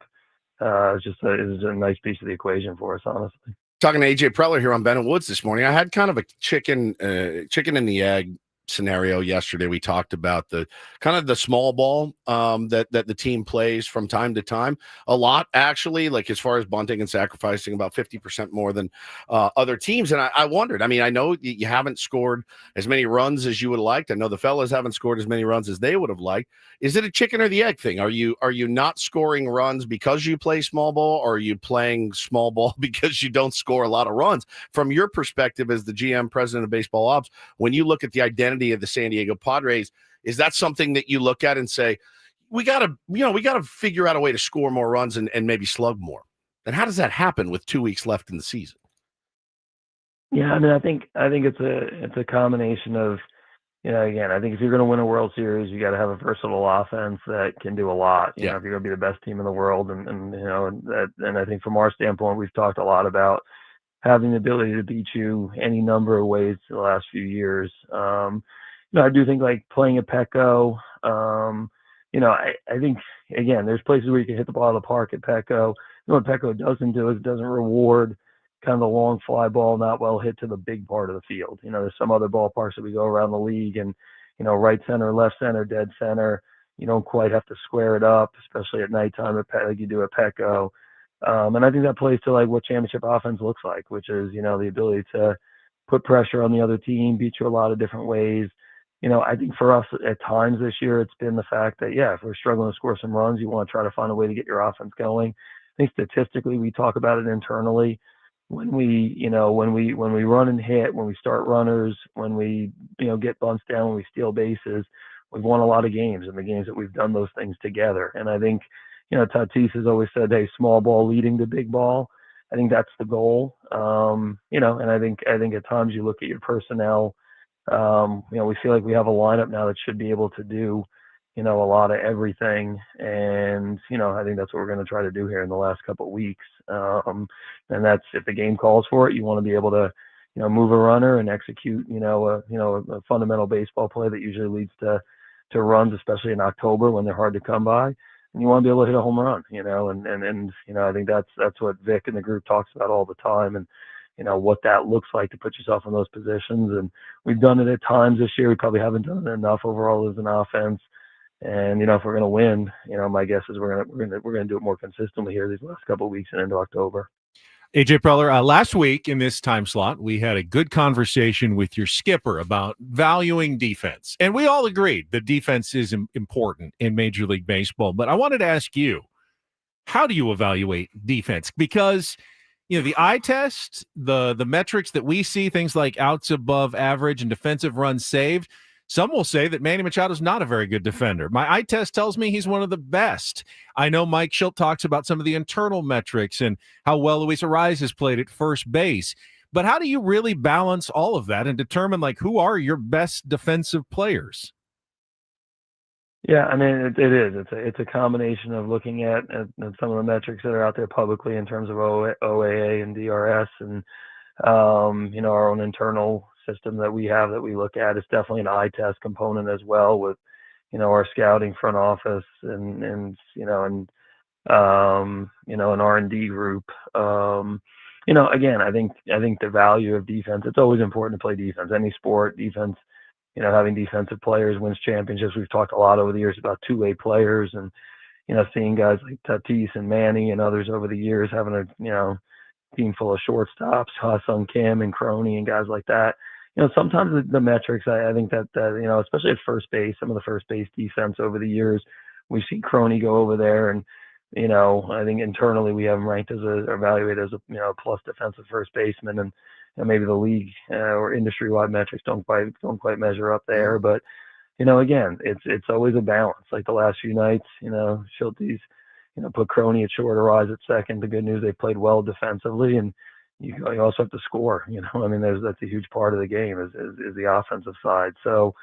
is a nice piece of the equation for us, honestly. Talking to AJ Preller here on Ben and Woods this morning. I had kind of a chicken in the egg scenario yesterday. We talked about the kind of the small ball that the team plays from time to time, a lot actually, like as far as bunting and sacrificing, about 50% more than other teams. And I wondered, I know you haven't scored as many runs as you would have liked. I know the fellas haven't scored as many runs as they would have liked. Is it a chicken or the egg thing? Are you not scoring runs because you play small ball, or are you playing small ball because you don't score a lot of runs? From your perspective as the GM, president of baseball ops, when you look at the identity of the San Diego Padres, is that something that you look at and say, we got to figure out a way to score more runs and maybe slug more? And how does that happen with 2 weeks left in the season? Yeah, I think it's a combination of, again, I think if you're going to win a World Series, you got to have a versatile offense that can do a lot. If you're going to be the best team in the world, and I think from our standpoint, we've talked a lot about having the ability to beat you any number of ways the last few years. I do think like playing at Petco, I think, again, there's places where you can hit the ball out of the park at Petco. What Petco doesn't do is it doesn't reward kind of the long fly ball, not well hit to the big part of the field. There's some other ballparks that we go around the league and, right center, left center, dead center, you don't quite have to square it up, especially at nighttime like you do at Petco. And I think that plays to like what championship offense looks like, which is, the ability to put pressure on the other team, beat you a lot of different ways. I think for us at times this year, it's been the fact that, if we're struggling to score some runs, you want to try to find a way to get your offense going. I think statistically, we talk about it internally. When we run and hit, when we start runners, when we, get bunts down, when we steal bases, we've won a lot of games in the games that we've done those things together. And I think, Tatis has always said, hey, small ball leading to big ball. I think that's the goal. And I think at times you look at your personnel, we feel like we have a lineup now that should be able to do, a lot of everything. And, I think that's what we're going to try to do here in the last couple of weeks. And that's, if the game calls for it, you want to be able to, move a runner and execute, a fundamental baseball play that usually leads to runs, especially in October when they're hard to come by. And you want to be able to hit a home run, and I think that's what Vic and the group talks about all the time. And, what that looks like to put yourself in those positions. And we've done it at times this year. We probably haven't done it enough overall as an offense. And, if we're going to win, my guess is we're going to do it more consistently here these last couple of weeks and into October. AJ Preller, last week in this time slot, we had a good conversation with your skipper about valuing defense. And we all agreed that defense is important in Major League Baseball. But I wanted to ask you, how do you evaluate defense? Because, the eye test, the metrics that we see, things like outs above average and defensive runs saved, some will say that Manny Machado's not a very good defender. My eye test tells me he's one of the best. I know Mike Schilt talks about some of the internal metrics and how well Luis Ariz has played at first base. But how do you really balance all of that and determine, who are your best defensive players? Yeah, I mean, it is. It's a combination of looking at some of the metrics that are out there publicly in terms of OAA and DRS and, our own internal system that we have that we look at. It's definitely an eye test component as well with, our scouting front office and an R&D group. Again, I think the value of defense, it's always important to play defense. Any sport, defense, having defensive players wins championships. We've talked a lot over the years about two-way players and, seeing guys like Tatis and Manny and others over the years having a, team full of shortstops, Ha-Sung Kim and Crony and guys like that. Sometimes the metrics, I think that, especially at first base, some of the first base defense over the years, we've seen Crony go over there and, I think internally we have him ranked evaluated as a plus defensive first baseman, and maybe the league or industry-wide metrics don't quite measure up there. But, again, it's always a balance. Like the last few nights, Schulte's, put Crony at short, Ariz at second. The good news, they played well defensively, and you also have to score. That's a huge part of the game is the offensive side. So,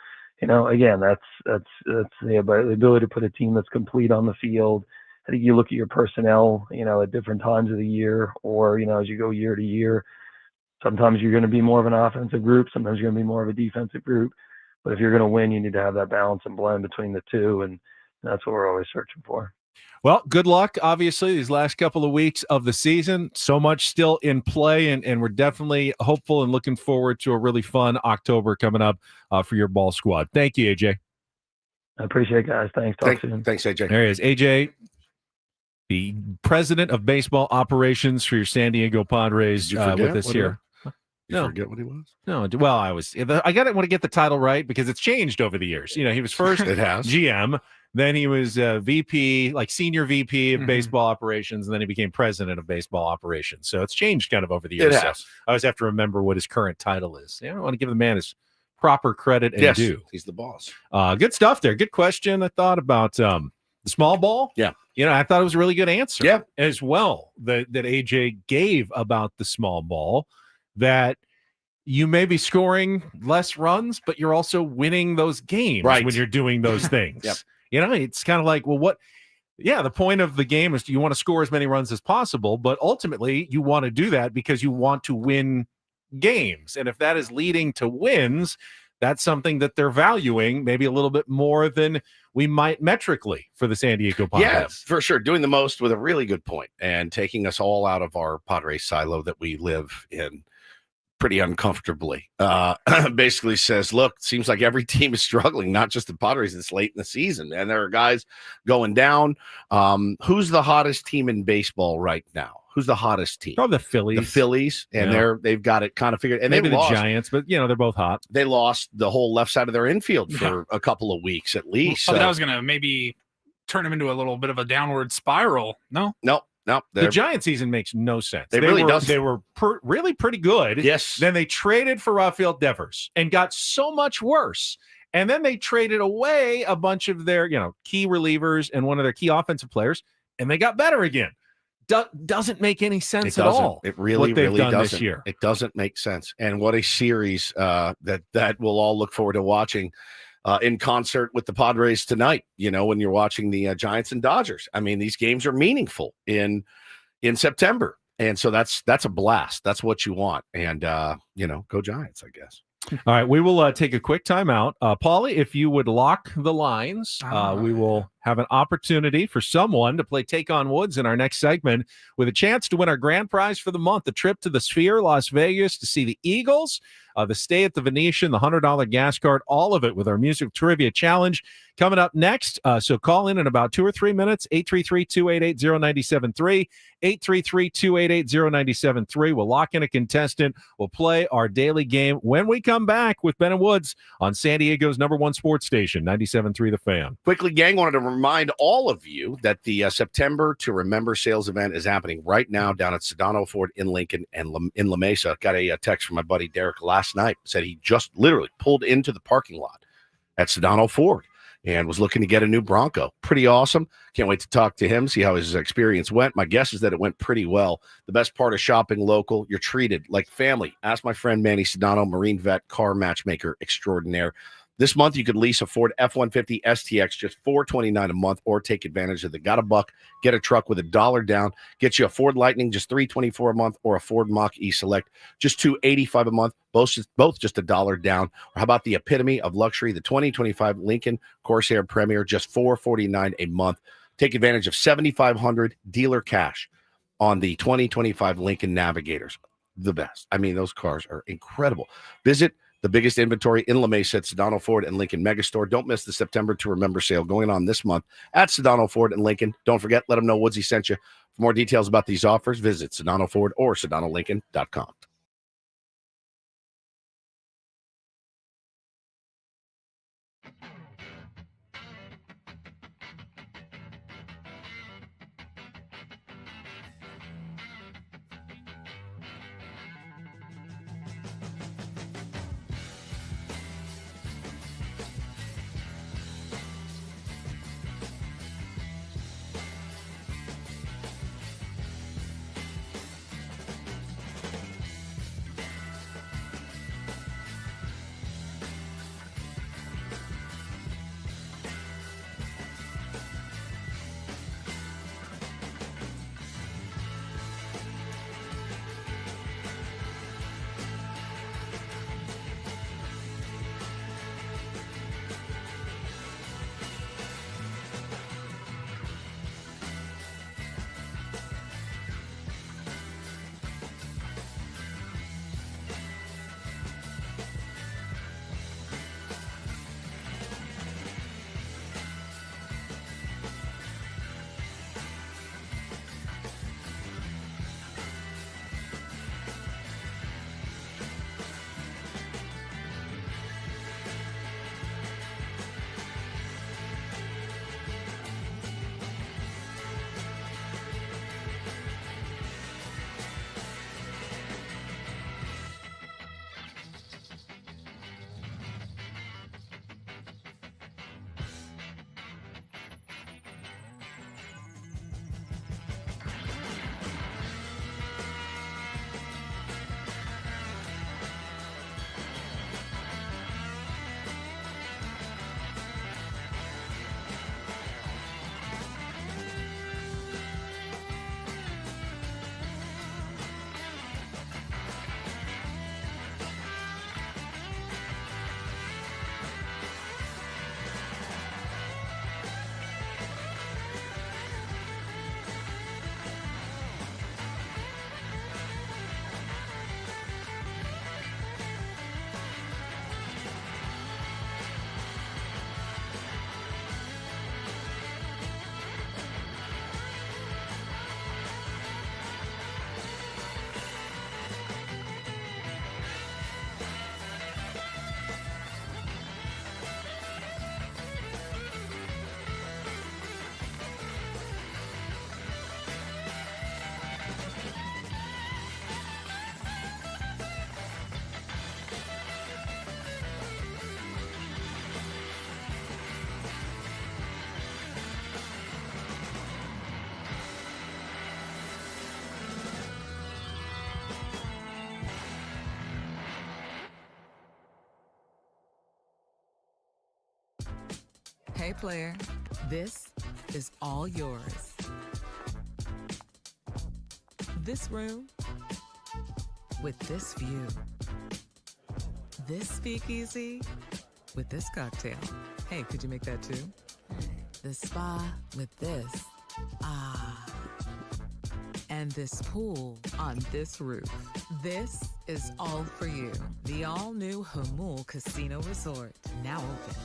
again, that's the ability to put a team that's complete on the field. I think you look at your personnel, at different times of the year, or as you go year to year. Sometimes you're going to be more of an offensive group. Sometimes you're going to be more of a defensive group. But if you're going to win, you need to have that balance and blend between the two, and that's what we're always searching for. Well, good luck, obviously, these last couple of weeks of the season. So much still in play, and we're definitely hopeful and looking forward to a really fun October coming up for your ball squad. Thank you, AJ. I appreciate it, guys. Thanks. Talk soon. Thanks, AJ. There he is, AJ, the president of baseball operations for your San Diego Padres with us here. Forget what he was? No, well, I want to get the title right because it's changed over the years. He was first GM, then he was VP, like senior VP of baseball operations, and then he became president of baseball operations. So it's changed kind of over the years. It has. So I always have to remember what his current title is. I want to give the man his proper credit and due. He's the boss. Good stuff there. Good question. I thought about the small ball. Yeah. I thought it was a really good answer as well that AJ gave about the small ball, that you may be scoring less runs, but you're also winning those games when you're doing those things. It's kind of like, the point of the game is you want to score as many runs as possible, but ultimately you want to do that because you want to win games. And if that is leading to wins, that's something that they're valuing maybe a little bit more than we might metrically for the San Diego Padres. Yeah, for sure. Doing the most with a really good point and taking us all out of our Padres silo that we live in. pretty uncomfortably. Basically says, look, seems like every team is struggling, not just the Padres. It's late in the season, and there are guys going down. Who's the hottest team in baseball right now? Who's the hottest team? Probably the Phillies. The Phillies, and they've got it kind of figured. And maybe they lost. The Giants, but they're both hot. They lost the whole left side of their infield for a couple of weeks at least. That was going to maybe turn them into a little bit of a downward spiral. No. The Giant season makes no sense. They really doesn't. They were really pretty good. Yes. Then they traded for Rafael Devers and got so much worse. And then they traded away a bunch of their, key relievers and one of their key offensive players, and they got better again. Doesn't make any sense at all. It really done doesn't. This year. It doesn't make sense. And what a series that we'll all look forward to watching in concert with the Padres tonight. When you're watching the Giants and Dodgers. I mean, these games are meaningful in September, and so that's a blast. That's what you want. And go Giants, I guess. All right, we will take a quick timeout. Paulie, if you would lock the lines, we will have an opportunity for someone to play Take on Woods in our next segment with a chance to win our grand prize for the month, the trip to the Sphere, Las Vegas, to see the Eagles, the stay at the Venetian, the $100 gas card, all of it with our music trivia challenge coming up next. So call in about 2 or 3 minutes, 833-288-0973, 833-288-0973. We'll lock in a contestant. We'll play our daily game when we come back with Ben and Woods on San Diego's #1 sports station, 97.3 The Fan. Quickly, gang, wanted to remind all of you that the September to Remember sales event is happening right now down at Sedano Ford in Lincoln and in La Mesa. Got a text from my buddy Derek last night. Said he just literally pulled into the parking lot at Sedano Ford and was looking to get a new Bronco. Pretty awesome. Can't wait to talk to him, see how his experience went. My guess is that it went pretty well. The best part of shopping local, you're treated like family. Ask my friend Manny Sedano, Marine vet, car matchmaker extraordinaire. This month, you could lease a Ford F-150 STX just $429 a month, or take advantage of the Got a Buck, get a truck with $1 down, get you a Ford Lightning just $324 a month, or a Ford Mach-E Select just $285 a month, both just $1 down. Or how about the epitome of luxury, the 2025 Lincoln Corsair Premier, just $449 a month. Take advantage of $7,500 dealer cash on the 2025 Lincoln Navigators. The best. I mean, those cars are incredible. Visit the biggest inventory in La Mesa at Sedano Ford and Lincoln Megastore. Don't miss the September to Remember sale going on this month at Sedano Ford and Lincoln. Don't forget, let them know Woodsy sent you. For more details about these offers, visit Sedano Ford or SedanoLincoln.com. Hey, player, this is all yours. This room with this view. This speakeasy with this cocktail. Hey, could you make that too? The spa with this. Ah. And this pool on this roof. This is all for you. The all-new Hamul Casino Resort, now open.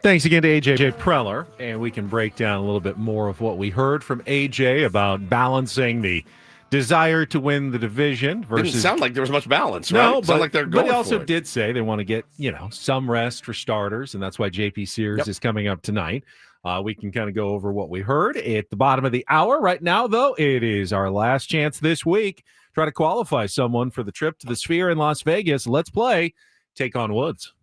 Thanks again to AJ Preller, and we can break down a little bit more of what we heard from AJ about balancing the desire to win the division versus. Didn't sound like there was much balance, right? No, Sounded like they're going but he also for it. did say they want to get some rest for starters, and that's why JP Sears is coming up tonight. We can kind of go over what we heard at the bottom of the hour. Right now, though, it is our last chance this week. Try to qualify someone for the trip to the Sphere in Las Vegas. Let's play Take on Woods.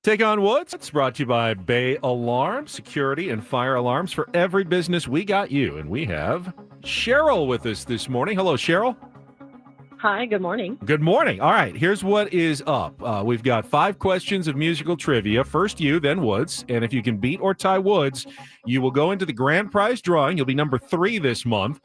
Take on Woods. It's brought to you by Bay Alarm, security and fire alarms for every business. We got you, and we have Cheryl with us this morning. Hello, Cheryl. Hi, good morning. Good morning. All right, here's what is up. We've got 5 questions of musical trivia. First you, then Woods. And if you can beat or tie Woods, you will go into the grand prize drawing. You'll be number 3 this month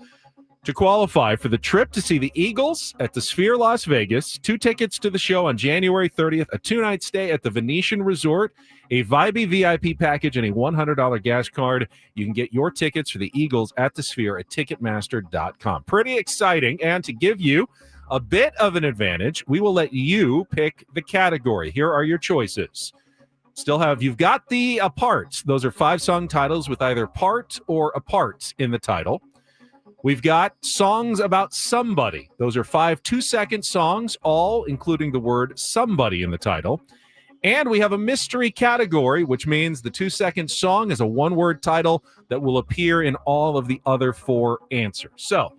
to qualify for the trip to see the Eagles at the Sphere Las Vegas, 2 tickets to the show on January 30th, a 2-night stay at the Venetian Resort, a Vibey VIP package, and a $100 gas card. You can get your tickets for the Eagles at the Sphere at Ticketmaster.com. Pretty exciting. And to give you a bit of an advantage, we will let you pick the category. Here are your choices. You've got the parts. Those are 5 song titles with either part or a part in the title. We've got songs about somebody. Those are 5 2-second songs, all including the word somebody in the title. And we have a mystery category, which means the 2-second song is a 1-word title that will appear in all of the other 4 answers. So,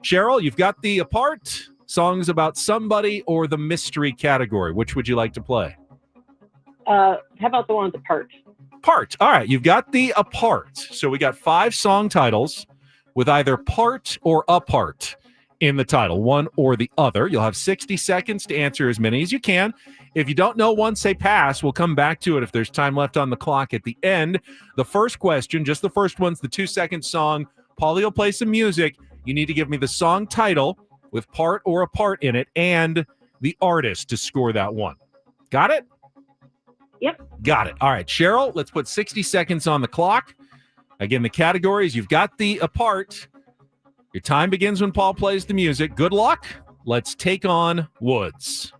Cheryl, you've got the part, songs about somebody, or the mystery category. Which would you like to play? How about the one with the part? Part. All right, you've got the part. So we got 5 song titles with either part or a part in the title, one or the other. You'll have 60 seconds to answer as many as you can. If you don't know one, say pass. We'll come back to it if there's time left on the clock at the end. The first question, just the first one's the 2-second song. Paulie will play some music. You need to give me the song title with part or a part in it and the artist to score that one. Got it? Yep. Got it. All right, Cheryl, let's put 60 seconds on the clock. Again, the categories, you've got the part. Your time begins when Paul plays the music. Good luck. Let's take on Woods.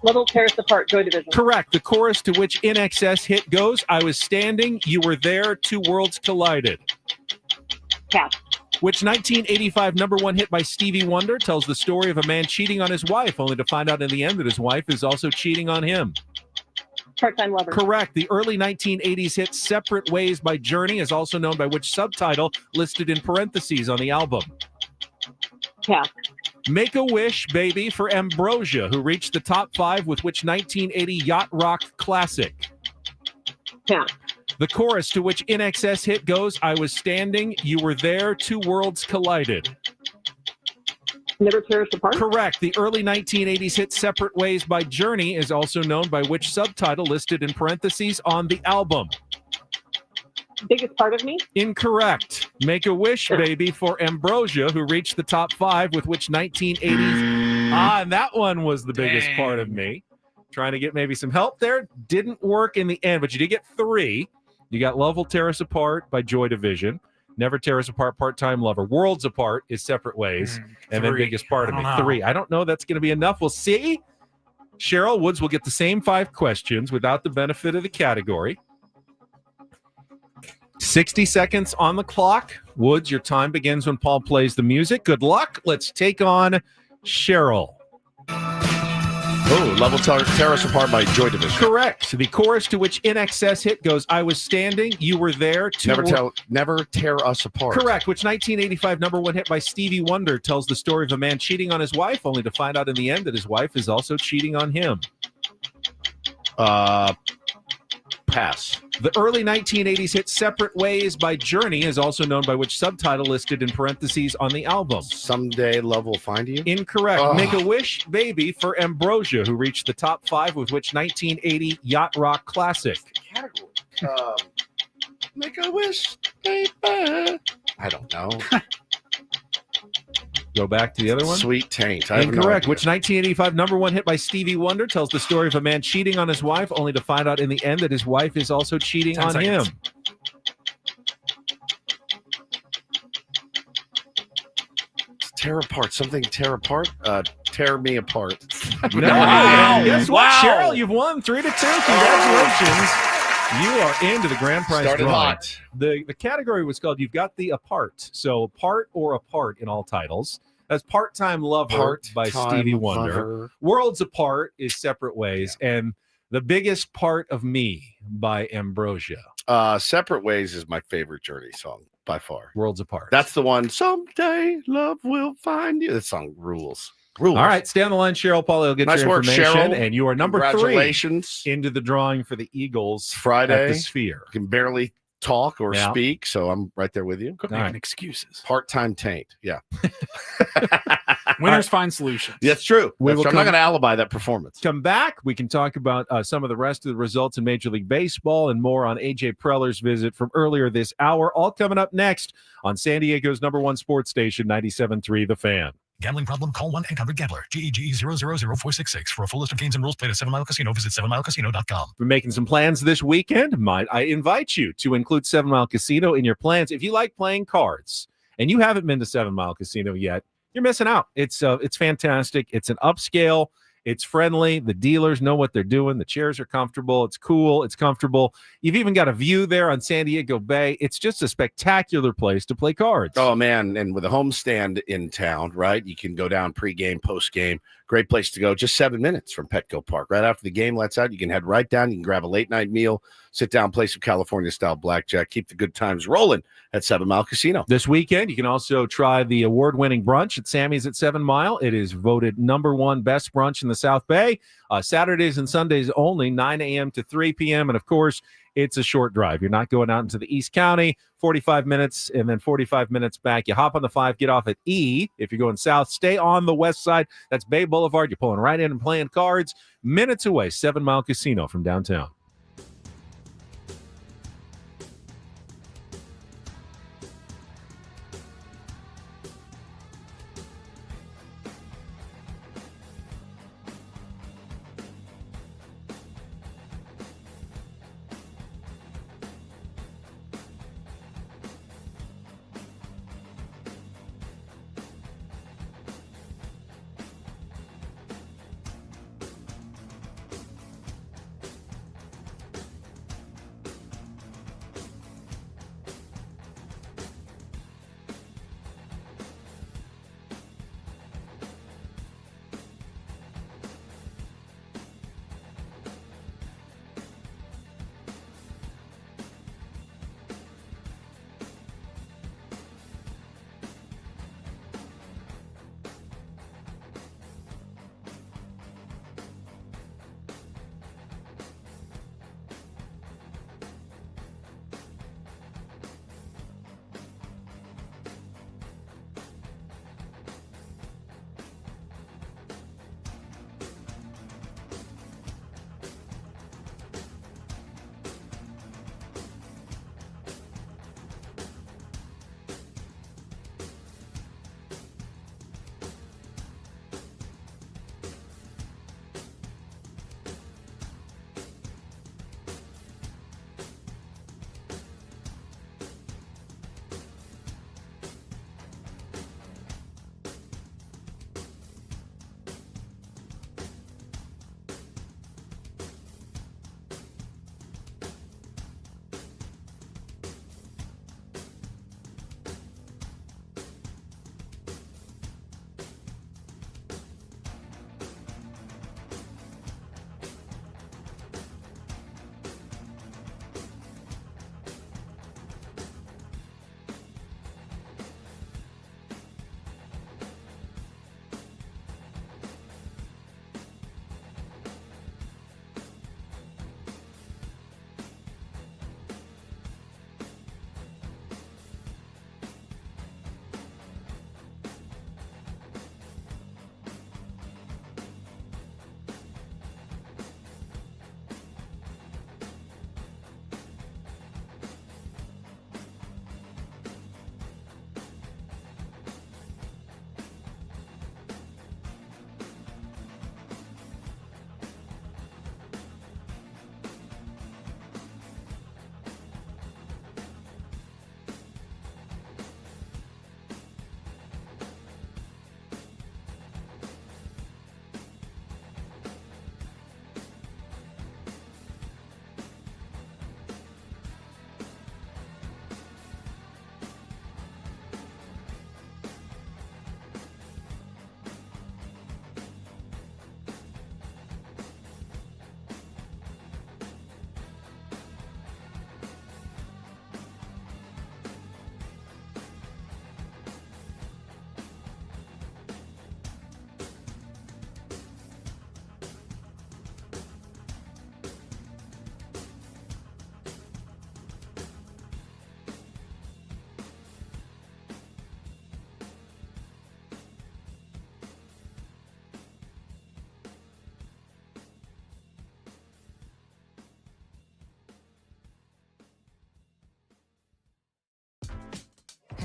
Level Terrace Apart, Joy Division. Correct. The chorus to which In Excess hit goes, I was standing, you were there, two worlds collided. Pass. Which 1985 number one hit by Stevie Wonder tells the story of a man cheating on his wife, only to find out in the end that his wife is also cheating on him. Part-Time Lover. Correct. The early 1980s hit Separate Ways by Journey is also known by which subtitle listed in parentheses on the album? Pass. Make a Wish, Baby for Ambrosia, who reached the top 5 with which 1980 yacht rock classic? Pass. The chorus to which In Excess hit goes, I was standing, you were there, two worlds collided. Never Tear Us Apart. Correct. The early 1980s hit Separate Ways by Journey is also known by which subtitle listed in parentheses on the album? Biggest Part of Me. Incorrect. Make a Wish, Baby for Ambrosia, who reached the top 5 with which 1980s. And that one was the biggest part of me. Trying to get maybe some help there. Didn't work in the end, but you did get 3. You got Love Will Tear Us Apart by Joy Division. Never Tear Us Apart, Part-Time Lover. Worlds Apart is Separate Ways. And then Biggest Part of Me. 3. I don't know that's going to be enough. We'll see. Cheryl Woods will get the same 5 questions without the benefit of the category. 60 seconds on the clock. Woods, your time begins when Paul plays the music. Good luck. Let's take on Cheryl. Oh, Level Tear Us Apart by Joy Division. Correct. The chorus to which In Excess hit goes, I was standing, you were there. Never Tear Us Apart. Correct. Which 1985 number one hit by Stevie Wonder tells the story of a man cheating on his wife, only to find out in the end that his wife is also cheating on him. Pass. The early 1980s hit Separate Ways by Journey is also known by which subtitle listed in parentheses on the album? Someday Love Will Find You. Incorrect. Make a Wish, Baby for Ambrosia, who reached the top 5 with which 1980 yacht rock classic? Category. Make a Wish, Baby. I don't know. Go back to the other one. Sweet Taint. I have no Incorrect. idea. Which 1985 number one hit by Stevie Wonder tells the story of a man cheating on his wife, only to find out in the end that his wife is also cheating 10 on seconds. him? Tear apart. Something tear apart. Tear me apart. No. Guess what, Cheryl? You've won 3-2. Congratulations. You are into the grand prize Started drawing. hot. The category was called You've Got the Apart. So part or apart in all titles. That's Part-Time Lover by Stevie Wonder. Lover. Worlds Apart is Separate Ways. And The Biggest Part of Me by Ambrosia. Separate Ways is my favorite Journey song by far. Worlds Apart. That's the one. Someday love will find you. This song rules. All right, stay on the line, Cheryl. Paulie will get Nice your work, information. Cheryl. And you are number 3 Congratulations. into the drawing for the Eagles Friday. at the Sphere. Can barely talk or Yeah. speak, so I'm right there with you. Quit All making right. excuses. Part-time taint. Yeah. Winners find solutions. That's true. We That's will true. I'm not come- going to alibi that performance. Come back. We can talk about some of the rest of the results in Major League Baseball and more on AJ Preller's visit from earlier this hour. All coming up next on San Diego's number 1 sports station, 97.3 The Fan. Gambling problem? Call 1-800-GAMBLER. GEGE 000-466. For a full list of games and rules, play at 7 Mile Casino. Visit 7milecasino.com. We're making some plans this weekend. Might I invite you to include 7 Mile Casino in your plans? If you like playing cards and you haven't been to 7 Mile Casino yet, you're missing out. It's fantastic. It's an upscale. It's friendly. The dealers know what they're doing. The chairs are comfortable. It's cool. It's comfortable. You've even got a view there on San Diego Bay. It's just a spectacular place to play cards. Oh, man. And with a homestand in town, right? You can go down pregame, postgame. Great place to go. Just 7 minutes from Petco Park. Right after the game lets out, you can head right down. You can grab a late-night meal, sit down, play some California-style blackjack, keep the good times rolling at 7 Mile Casino. This weekend, you can also try the award-winning brunch at Sammy's at 7 Mile. It is voted number 1 best brunch in the South Bay. Saturdays and Sundays only, 9 a.m. to 3 p.m. And, of course, it's a short drive. You're not going out into the East County, 45 minutes, and then 45 minutes back. You hop on the 5, get off at E. If you're going south, stay on the west side. That's Bay Boulevard. You're pulling right in and playing cards. Minutes away, 7 Mile Casino from downtown.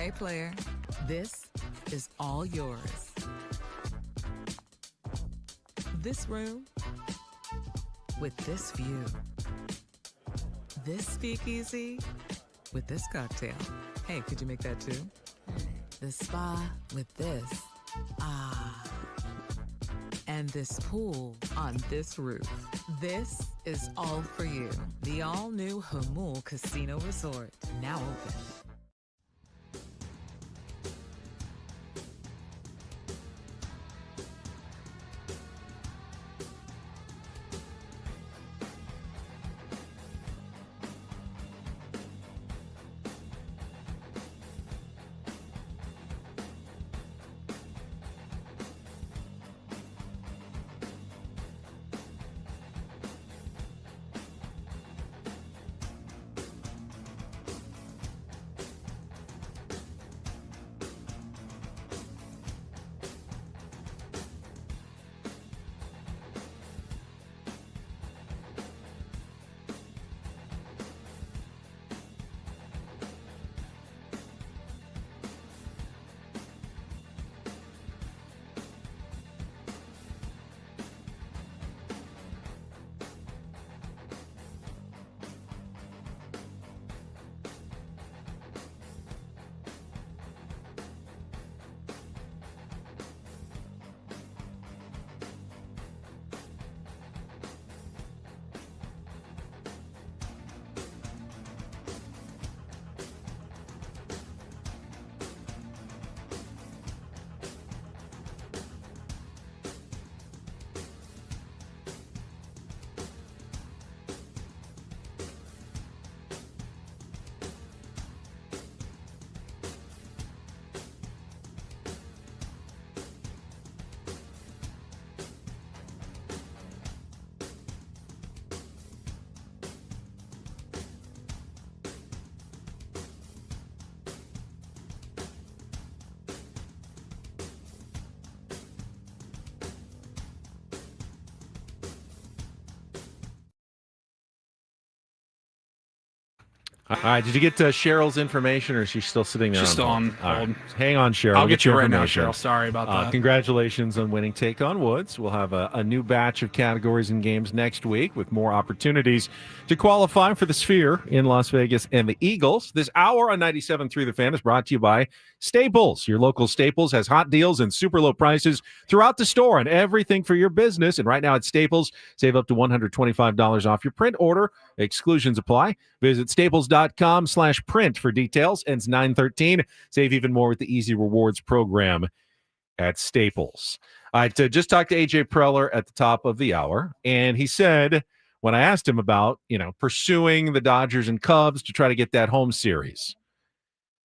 Hey, player, this is all yours. This room with this view. This speakeasy with this cocktail. Hey, could you make that too? The spa with this. Ah. And this pool on this roof. This is all for you. The all-new Hamul Casino Resort, now open. All right. Did you get Cheryl's information, or is she still sitting there? She's still on hold? hold. Hang on, Cheryl. I'll get you your right now, information. Cheryl. Sorry about that. Congratulations on winning Take on Woods. We'll have a new batch of categories and games next week with more opportunities to qualify for the Sphere in Las Vegas and the Eagles. This hour on 97.3 The Fan is brought to you by Staples. Your local Staples has hot deals and super low prices throughout the store on everything for your business. And right now at Staples, save up to $125 off your print order. Exclusions apply. Visit staples.com/print for details. Ends 9/13. Save even more with the Easy Rewards program at Staples. All right, just talked to AJ Preller at the top of the hour, and he said, when I asked him about, pursuing the Dodgers and Cubs to try to get that home series,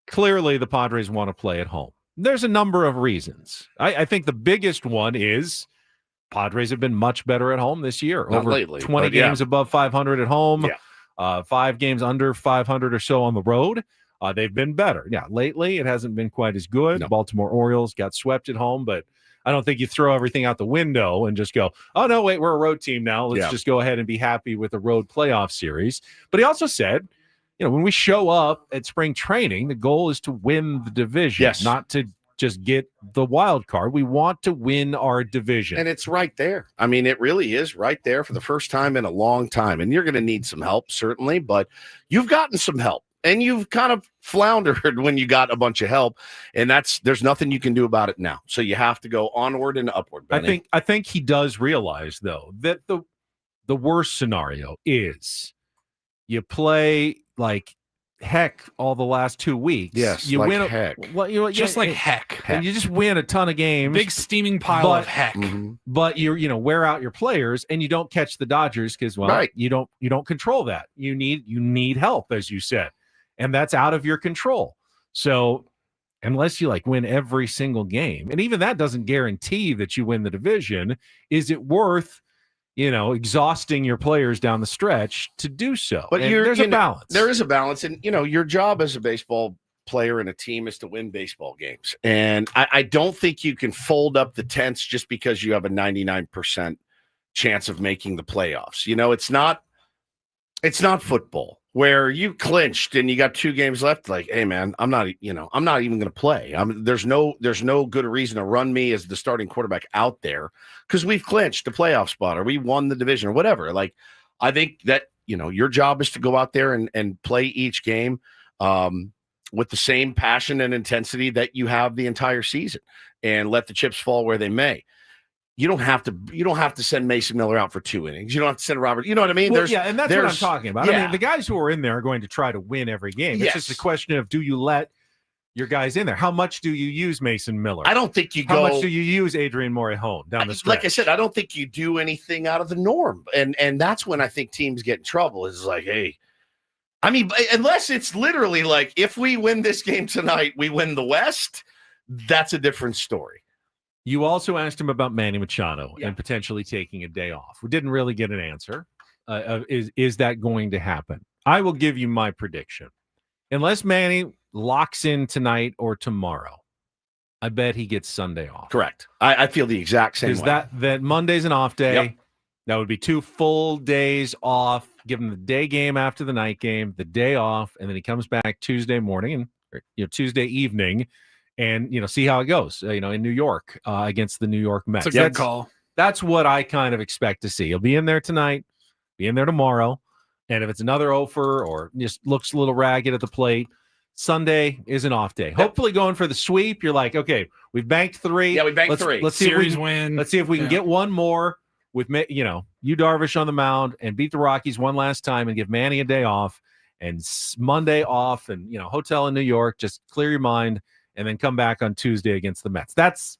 clearly the Padres want to play at home. There's a number of reasons. I think the biggest one is Padres have been much better at home this year. Not Over lately, 20 games above 500 at home. Yeah. 5 games under 500 or so on the road. They've been better. Yeah, lately it hasn't been quite as good. No. Baltimore Orioles got swept at home, but I don't think you throw everything out the window and just go, oh, no, wait, we're a road team now. Let's just go ahead and be happy with a road playoff series. But he also said, when we show up at spring training, the goal is to win the division, not to just get the wild card. We want to win our division. And it's right there. I mean, it really is right there for the first time in a long time. And you're going to need some help, certainly, but you've gotten some help. And you've kind of floundered when you got a bunch of help, and there's nothing you can do about it now. So you have to go onward and upward, Benny. I think he does realize, though, that the worst scenario is you play like heck all the last 2 weeks. Yes, you like win heck. Just like heck. And you just win a ton of games. Big steaming pile of heck. But you wear out your players and you don't catch the Dodgers because you don't control that. You need help, as you said. And that's out of your control. So unless you win every single game, and even that doesn't guarantee that you win the division, is it worth, exhausting your players down the stretch to do so? But there's a balance. There is a balance. And, your job as a baseball player in a team is to win baseball games. And I don't think you can fold up the tents just because you have a 99% chance of making the playoffs. It's not football, where you clinched and you got 2 games left. Like, hey man, I'm not even going to play. There's no good reason to run me as the starting quarterback out there because we've clinched the playoff spot or we won the division or whatever. Like, I think that, your job is to go out there and play each game with the same passion and intensity that you have the entire season and let the chips fall where they may. You don't have to send Mason Miller out for 2 innings. You don't have to send Robert. You know what I mean? Well, and that's what I'm talking about. Yeah. I mean, the guys who are in there are going to try to win every game. It's just a question of, do you let your guys in there? How much do you use Mason Miller? I don't think you How much do you use Adrian Morejon down the stretch? Like I said, I don't think you do anything out of the norm. And that's when I think teams get in trouble is like, hey, I mean, unless it's literally like, if we win this game tonight, we win the West, that's a different story. You also asked him about Manny Machado and potentially taking a day off. We didn't really get an answer. Is that going to happen? I will give you my prediction. Unless Manny locks in tonight or tomorrow, I bet he gets Sunday off. Correct. I feel the exact same way. Because that Monday's an off day. Yep. That would be 2 full days off. Give him the day game after the night game, the day off, and then he comes back Tuesday morning and Tuesday evening. And, see how it goes, in New York against the New York Mets. It's a good call. That's what I kind of expect to see. He'll be in there tonight, be in there tomorrow. And if it's another offer or just looks a little ragged at the plate, Sunday is an off day. Hopefully going for the sweep. You're like, okay, we've banked 3. Yeah, we banked 3. Let's see Series if we win. Let's see if we can get one more with, you Darvish on the mound and beat the Rockies one last time and give Manny a day off and Monday off and, hotel in New York. Just clear your mind. And then come back on Tuesday against the Mets. That's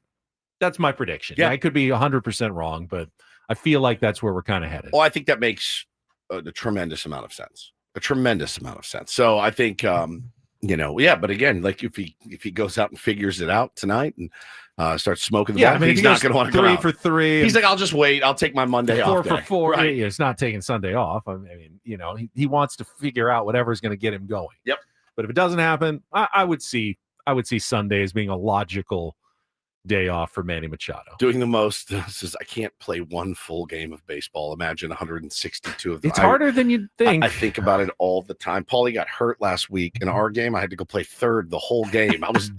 my prediction. Yeah. I could be 100% wrong, but I feel like that's where we're kind of headed. Well, I think that makes a tremendous amount of sense. So I think, but again, like if he goes out and figures it out tonight and starts smoking the ball, he's not going to want to go 3 out. for 3. He's like, I'll just wait. I'll take my Monday off. 4 for 4. Right. Yeah, it's not taking Sunday off. I mean, he wants to figure out whatever's going to get him going. Yep. But if it doesn't happen, I would see Sunday as being a logical day off for Manny Machado. Doing the most. This is, I can't play one full game of baseball. Imagine 162 of them. It's harder than you'd think. I think about it all the time. Paulie got hurt last week in our game. I had to go play third the whole game. I was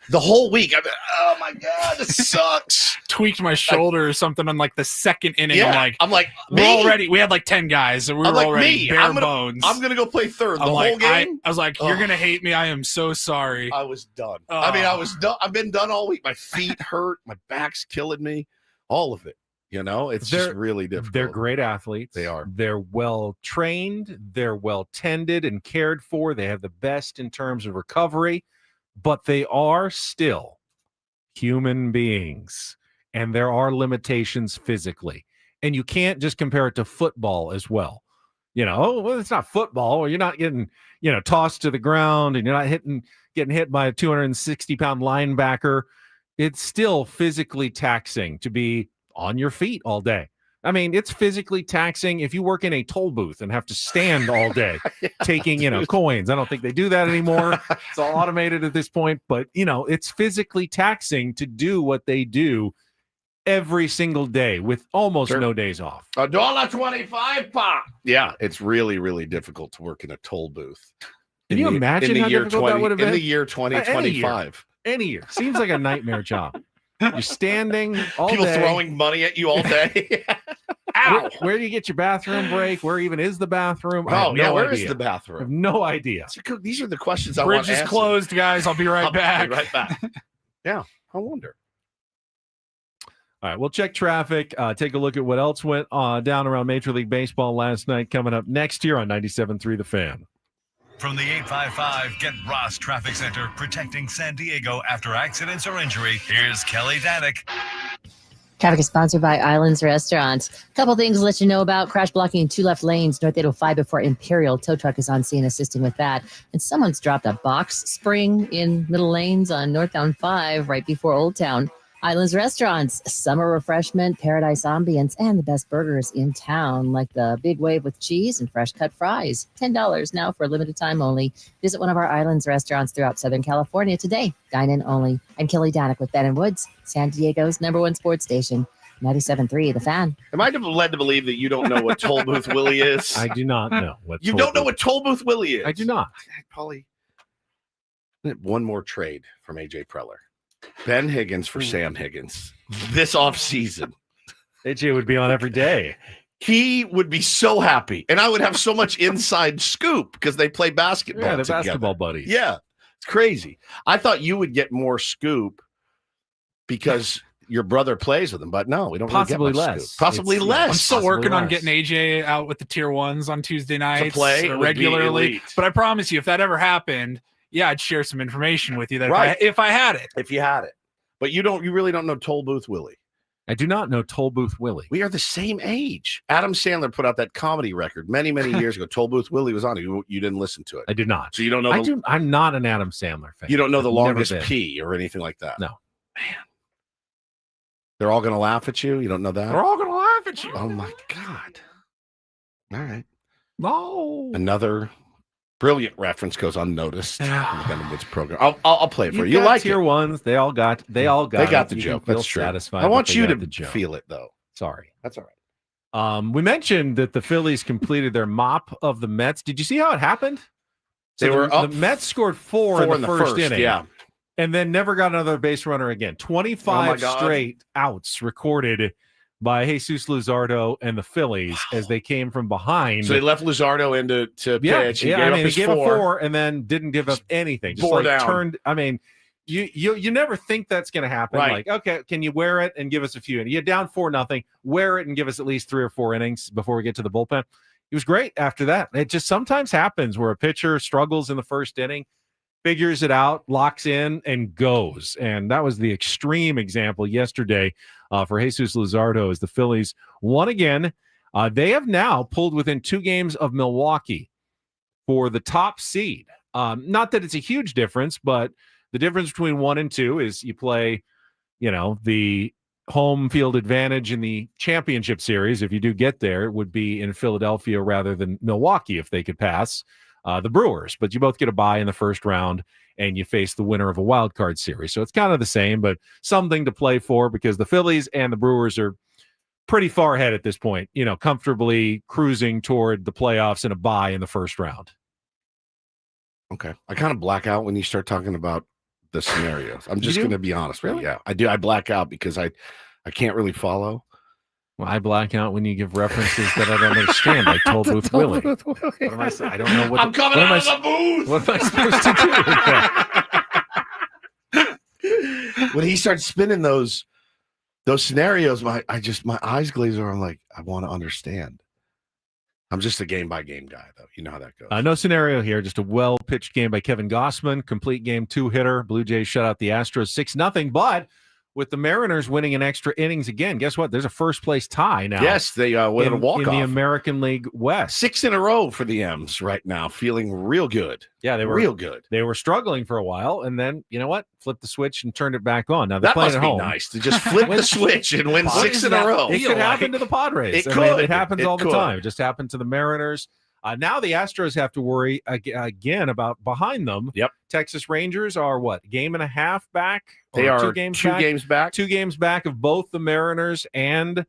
the whole week. Oh my God, this sucks. Tweaked my shoulder or something on like the second inning. Yeah, I'm like, we're already. We had like 10 guys, so we were already bare bones. I'm gonna go play third the whole like, game. I was like, you're gonna hate me. I am so sorry. I was done. I was done. I've been done all week. My feet hurt. My back's killing me. All of it. It's just really difficult. They're great athletes. They are. They're well trained. They're well tended and cared for. They have the best in terms of recovery, but they are still human beings, and there are limitations physically. And you can't just compare it to football as well. It's not football, or you're not getting, tossed to the ground, and you're not getting hit by a 260-pound linebacker. It's still physically taxing to be on your feet all day. I mean, it's physically taxing if you work in a toll booth and have to stand all day taking, coins. I don't think they do that anymore. It's all automated at this point. But, it's physically taxing to do what they do every single day with almost no days off. $1.25 pop. Yeah, it's really, really difficult to work in a toll booth. Can you imagine how difficult that would have been? In the year 2025. Any year. Seems like a nightmare job. You're standing all People day. throwing money at you all day. Ow! Where do you get your bathroom break? Where even is the bathroom? Where is the bathroom? I have no idea. These are the questions I want to Bridge ask. is closed, guys. I'll be right back. Be right back. Yeah, I wonder. All right, we'll check traffic. Take a look at what else went down around Major League Baseball last night. Coming up next here on 97.3 The Fan. From the 855 Get Ross Traffic Center, protecting San Diego after accidents or injury, here's Kelly Danick. Traffic is sponsored by Islands Restaurant. A couple things to let you know about. Crash blocking in 2 left lanes, North 805 before Imperial. Tow truck is on scene assisting with that. And someone's dropped a box spring in middle lanes on Northbound 5 right before Old Town. Islands Restaurants, summer refreshment, paradise ambience, and the best burgers in town, like the Big Wave with cheese and fresh cut fries. $10 now for a limited time only. Visit one of our Islands Restaurants throughout Southern California today. Dine in only. I'm Kelly Danick with Ben & Woods, San Diego's #1 sports station. 97.3, The Fan. Am I led to believe that you don't know what Toll Booth Willie is? I do not know what You don't know what Toll Booth Willie is? I do not. Paulie. One more trade from AJ Preller. Ben Higgins for Sam Higgins this offseason. AJ would be on every day. He would be so happy. And I would have so much inside scoop because they play basketball Yeah, they're together. basketball buddies. Yeah, it's crazy. I thought you would get more scoop because your brother plays with him, but no, we don't Possibly really get much less. scoop. Possibly It's- less. I'm still Possibly working on less. getting AJ out with the tier 1s on Tuesday nights play, it would be regularly. elite. But I promise you, if that ever happened, yeah, I'd share some information with you that Right. if I had it. If you had it. But you really don't know Toll Booth Willie. I do not know Toll Booth Willie. We are the same age. Adam Sandler put out that comedy record many, many years ago. Toll Booth Willie was on it. You didn't listen to it. I did not. So you don't know. I'm not an Adam Sandler fan. You don't know the I've never longest been. P or anything like that. No. Man. They're all going to laugh at you. You don't know that? They're all going to laugh at you. Oh, my God. All right. No. Another brilliant reference goes unnoticed. Yeah. in the Ben Woods program. I'll play it for you. You got like tier it. ones. They all got They got it. the You joke. can feel That's true. satisfied I that want they you got the to joke. feel it, though. Sorry. That's all right. We mentioned that the Phillies completed their mop of the Mets. Did you see how it happened? They were up the Mets scored four in the first inning. Yeah. And then never got another base runner again. 25 God. straight outs recorded by Jesus Luzardo and the Phillies as they came from behind. So they left Luzardo in to pitch. He gave up his he gave four. a 4 and then didn't give up anything. Just Bore like down. turned. I mean, you never think that's going to happen. Right. Like, okay, can you wear it and give us a few? And you're down 4-0. Wear it and give us at least 3 or 4 innings before we get to the bullpen. He was great after that. It just sometimes happens where a pitcher struggles in the first inning, figures it out, locks in, and goes. And that was the extreme example yesterday for Jesus Luzardo as the Phillies won again. They have now pulled within 2 games of Milwaukee for the top seed. Not that it's a huge difference, but the difference between 1 and 2 is you play, the home field advantage in the championship series. If you do get there, it would be in Philadelphia rather than Milwaukee if they could pass the Brewers. But you both get a bye in the first round and you face the winner of a wild card series. So it's kind of the same, but something to play for because the Phillies and the Brewers are pretty far ahead at this point, comfortably cruising toward the playoffs and a bye in the first round. Okay. I kind of black out when you start talking about the scenarios. I'm just do? going to be honest with you. Really? Yeah, I do. I black out because I can't really follow. Well, I black out when you give references that I don't understand, like Toll Booth Willie. What am I saying? I don't know what. I'm coming what am out I, of the booth. What am I supposed to do with that? When he starts spinning those scenarios, my eyes glaze over. I'm like, I want to understand. I'm just a game by game guy, though. You know how that goes. No scenario here. Just a well pitched game by Kevin Gossman. Complete game 2-hitter. Blue Jays shut out the Astros 6-0. But with the Mariners winning in extra innings again, guess what? There's a first place tie now. Yes, they with a walk in off. the American League West. 6 in a row for the M's right now, feeling real good. Yeah, they were real good. They were struggling for a while, and then you know what? Flipped the switch and turned it back on. Now they're That playing must at be home. nice to just flip the switch and win What 6 does in a that row. It could happen to the Padres. It I mean, could. it happens It all the could. time. It just happened to the Mariners. Now the Astros have to worry again about behind them. Yep. Texas Rangers are what? Game and a half back? They Or are 2 games two back? games back. 2 games back of both the Mariners and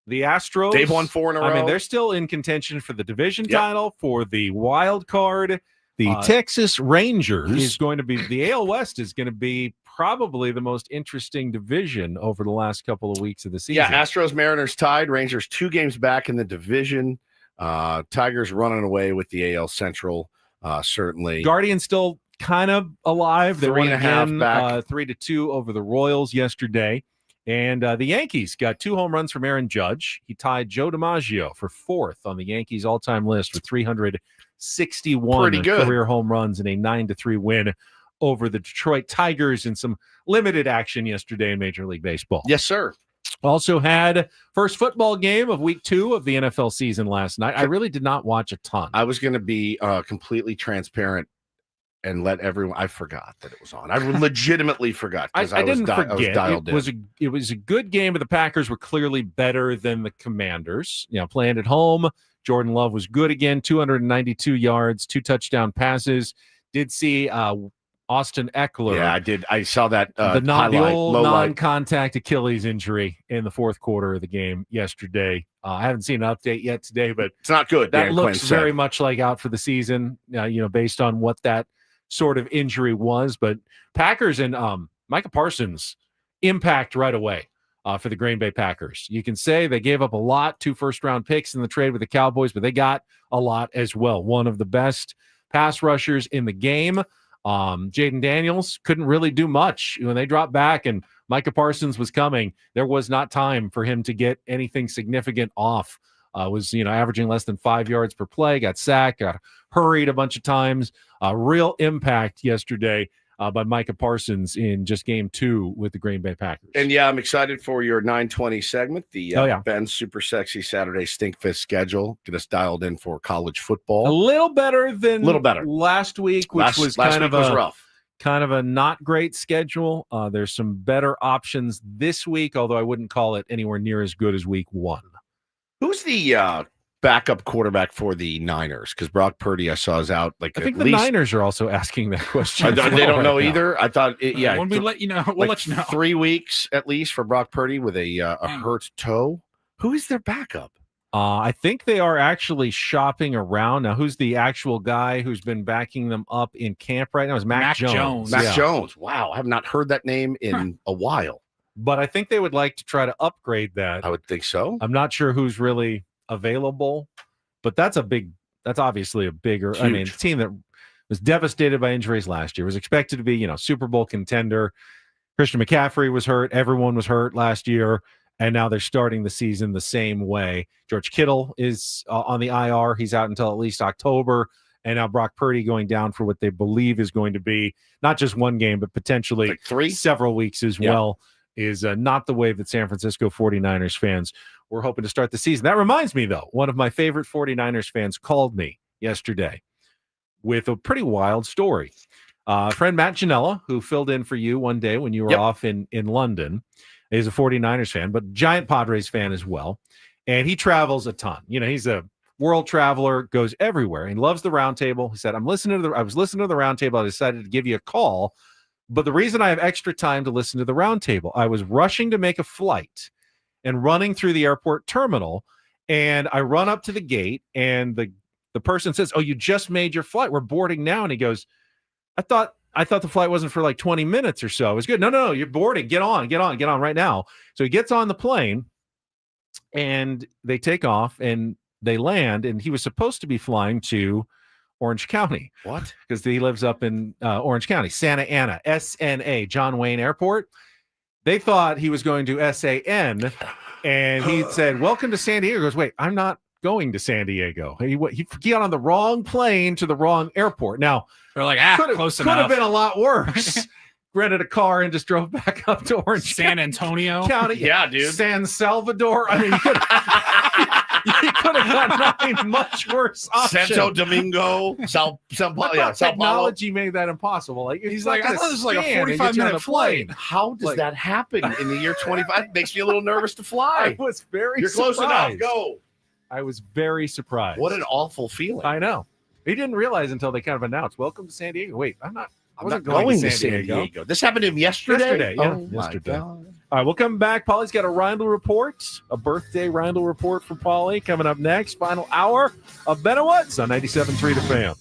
the Astros. They've won 4 in a row. I mean, they're still in contention for the division Yep. title, for the wild card. The Texas Rangers is going to be the AL West is going to be probably the most interesting division over the last couple of weeks of the season. Yeah, Astros, Mariners tied. Rangers 2 games back in the division. Tigers running away with the AL Central, certainly. Guardians still kind of alive. They 3 won and a half again, back. 3-2 over the Royals yesterday. And the Yankees got 2 home runs from Aaron Judge. He tied Joe DiMaggio for 4th on the Yankees all-time list with 361 Pretty good. career home runs in a 9-3 win over the Detroit Tigers in some limited action yesterday in Major League Baseball. Yes, sir. Also had first football game of week 2 of the NFL season last night. I really did not watch a ton. I was going to be completely transparent and let everyone. I forgot that it was on. I legitimately forgot because I didn't forget. I was dialed It was a good game, but the Packers were clearly better than the Commanders. Playing at home. Jordan Love was good again, 292 yards, 2 touchdown passes. Did see Austin Eckler. Yeah, I did. I saw that the highlight, old low light. non-contact Achilles injury in the fourth quarter of the game yesterday. I haven't seen an update yet today, but it's not good. That Dan looks Quinn very said. much like out for the season, based on what that sort of injury was. But Packers and Micah Parsons impact right away for the Green Bay Packers. You can say they gave up a lot, 2 first-round picks in the trade with the Cowboys, but they got a lot as well. One of the best pass rushers in the game. Jaden Daniels couldn't really do much when they dropped back and Micah Parsons was coming. There was not time for him to get anything significant off. Was averaging less than 5 yards per play, got sacked, got hurried a bunch of times. Real impact yesterday by Micah Parsons in just game 2 with the Green Bay Packers. And yeah, I'm excited for your 9:20 segment, the yeah. Ben's Super Sexy Saturday Stinkfist schedule. Get us dialed in for college football. A little better than better last week, which was last week was rough. Kind of a not great schedule. There's some better options this week, although I wouldn't call it anywhere near as good as week 1. Who's the backup quarterback for the Niners? Because Brock Purdy, I saw, is out. I think the Niners are also asking that question. They don't know either. I thought, when we let you know, we'll let you know. 3 weeks at least for Brock Purdy with a hurt toe. Who is their backup? I think they are actually shopping around. Now, who's the actual guy who's been backing them up in camp right now? Is Mac Jones. Mac Jones. Wow. I have not heard that name in a while. But I think they would like to try to upgrade that. I would think so. I'm not sure who's really available, but that's obviously a bigger, Huge. I mean, team that was devastated by injuries last year, was expected to be, Super Bowl contender. Christian McCaffrey was hurt. Everyone was hurt last year. And now they're starting the season the same way. George Kittle is on the IR. He's out until at least October. And now Brock Purdy going down for what they believe is going to be not just one game, but potentially several weeks as well, is not the way that San Francisco 49ers fans were hoping to start the season. That reminds me, though, one of my favorite 49ers fans called me yesterday with a pretty wild story. Friend Matt Janella, who filled in for you one day when you were off in London, is a 49ers fan, but giant Padres fan as well. And he travels a ton. He's a world traveler, goes everywhere. He loves the round table. He said, I was listening to the round table. I decided to give you a call. But the reason I have extra time to listen to the round table, I was rushing to make a flight and running through the airport terminal. And I run up to the gate and the person says, oh, you just made your flight. We're boarding now. And he goes, I thought the flight wasn't for like 20 minutes or so. It was good. No, you're boarding. Get on right now. So he gets on the plane and they take off and they land. And he was supposed to be flying to Orange County. What? Because he lives up in Orange County, Santa Ana, SNA, John Wayne Airport. They thought he was going to SAN. And he said, welcome to San Diego. He goes, wait, I'm not going to San Diego. He got on the wrong plane to the wrong airport. Now, they're like, close enough. Could have been a lot worse. Rented a car and just drove back up to Orange San Antonio County. Yeah, dude. San Salvador. I mean, you could have gotten much worse option. Santo Domingo, Sao Paulo. Technology made that impossible. Like, he's like, I thought this was like a 45-minute flight. How does that happen in the year 25? It makes me a little nervous to fly. I was very You're surprised. close enough. Go. I was very surprised. What an awful feeling. I know. He didn't realize until they kind of announced, welcome to San Diego. Wait, I wasn't not going to San Diego. This happened to him yesterday? Yesterday. All right, we'll come back. Paulie's got a Reindl Report, a birthday Reindl Report for Paulie coming up next. Final hour of Ben and Woods on 97.3 The Fan.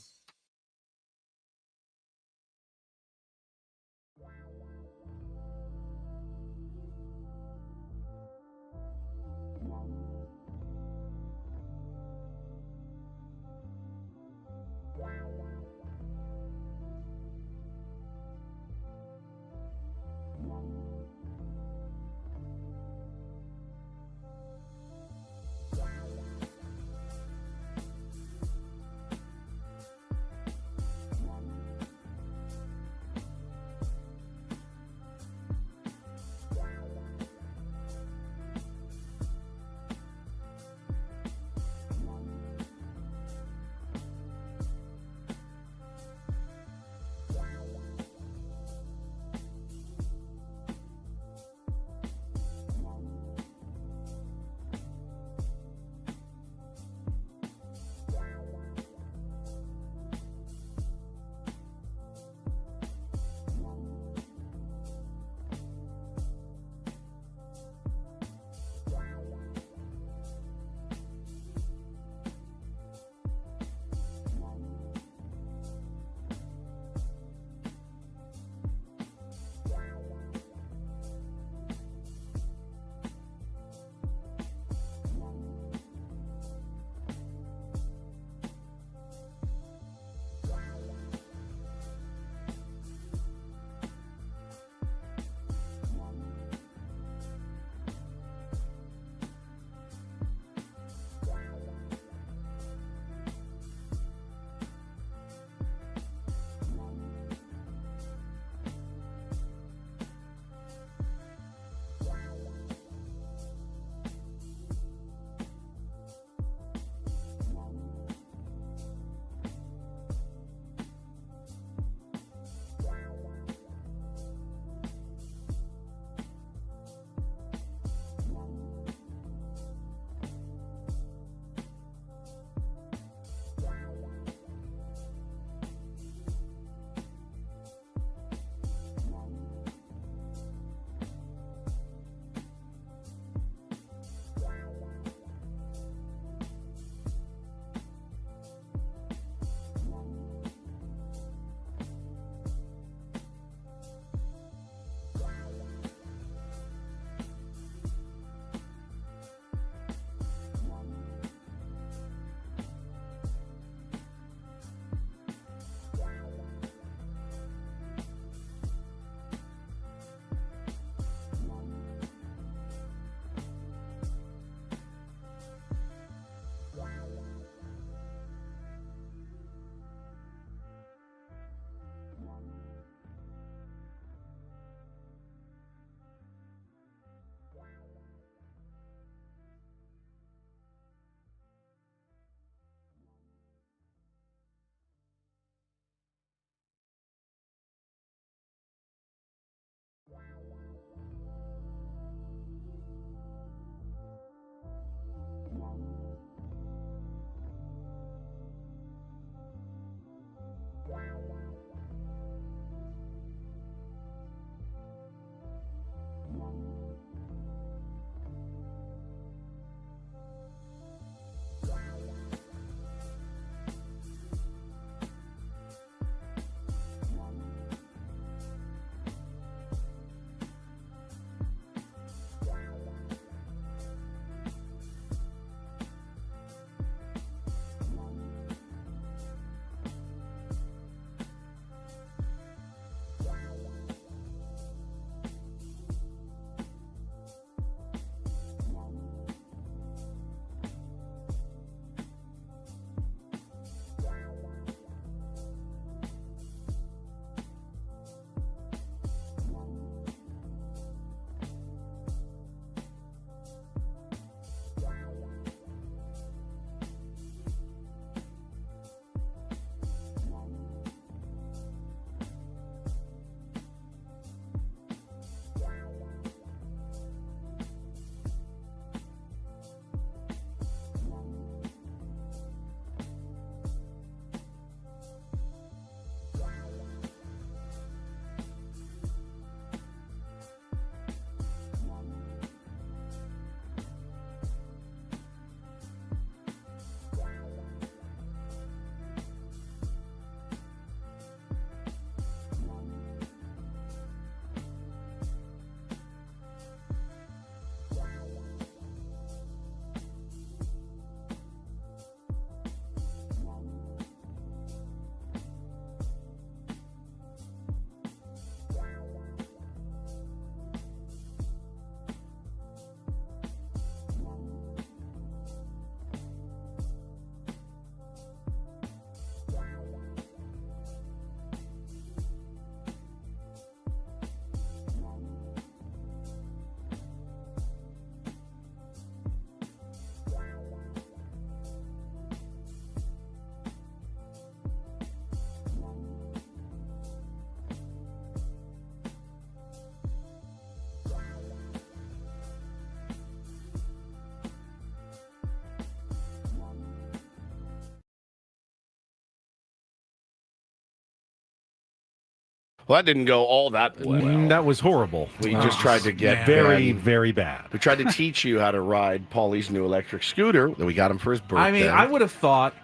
Well, that didn't go all that well. That was horrible. We just tried to get very, Ben. very bad. We tried to teach you how to ride Paulie's new electric scooter that we got him for his birthday. I mean, I would have thought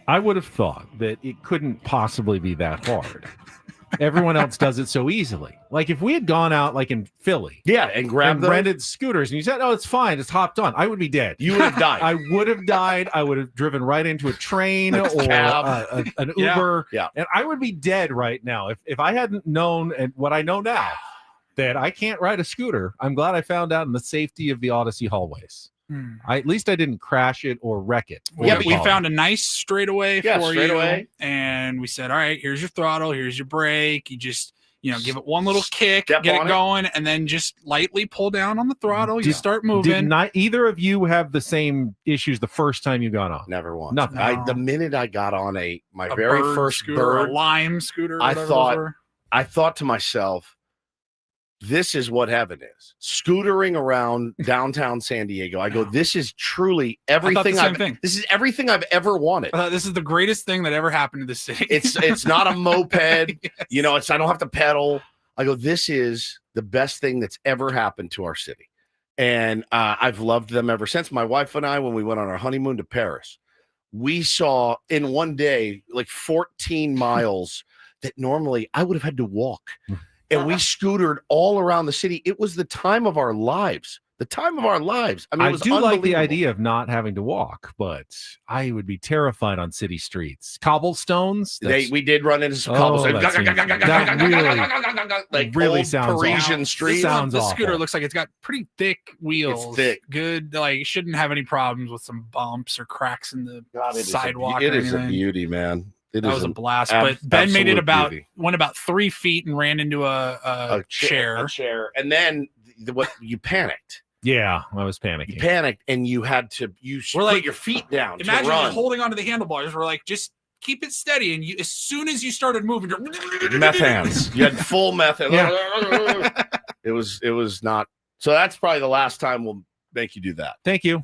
that it couldn't possibly be that hard. Everyone else does it so easily. Like if we had gone out like in Philly, and grabbed rented scooters, and you said, "Oh, it's fine, just hopped on," I would be dead. You would have died. I would have died. I would have driven right into a train or an Uber, and I would be dead right now if I hadn't known and what I know now that I can't ride a scooter. I'm glad I found out in the safety of the Odyssey hallways. At least I didn't crash it or wreck it. We found a nice straightaway for straightaway. you, and we said, "All right, here's your throttle, here's your brake. You just, give it one little kick, get it going, and then just lightly pull down on the throttle. You start moving." Did not either of you have the same issues the first time you got on? Never once. Nothing. The minute I got on my A very bird first scooter, a bird lime scooter, I whatever those were. thought to myself, this is what heaven is. Scootering around downtown San Diego. I go, this is truly everything. This is everything I've ever wanted. This is the greatest thing that ever happened to the city. It's not a moped. Yes. I don't have to pedal. I go, this is the best thing that's ever happened to our city. And I've loved them ever since. My wife and I, when we went on our honeymoon to Paris, we saw in one day like 14 miles that normally I would have had to walk. And we scootered all around the city. It was the time of our lives. The time of our lives. I mean, it was do like the idea of not having to walk, but I would be terrified on city streets. Cobblestones. We did run into some cobblestones. That really sounds Parisian awful. street. Sounds the awful. scooter looks like it's got pretty thick wheels. It's thick. Good. Like, shouldn't have any problems with some bumps or cracks in the sidewalk. It is a beauty, man. That was a blast, but Ben made it went about 3 feet and ran into a chair. And then what? You panicked. Yeah, I was panicking. You panicked, and you had to put your feet down. Imagine to run. just holding onto the handlebars. We're like, just keep it steady, and as soon as you started moving, meth hands. You had full meth. It was not. So that's probably the last time we'll make you do that. Thank you.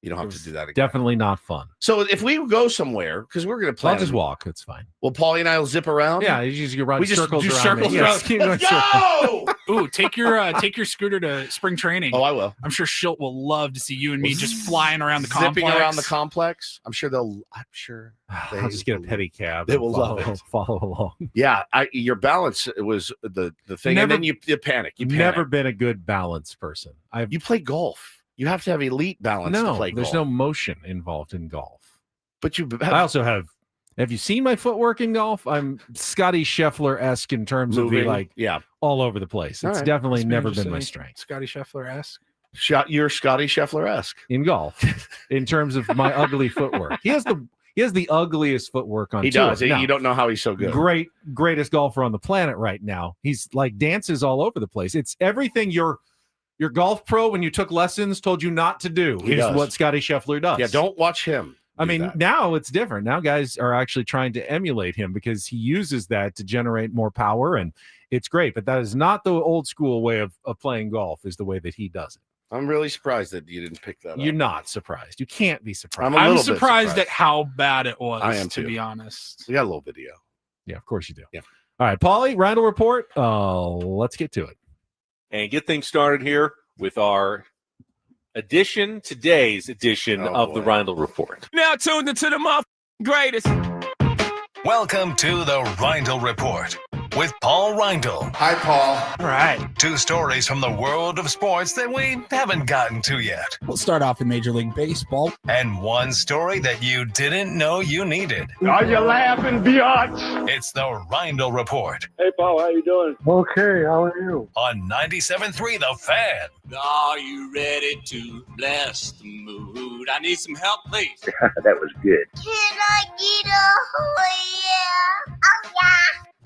You don't have to do that again. Definitely not fun. So if we go somewhere, because we're going to play, I'll just walk. It's fine. Well, Paulie and I will zip around. Yeah, you just run we circles just do around. circles Me. around. Yes, Let's go! Ooh, take your scooter to spring training. Oh, I will. I'm sure Schilt will love to see you and me just flying around the complex. Zipping around the complex. I'm sure I'll just get a petty-cab. They will love it. Follow along. Yeah, your balance was the thing, and then you panic. You panic. Never been a good balance person. You play golf. You have to have elite balance to play golf. There's no motion involved in golf. But I also have you seen my footwork in golf? I'm Scotty Scheffler-esque in terms of all over the place. It's definitely never been my strength. Scotty Scheffler-esque? You're Scotty Scheffler-esque. In golf, in terms of my ugly footwork. He has the ugliest footwork on tour. He does. Now, you don't know how he's so good. Greatest golfer on the planet right now. He's like dances all over the place. It's everything your golf pro, when you took lessons, told you not to do, what Scotty Scheffler does. Yeah, don't watch him. I mean, now it's different. Now guys are actually trying to emulate him because he uses that to generate more power, and it's great. But that is not the old school way of playing golf, is the way that he does it. I'm really surprised that you didn't pick that up. You're not surprised. You can't be surprised. I'm surprised at how bad it was, I am to too. be honest. We got a little video. Yeah, of course you do. Yeah. All right, Paulie, Reindl Report. Let's get to it. And get things started here with our today's edition of the Reindl Report. Now tuned into the greatest. Welcome to the Reindl Report with Paul Reindl. Hi, Paul. All right. 2 stories from the world of sports that we haven't gotten to yet. We'll start off in Major League Baseball. And 1 story that you didn't know you needed. Are you laughing, biatch? It's the Reindl Report Hey, Paul, how you doing? Okay, how are you? on 97.3 The Fan. Are you ready to bless the mood? I need some help, please. That was good. Can I get a yeah?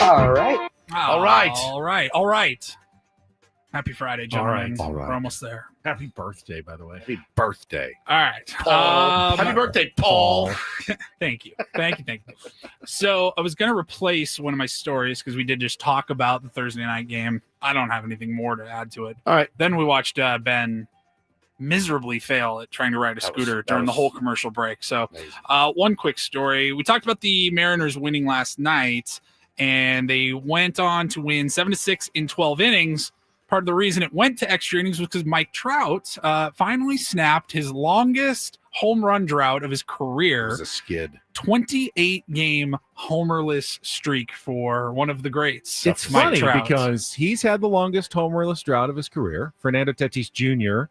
Oh, yeah. All right. All right. Happy Friday, gentlemen. All right. We're almost there. Happy birthday, by the way. Happy birthday. All right. Paul. Happy birthday, Paul. Thank you. So I was going to replace one of my stories because we did just talk about the Thursday night game. I don't have anything more to add to it. All right. Then we watched Ben miserably fail at trying to ride a scooter during the whole commercial break. So one quick story. We talked about the Mariners winning last night, and they went on to win 7-6 in 12 innings. Part of the reason it went to extra innings was because Mike Trout finally snapped his longest home run drought of his career. It was a skid. 28-game homerless streak for one of the greats. It's Mike funny Trout. because he's had the longest homerless drought of his career. Fernando Tatis Jr.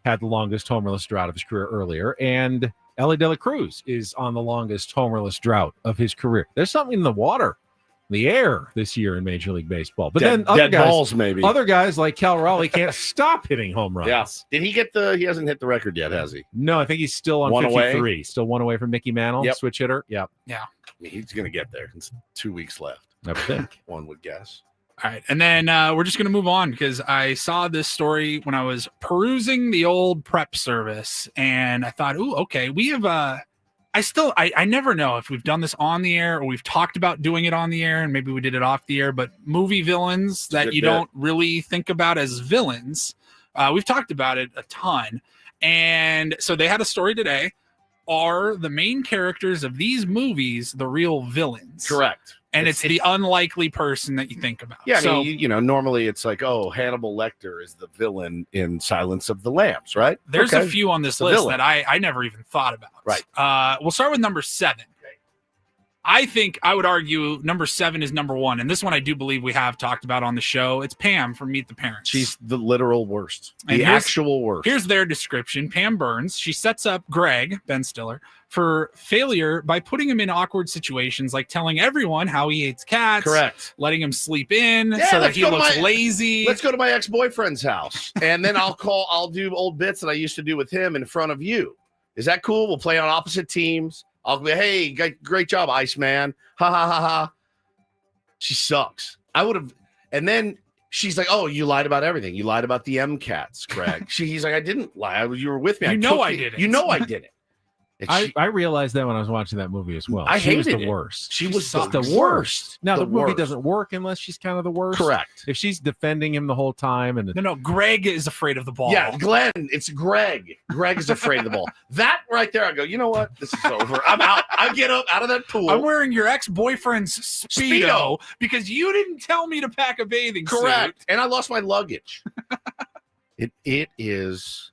had the longest homerless drought of his career earlier, and Ellie De La Cruz is on the longest homerless drought of his career. There's something in the water, the air this year in Major League Baseball. But then other guys, balls, maybe. Other guys like Cal Raleigh can't stop hitting home runs. Yeah. Did he get he hasn't hit the record yet, has he? No, I think he's still on One 53. away? Still one away from Mickey Mantle, Yep. switch hitter. Yep. Yeah. He's going to get there. It's 2 weeks left. I would think. One would guess. All right. And then we're just going to move on because I saw this story when I was perusing the old prep service, and I thought, ooh, okay, we have I never know if we've done this on the air or we've talked about doing it on the air, and maybe we did it off the air, but movie villains that you don't really think about as villains. We've talked about it a ton. And so they had a story today. Are the main characters of these movies the real villains? Correct. And it's the unlikely person that you think about. Yeah, So, I mean, normally it's like, oh, Hannibal Lecter is the villain in Silence of the Lambs, right? there's Okay. a few on this It's a list villain. that I never even thought about. Right. We'll start with number 7. I think I would argue number 7 is number 1. And this one I do believe we have talked about on the show. It's Pam from Meet the Parents. She's the literal worst. And The here's- actual worst. Here's their description. Pam Burns. She sets up Greg, Ben Stiller, for failure by putting him in awkward situations like telling everyone how he hates cats. Correct. Letting him sleep in Yeah, so that let's he go to looks my- lazy. Let's go to my ex-boyfriend's house, and then I'll do old bits that I used to do with him in front of you. Is that cool? We'll play on opposite teams. I'll be, hey, great job, Iceman. Ha ha ha ha. She sucks. I would have, and then she's like, "Oh, you lied about everything. You lied about the MCATs, Greg." He's like, "I didn't lie. You were with me. You know I took did it. You know I did it." And I realized that when I was watching that movie as well. I She was hated the it. worst. She was She's the worst. Now the movie worst. doesn't work unless she's kind of the worst. Correct. If she's defending him the whole time, and No, Greg is afraid of the ball. Yeah, Glenn, it's Greg. Greg is afraid of the ball. That right there, I go, you know what? This is over. I'm out. I get up out of that pool. I'm wearing your ex-boyfriend's Speedo because you didn't tell me to pack a bathing suit. Correct. And I lost my luggage. It is.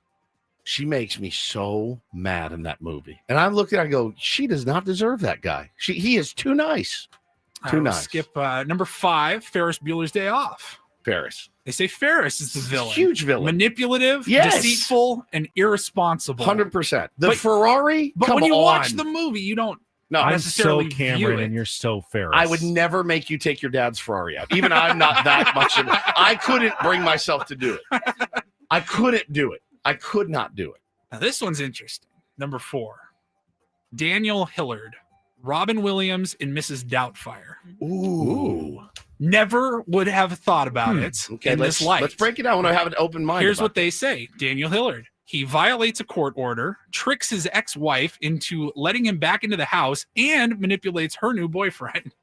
She makes me so mad in that movie. And I looked at her, I go, she does not deserve that guy. He is too nice. All Too right, we'll nice. skip number 5, Ferris Bueller's Day Off. Ferris. They say Ferris is the villain. Huge villain. Manipulative, Yes. deceitful, and irresponsible. 100%. The But- Ferrari? But Come when you on. watch the movie, you don't No, I'm necessarily so view Cameron, it. and you're so Ferris. I would never make you take your dad's Ferrari out. Even I'm not that much. I couldn't bring myself to do it. I couldn't do it. I could not do it. Now, this one's interesting. Number 4, Daniel Hillard, Robin Williams in Mrs. Doubtfire. Ooh. Never would have thought about it Okay, in let's this light. let's break it down when I have an open mind. Here's about what they say. Daniel Hillard. He violates a court order, tricks his ex-wife into letting him back into the house, and manipulates her new boyfriend.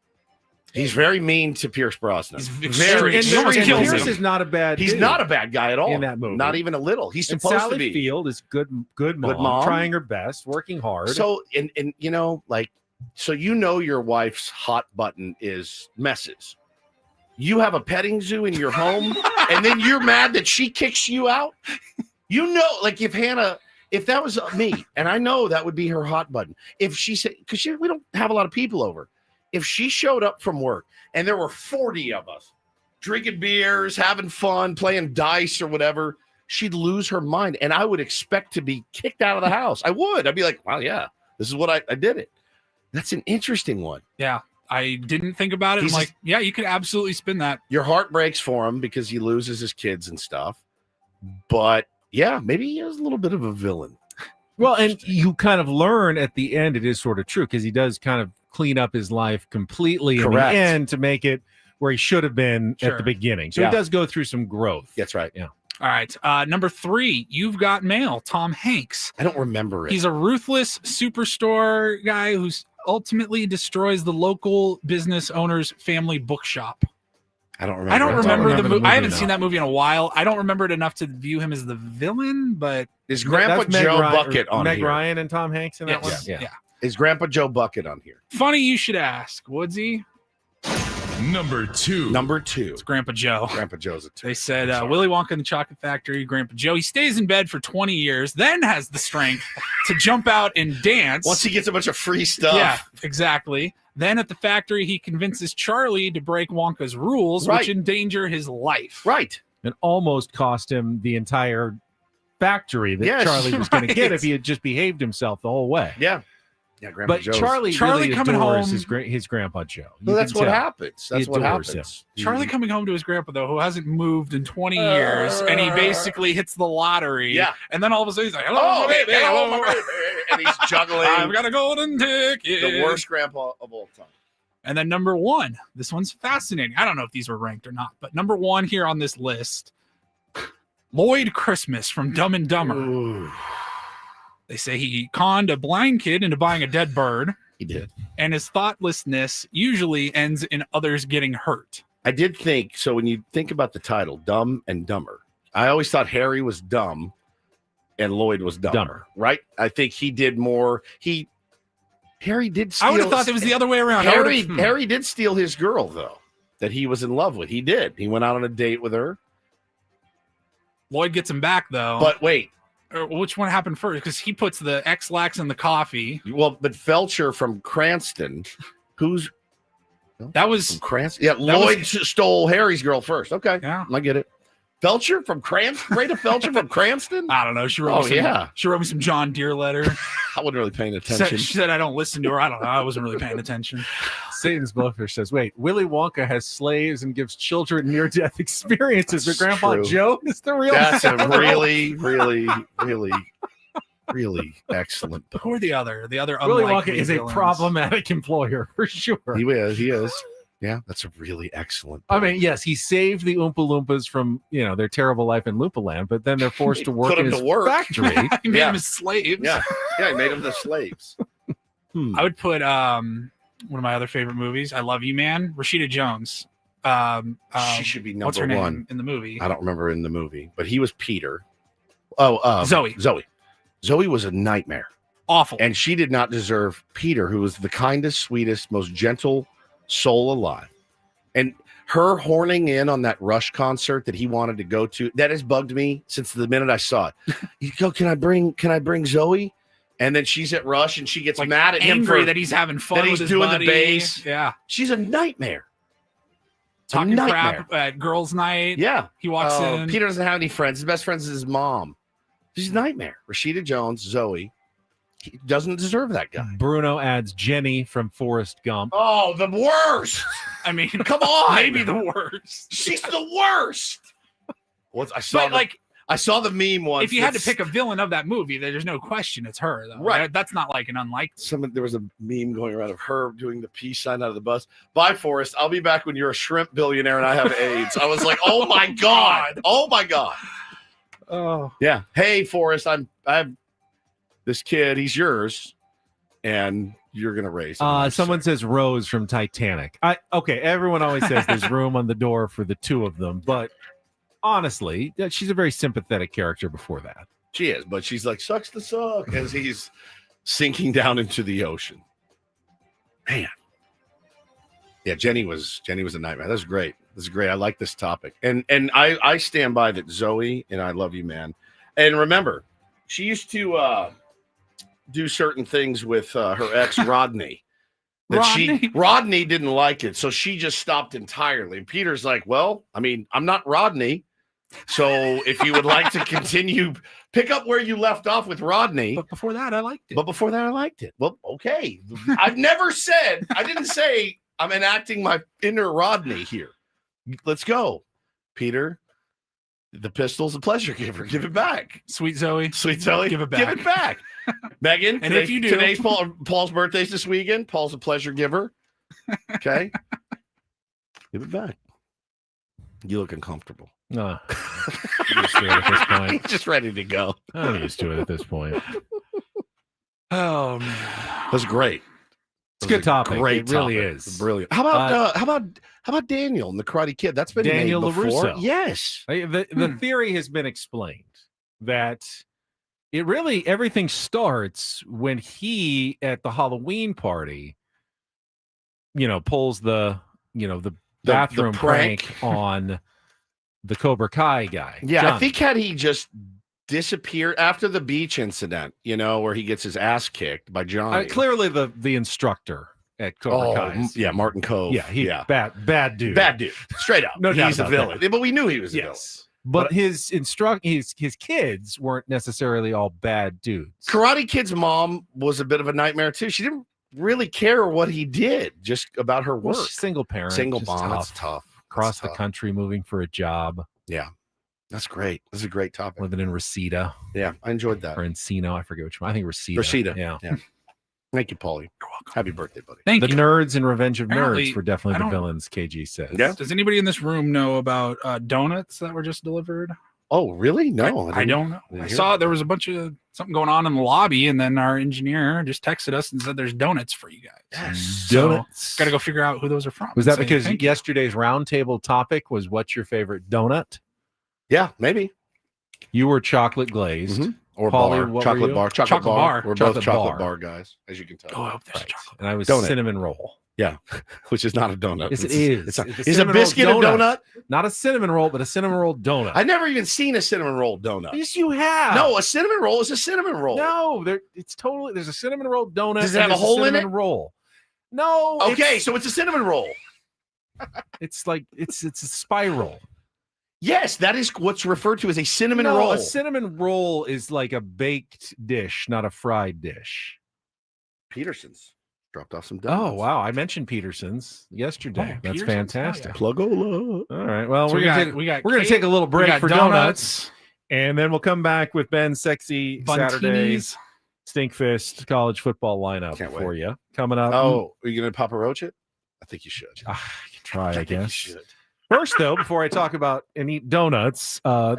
He's very mean to Pierce Brosnan. He's very, extreme. And, He almost and kills Pierce him. is not a bad. He's dude not a bad guy at all in that movie. Not even a little. He's And supposed Sally to be. Field is good mom, trying her best, working hard. So, and you know, like, so you know your wife's hot button is messes. You have a petting zoo in your home, and then you're mad that she kicks you out. You know, like if that was me, and I know that would be her hot button. If she said, because we don't have a lot of people over. If she showed up from work and there were 40 of us drinking beers, having fun, playing dice or whatever, she'd lose her mind. And I would expect to be kicked out of the house. I would. I'd be like, well, yeah, this is what I did it. That's an interesting one. Yeah, I didn't think about it. He's I'm like, yeah, you could absolutely spin that. Your heart breaks for him because he loses his kids and stuff. But yeah, maybe he is a little bit of a villain. Well, and you kind of learn at the end it is sort of true because he does kind of clean up his life completely in Correct. the end to make it where he should have been at Sure. the beginning. So Yeah. he does go through some growth. That's right. Yeah. All right. Number 3, You've Got Mail, Tom Hanks. I don't remember it. He's a ruthless superstore guy who's ultimately destroys the local business owner's family bookshop. I don't remember. I don't remember the movie. I haven't no. seen that movie in a while. I don't remember it enough to view him as the villain, but Is Grandpa That's Meg Joe Ryan- Bucket on Meg here? Ryan and Tom Hanks in that yes, one? yeah. Is Grandpa Joe Bucket on here? Funny you should ask, Woodsy. Number two. It's Grandpa Joe. Grandpa Joe's a 2. They said Willy Wonka and the Chocolate Factory, Grandpa Joe. He stays in bed for 20 years, then has the strength to jump out and dance. Once he gets a bunch of free stuff. Yeah, exactly. Then at the factory, he convinces Charlie to break Wonka's rules, which endanger his life. Right. And almost cost him the entire factory that Yes, Charlie was going to get right. if he had just behaved himself the whole way. Yeah. Yeah, Grandpa But Joe's. Charlie really coming adores home- his Grandpa Joe. Well, that's can what tell. happens. That's He what adores happens. Charlie coming home to his grandpa, though, who hasn't moved in 20 years, and he basically hits the lottery. Yeah. And then all of a sudden he's like, hello, Oh, my baby, hello, hello, my baby. And he's juggling. I've got a golden ticket. The worst grandpa of all time. And then number 1, this one's fascinating. I don't know if these were ranked or not, but number 1 here on this list, Lloyd Christmas from Dumb and Dumber. Ooh. They say he conned a blind kid into buying a dead bird. He did. And his thoughtlessness usually ends in others getting hurt. I did think, so when you think about the title, Dumb and Dumber, I always thought Harry was dumb and Lloyd was dumber. Right? I think he did more. Harry did steal. I would have thought it was the other way around. Harry did steal his girl, though, that he was in love with. He did. He went out on a date with her. Lloyd gets him back, though. But wait. Which one happened first? Because he puts the X-Lax in the coffee. Well, but Felcher from Cranston, who's... That was... From Cranston? Yeah, Lloyd stole Harry's girl first. Okay. Yeah. I get it. Felcher from Cranston? Rita Felcher from Cranston? I don't know. She wrote She wrote me some John Deere letter. I wasn't really paying attention. She said I don't listen to her. I don't know. I wasn't really paying attention. Satan's Blowfish says, wait, Willy Wonka has slaves and gives children near-death experiences. But Grandpa true. Joe is the real That's a hero. really, really, really, really excellent book. Who are the other? The other Willy Wonka unlikely is a villains? problematic employer for sure. He is. Yeah, that's a really excellent book. I mean, yes, he saved the Oompa Loompas from, their terrible life in Loompa but then they're forced to work put in them his to work. factory. He made them as slaves. Yeah, he made them the slaves. I would put one of my other favorite movies, I Love You, Man, Rashida Jones. She should be what's her number name one in the movie. I don't remember in the movie, but he was Peter. Oh, Zoe. Zoe was a nightmare. Awful. And she did not deserve Peter, who was the kindest, sweetest, most gentle soul alive. And her horning in on that Rush concert that he wanted to go to, that has bugged me since the minute I saw it. You go, can I bring Zoe? And then she's at Rush and she gets mad at him angry for that he's having fun that with he's his doing buddy. the bass. Yeah. She's a nightmare. Talking crap at girls' night. Yeah. He walks in. Peter doesn't have any friends. His best friend is his mom. She's a nightmare. Rashida Jones, Zoe. He doesn't deserve that guy. Bruno adds Jenny from Forrest Gump. Oh, the worst. I mean, come on. Maybe the worst. She's the worst. I saw the meme once. If you had to pick a villain of that movie, there's no question it's her, though. Right. That's not like an unlikely. There was a meme going around of her doing the peace sign out of the bus. Bye, Forrest. I'll be back when you're a shrimp billionaire and I have AIDS. I was like, oh my God. Oh my God. Oh. Yeah. Hey, Forrest, I have this kid. He's yours. And you're going to raise him. Someone says Rose from Titanic. Okay, everyone always says there's room on the door for the two of them, but honestly, she's a very sympathetic character before that. She is, but she's like, sucks to suck as he's sinking down into the ocean. Man. Yeah, Jenny was a nightmare. That was great. This is great. I like this topic. And I stand by that Zoe and I Love You, Man. And remember, she used to do certain things with her ex Rodney. Rodney didn't like it, so she just stopped entirely. And Peter's like, well, I mean, I'm not Rodney, so if you would like to continue, pick up where you left off with Rodney. But before that, I liked it. Well, okay. I didn't say I'm enacting my inner Rodney here. Let's go, Peter. The pistol's a pleasure giver. Give it back. Sweet Zoe. Give it back. Megan, and if you do, today's Paul's birthday's this weekend. Paul's a pleasure giver. Okay. Give it back. You look uncomfortable. No. I'm used to it at this point. He's just ready to go. I'm used to it at this point. Oh, man. That was great. It's a good topic. Great it really topic. is. Brilliant. How about Daniel and the Karate Kid? That's been Daniel made before. LaRusso. Yes. The theory has been explained that it really everything starts when he at the Halloween party, pulls the bathroom prank. prank on the Cobra Kai guy. Yeah, I Johnny. think had he just disappeared after the beach incident, where he gets his ass kicked by Johnny. Clearly the instructor at Cobra Kai. Yeah, Martin Cove. Yeah, bad dude. Bad dude. Straight up. No doubt He's a about villain. that. But we knew he was a villain. But his kids weren't necessarily all bad dudes. Karate Kid's mom was a bit of a nightmare too. She didn't really care what he did, just about her work. Well, single parent, Single just mom. tough. It's tough. Across the country, moving for a job. Yeah. That's great. That's a great topic. Living in Reseda. Yeah, I enjoyed that. Or Encino. I forget which one. I think Reseda. Reseda. Yeah. Thank you, Paulie. You're welcome. Happy birthday, buddy. Thank the you. nerds in Revenge of Apparently, Nerds were definitely I the don't- villains, KG says. Yeah. Does anybody in this room know about donuts that were just delivered? Oh, really? No. I don't know. didn't I hear saw about there was a bunch of something going on in the lobby, and then our engineer just texted us and said there's donuts for you guys. Yes. Donuts. Got to go figure out who those are from. Was that Say because thank you. yesterday's roundtable topic was what's your favorite donut? Yeah, maybe. You were chocolate glazed. Or Paulie, bar. what were Chocolate you? bar. Chocolate bar. We're Chocolate both chocolate bar. bar guys, as you can tell. Oh, I hope there's chocolate. And I was Donut. cinnamon roll. Yeah, which is not a donut. Yes, it It's- is. It's It's is a cinnamon roll biscuit a donut? Not a cinnamon roll, but a cinnamon roll donut. I've never even seen a cinnamon roll donut. Yes, you have. No, a cinnamon roll is a cinnamon roll. No, there's a cinnamon roll donut. Does it have and a hole in cinnamon it? Roll. No. Okay, so it's a cinnamon roll. It's like it's a spiral. Yes, that is what's referred to as a cinnamon No, roll. a cinnamon roll is like a baked dish, not a fried dish. Peterson's dropped off some donuts. Oh wow, I mentioned Peterson's yesterday. Oh, That's Peterson's? fantastic. Plugola. All right. Well, So we're we gonna got- take, we got we're gonna cake, take a little we break got for donuts, and then we'll come back with Ben's sexy Saturday Buntinis. Stinkfist college football lineup Can't wait. for you coming up. Oh, are you going to Papa Roach it? I think you should. I can try, I think you guess. should. First, though, before I talk about and eat donuts, I'm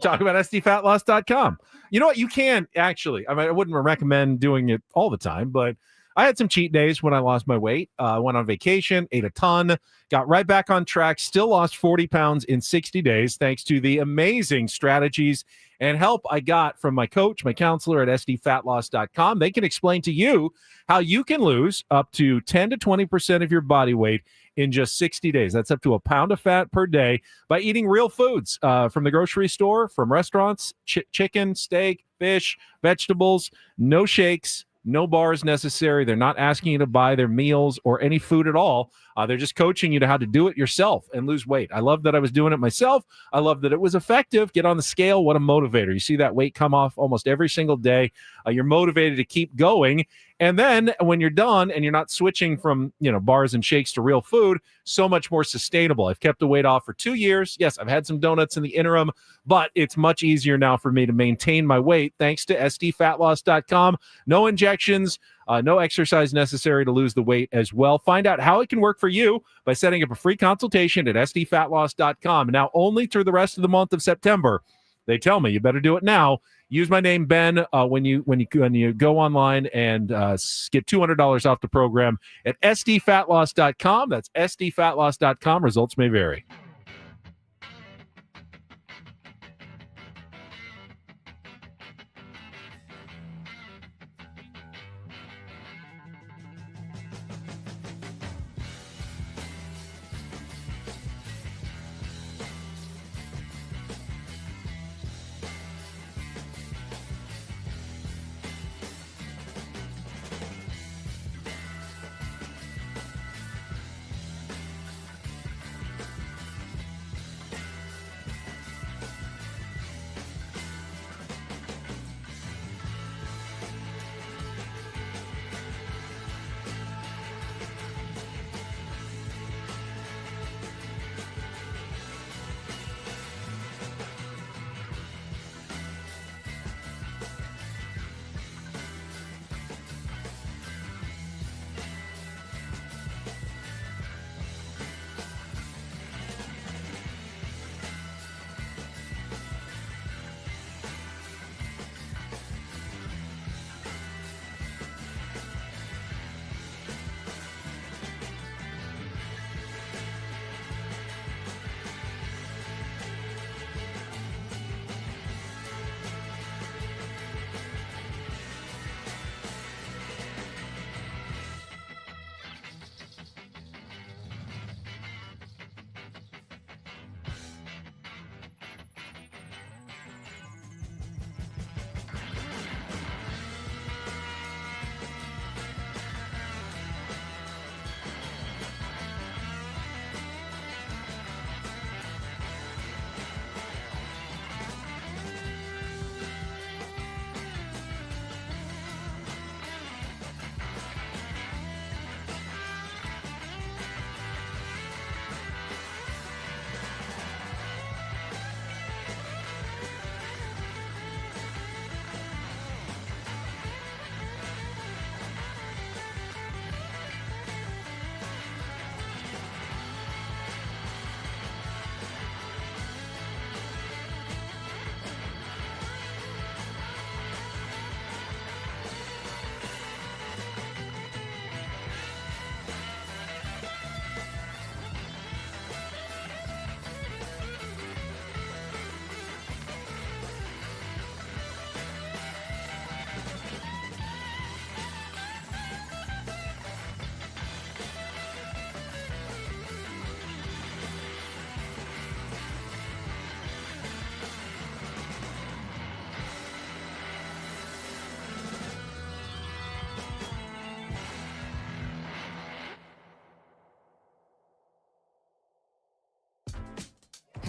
talking about sdfatloss.com. You know what? You can actually. I mean, I wouldn't recommend doing it all the time, but I had some cheat days when I lost my weight. I went on vacation, ate a ton, got right back on track, still lost 40 pounds in 60 days, thanks to the amazing strategies and help I got from my coach, my counselor at sdfatloss.com. They can explain to you how you can lose up to 10 to 20% of your body weight in just 60 days. That's up to a pound of fat per day by eating real foods from the grocery store, from restaurants, chicken, steak, fish, vegetables, no shakes, no bars necessary. They're not asking you to buy their meals or any food at all. They're just coaching you to how to do it yourself and lose weight. I love that I was doing it myself. I love that it was effective. Get on the scale. What a motivator. You see that weight come off almost every single day. You're motivated to keep going. And then when you're done and you're not switching from, bars and shakes to real food, so much more sustainable. I've kept the weight off for 2 years. Yes, I've had some donuts in the interim, but it's much easier now for me to maintain my weight thanks to sdfatloss.com. No injections, no exercise necessary to lose the weight as well. Find out how it can work for you by setting up a free consultation at sdfatloss.com. Now, only through the rest of the month of September. They tell me you better do it now. Use my name, Ben, when you go online and get $200 off the program at sdfatloss.com. That's sdfatloss.com. Results may vary.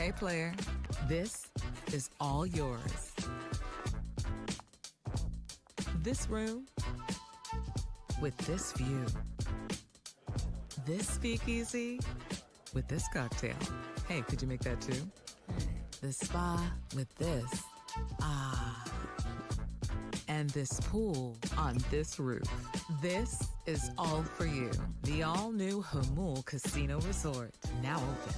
Hey, player, this is all yours. This room with this view. This speakeasy with this cocktail. Hey, could you make that too? The spa with this. Ah. And this pool on this roof. This is all for you. The all-new Hamul Casino Resort, now open.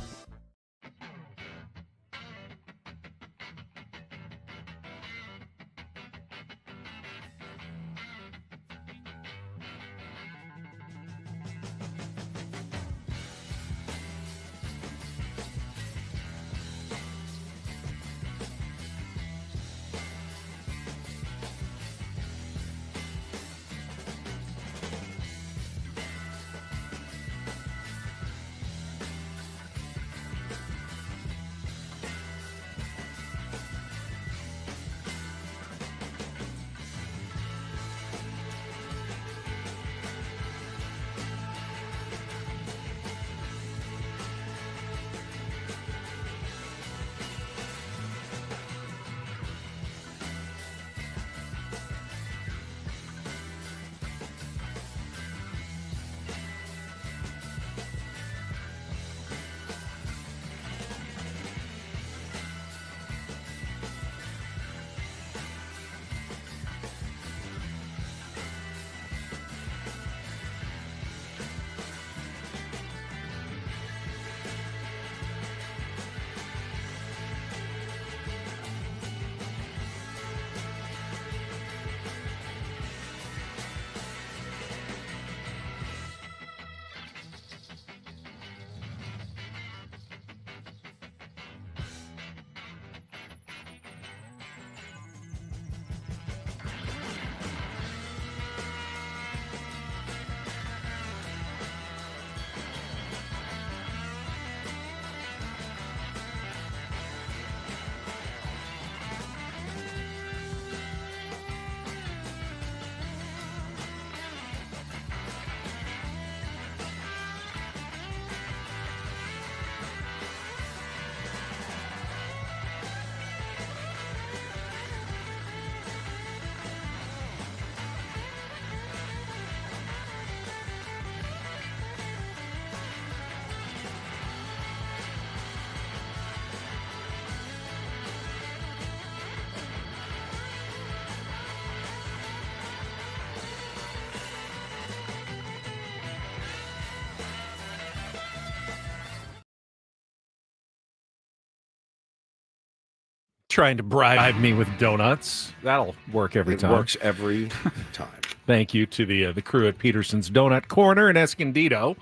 Trying to bribe me with donuts. That'll work every time. It works every time. Thank you to the crew at Peterson's Donut Corner in Escondido,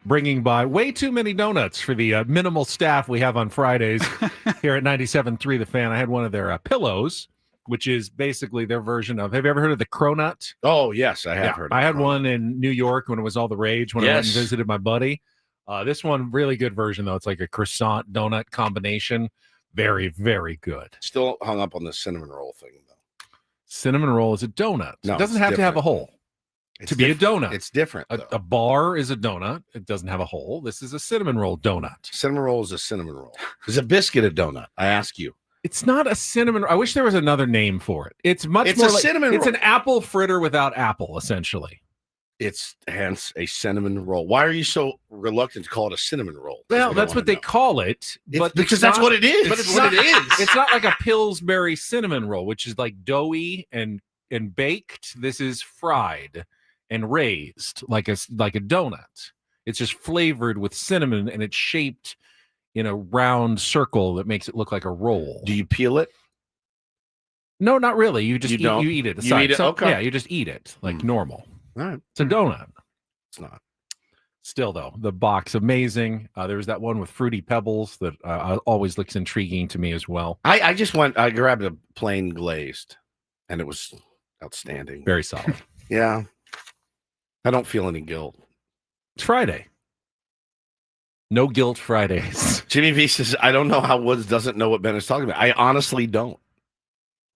bringing by way too many donuts for the minimal staff we have on Fridays here at 97.3 The Fan. I had one of their pillows, which is basically their version of, have you ever heard of the cronut? Oh, yes, I have heard of I had cronut. one in New York when it was all the rage, when I went and visited my buddy. This one, really good version, though. It's like a croissant donut combination. Very, very good. Still hung up on the cinnamon roll thing, though. Cinnamon roll is a donut. No, it doesn't it's have to have a different. hole It's to be a donut. It's different. A bar is a donut. It doesn't have a hole. This is a cinnamon roll donut. Cinnamon roll is a cinnamon roll. Is a biscuit a donut? I ask you. It's not a cinnamon. I wish there was another name for it. It's much It's more a like cinnamon it's roll. an apple fritter without apple, essentially. It's hence a cinnamon roll. Why are you so reluctant to call it a cinnamon roll? Well, that's what they call it. But because it's that's not- what it is. But it's what not, it is. It's not like a Pillsbury cinnamon roll, which is like doughy and baked. This is fried and raised like a donut. It's just flavored with cinnamon, and it's shaped in a round circle that makes it look like a roll. Do you peel it? No, not really. You just You don't? you eat it. You aside. eat it? So, Okay. Yeah, you just eat it like normal. All right. It's a donut. It's not. Still, though, the box, amazing. There was that one with Fruity Pebbles that always looks intriguing to me as well. I grabbed a plain glazed, and it was outstanding. Very solid. Yeah. I don't feel any guilt. It's Friday. No guilt Fridays. Jimmy V says, I don't know how Woods doesn't know what Ben is talking about. I honestly don't.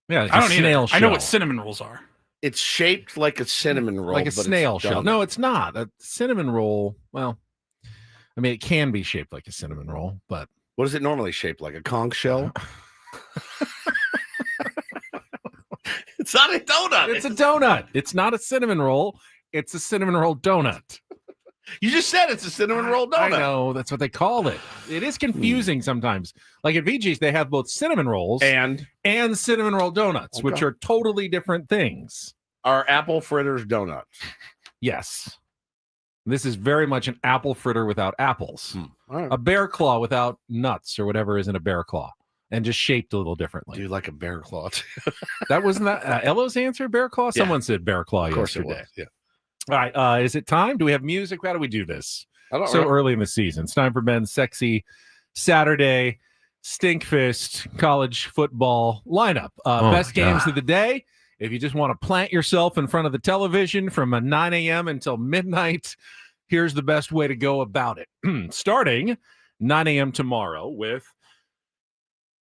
Yeah, it's I a don't snail either. shell. I know what cinnamon rolls are. It's shaped like a cinnamon roll. Like a but snail it's shell. done. No, it's not. A cinnamon roll, well, I mean, it can be shaped like a cinnamon roll, but What is it normally shaped like? A conch shell? It's not a donut. It's a donut. It's not a cinnamon roll. It's a cinnamon roll donut. You just said it's a cinnamon roll donut. I know. That's what they call it. It is confusing sometimes. Like at VG's, they have both cinnamon rolls and cinnamon roll donuts, which are totally different things. Are apple fritters donuts? Yes. This is very much an apple fritter without apples. All right. A bear claw without nuts or whatever is in a bear claw. And just shaped a little differently. Do you like a bear claw too? That wasn't that Ella's answer, bear claw? Someone said bear claw Of course yesterday. it was. Yeah. All right. Is it time? Do we have music? How do we do this? I don't So know. early in the season. It's time for Ben's sexy Saturday Stinkfist college football lineup. Best games of the day. If you just want to plant yourself in front of the television from 9 a.m. until midnight, here's the best way to go about it. Starting 9 a.m. tomorrow with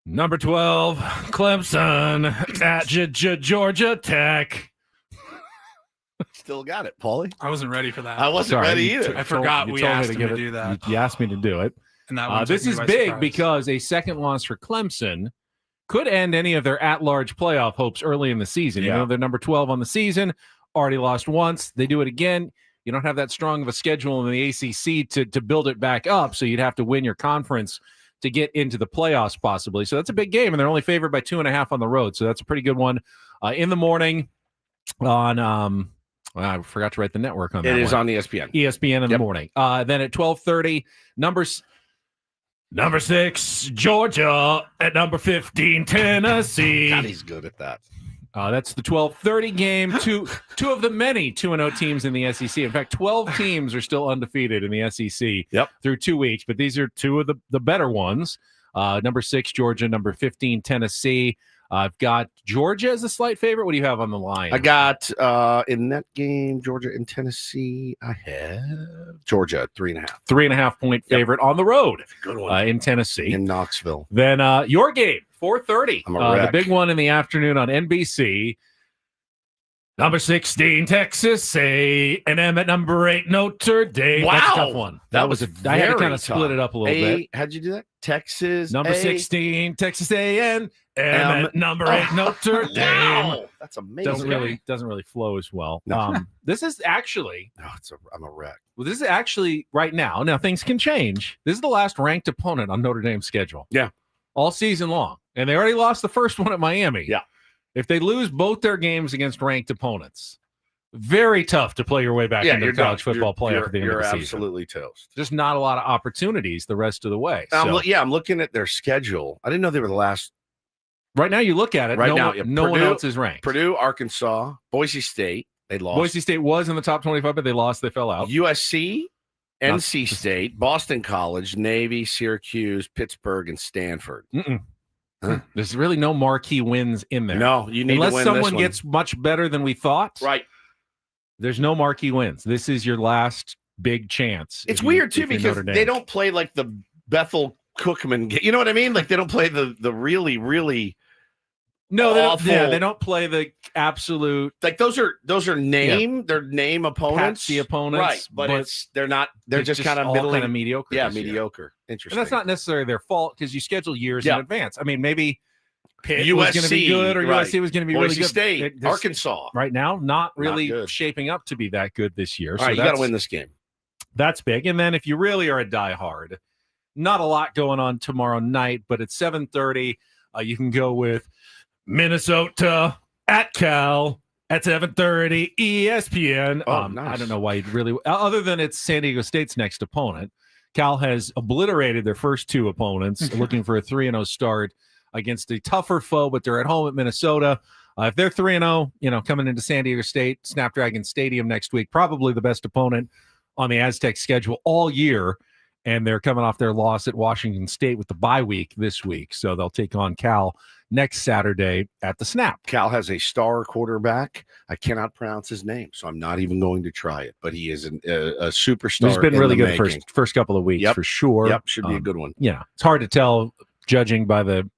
number 12, Clemson at Georgia Tech. Still got it, Paulie. I wasn't ready for that. I wasn't ready either. I forgot we asked him to do that. You asked me to do it. And that one This took me is by big surprise. because a second loss for Clemson could end any of their at-large playoff hopes early in the season. Yeah. Even though they're number 12 on the season, already lost once. They do it again. You don't have that strong of a schedule in the ACC to build it back up, so you'd have to win your conference to get into the playoffs possibly. So that's a big game, and they're only favored by 2.5 on the road. So that's a pretty good one. In the morning on I forgot to write the network on that. It is one. on ESPN. ESPN in the morning. Then at 12:30, number 6, Georgia at number 15, Tennessee. God, he's good at that. That's the 12:30 game. Two of the many 2-0 teams in the SEC. In fact, 12 teams are still undefeated in the SEC through 2 weeks, but these are two of the better ones. Number 6, Georgia. Number 15, Tennessee. I've got Georgia as a slight favorite. What do you have on the line? I got in that game, Georgia and Tennessee. I have Georgia 3.5. 3.5 point favorite on the road. Good one. In Tennessee. In Knoxville. Then your game, 4:30. I'm a The wreck. big one in the afternoon on NBC. Number 16, Texas A&M at number 8, Notre Dame. Wow. That's a tough one. That was I had to very kind of split tough. it up a little bit. How'd you do that? Texas. Number 16, Texas A&M at number 8, Notre Dame. Wow. That's amazing. Doesn't really flow as well. No. This is actually I'm a wreck. well, this is actually right now. Now things can change. This is the last ranked opponent on Notre Dame's schedule. Yeah. All season long. And they already lost the first one at Miami. Yeah. If they lose both their games against ranked opponents, very tough to play your way back into the college football playoff at the end of the season. You're absolutely toast. Just not a lot of opportunities the rest of the way. So, I'm looking at their schedule. I didn't know they were the last. right now, you look at it. Right no now, one, yeah, no one Purdue- else is ranked. Purdue, Arkansas, Boise State. They lost. Boise State was in the top 25, but they lost. They fell out. USC, NC State, Boston College, Navy, Syracuse, Pittsburgh, and Stanford. Huh? There's really no marquee wins in there. No, you need unless to win someone this one. gets much better than we thought. Right. There's no marquee wins. This is your last big chance. It's if you- weird too if you're because Notre Dame. they don't play like the Bethel Cookman game. You know what I mean? Like they don't play the really No, they don't, awful. yeah, they don't play the absolute like those are name they're name opponents, patsy opponents, right? But they're not. They're just kind of all middling, kind of mediocre. Yeah, this year. mediocre. Interesting. And that's not necessarily their fault because you schedule years Yeah. in advance. I mean, maybe Pitt USC was going to be good or right. USC was going to be Boise really good. State, It just- Arkansas. right now, not really good. shaping up to be that good this year. All right, you got to win this game. That's big. And then if you really are a diehard, not a lot going on tomorrow night, but at 7:30, you can go with Minnesota at Cal at 7:30 ESPN. Nice. I don't know why you'd really, other than it's San Diego State's next opponent. Cal has obliterated their first two opponents, looking for a 3-0 start against a tougher foe, but they're at home at Minnesota. If they're 3-0, coming into San Diego State, Snapdragon Stadium next week, probably the best opponent on the Aztec schedule all year. And they're coming off their loss at Washington State with the bye week this week. So they'll take on Cal next Saturday at the Snap. Cal has a star quarterback. I cannot pronounce his name, so I'm not even going to try it. But he is a superstar. He's been in really the good making. first couple of weeks for sure. Yep, should be a good one. Yeah, it's hard to tell judging by the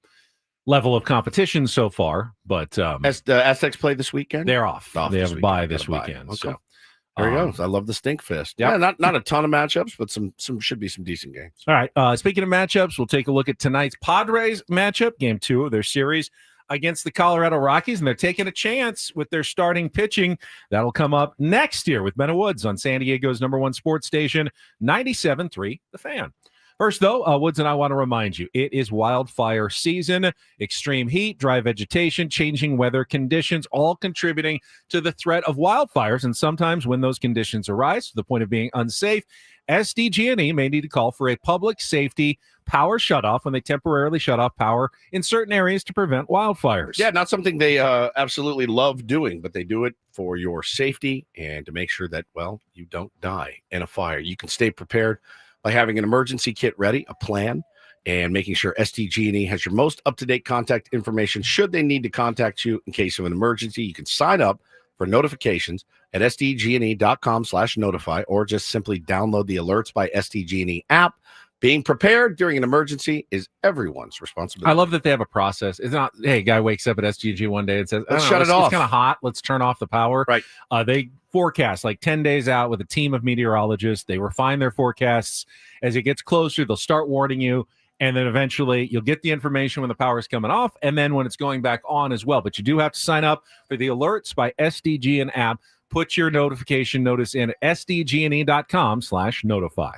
level of competition so far. But As the Aztecs play this weekend, they're off. They have a bye this Got a bye. weekend. Okay. So There you go. I love the stink fist. Yep. Yeah, not a ton of matchups, but some should be some decent games. All right. Speaking of matchups, we'll take a look at tonight's Padres matchup, game 2 of their series against the Colorado Rockies, and they're taking a chance with their starting pitching. That'll come up next year with Ben Woods on San Diego's #1 sports station, 97.3 The Fan. First, though, Woods and I want to remind you, it is wildfire season. Extreme heat, dry vegetation, changing weather conditions, all contributing to the threat of wildfires. And sometimes when those conditions arise to the point of being unsafe, SDG&E may need to call for a public safety power shutoff when they temporarily shut off power in certain areas to prevent wildfires. Yeah, not something they absolutely love doing, but they do it for your safety and to make sure that, well, you don't die in a fire. You can stay prepared by having an emergency kit ready, a plan, and making sure SDG&E has your most up-to-date contact information should they need to contact you in case of an emergency. You can sign up for notifications at sdgne.com/notify, or just simply download the Alerts by SDG&E app. Being prepared during an emergency is everyone's responsibility. I love that they have a process. It's not, hey, guy wakes up at SDG one day and says, let's shut it off. It's kind of hot. Let's turn off the power. Right. They forecast like 10 days out with a team of meteorologists. They refine their forecasts. As it gets closer, they'll start warning you. And then eventually you'll get the information when the power is coming off and then when it's going back on as well. But you do have to sign up for the Alerts by SDG and app. Put your notification notice in at sdgne.com/notify.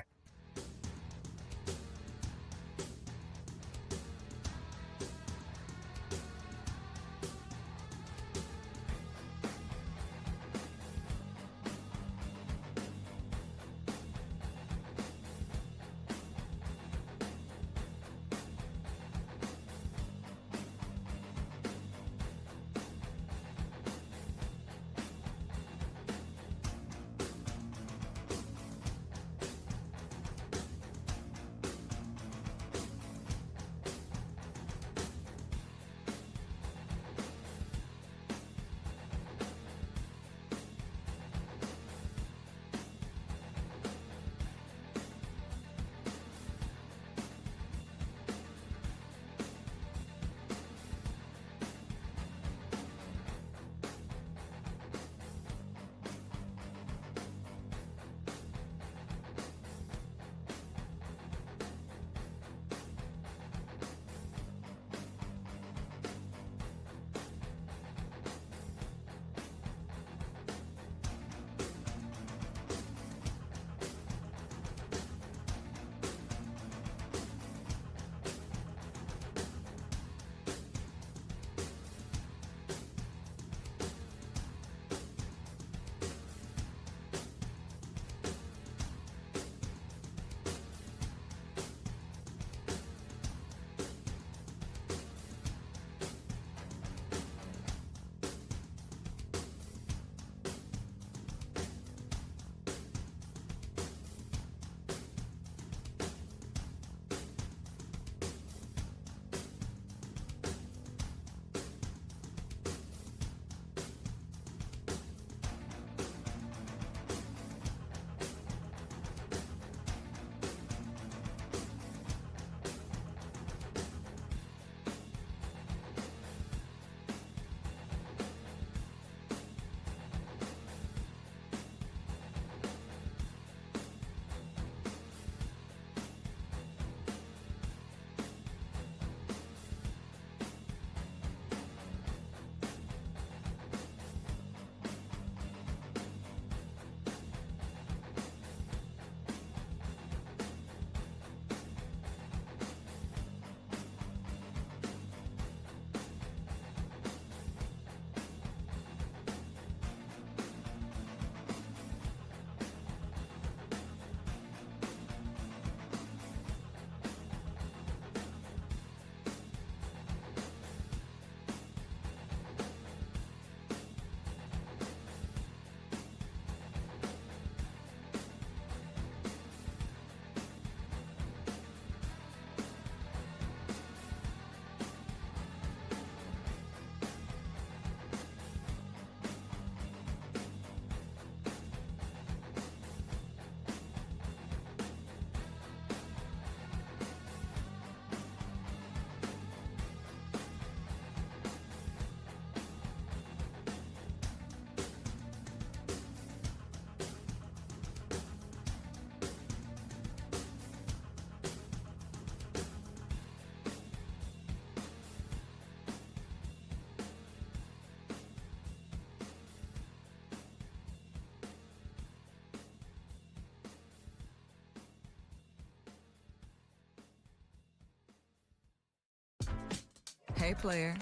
Okay, player.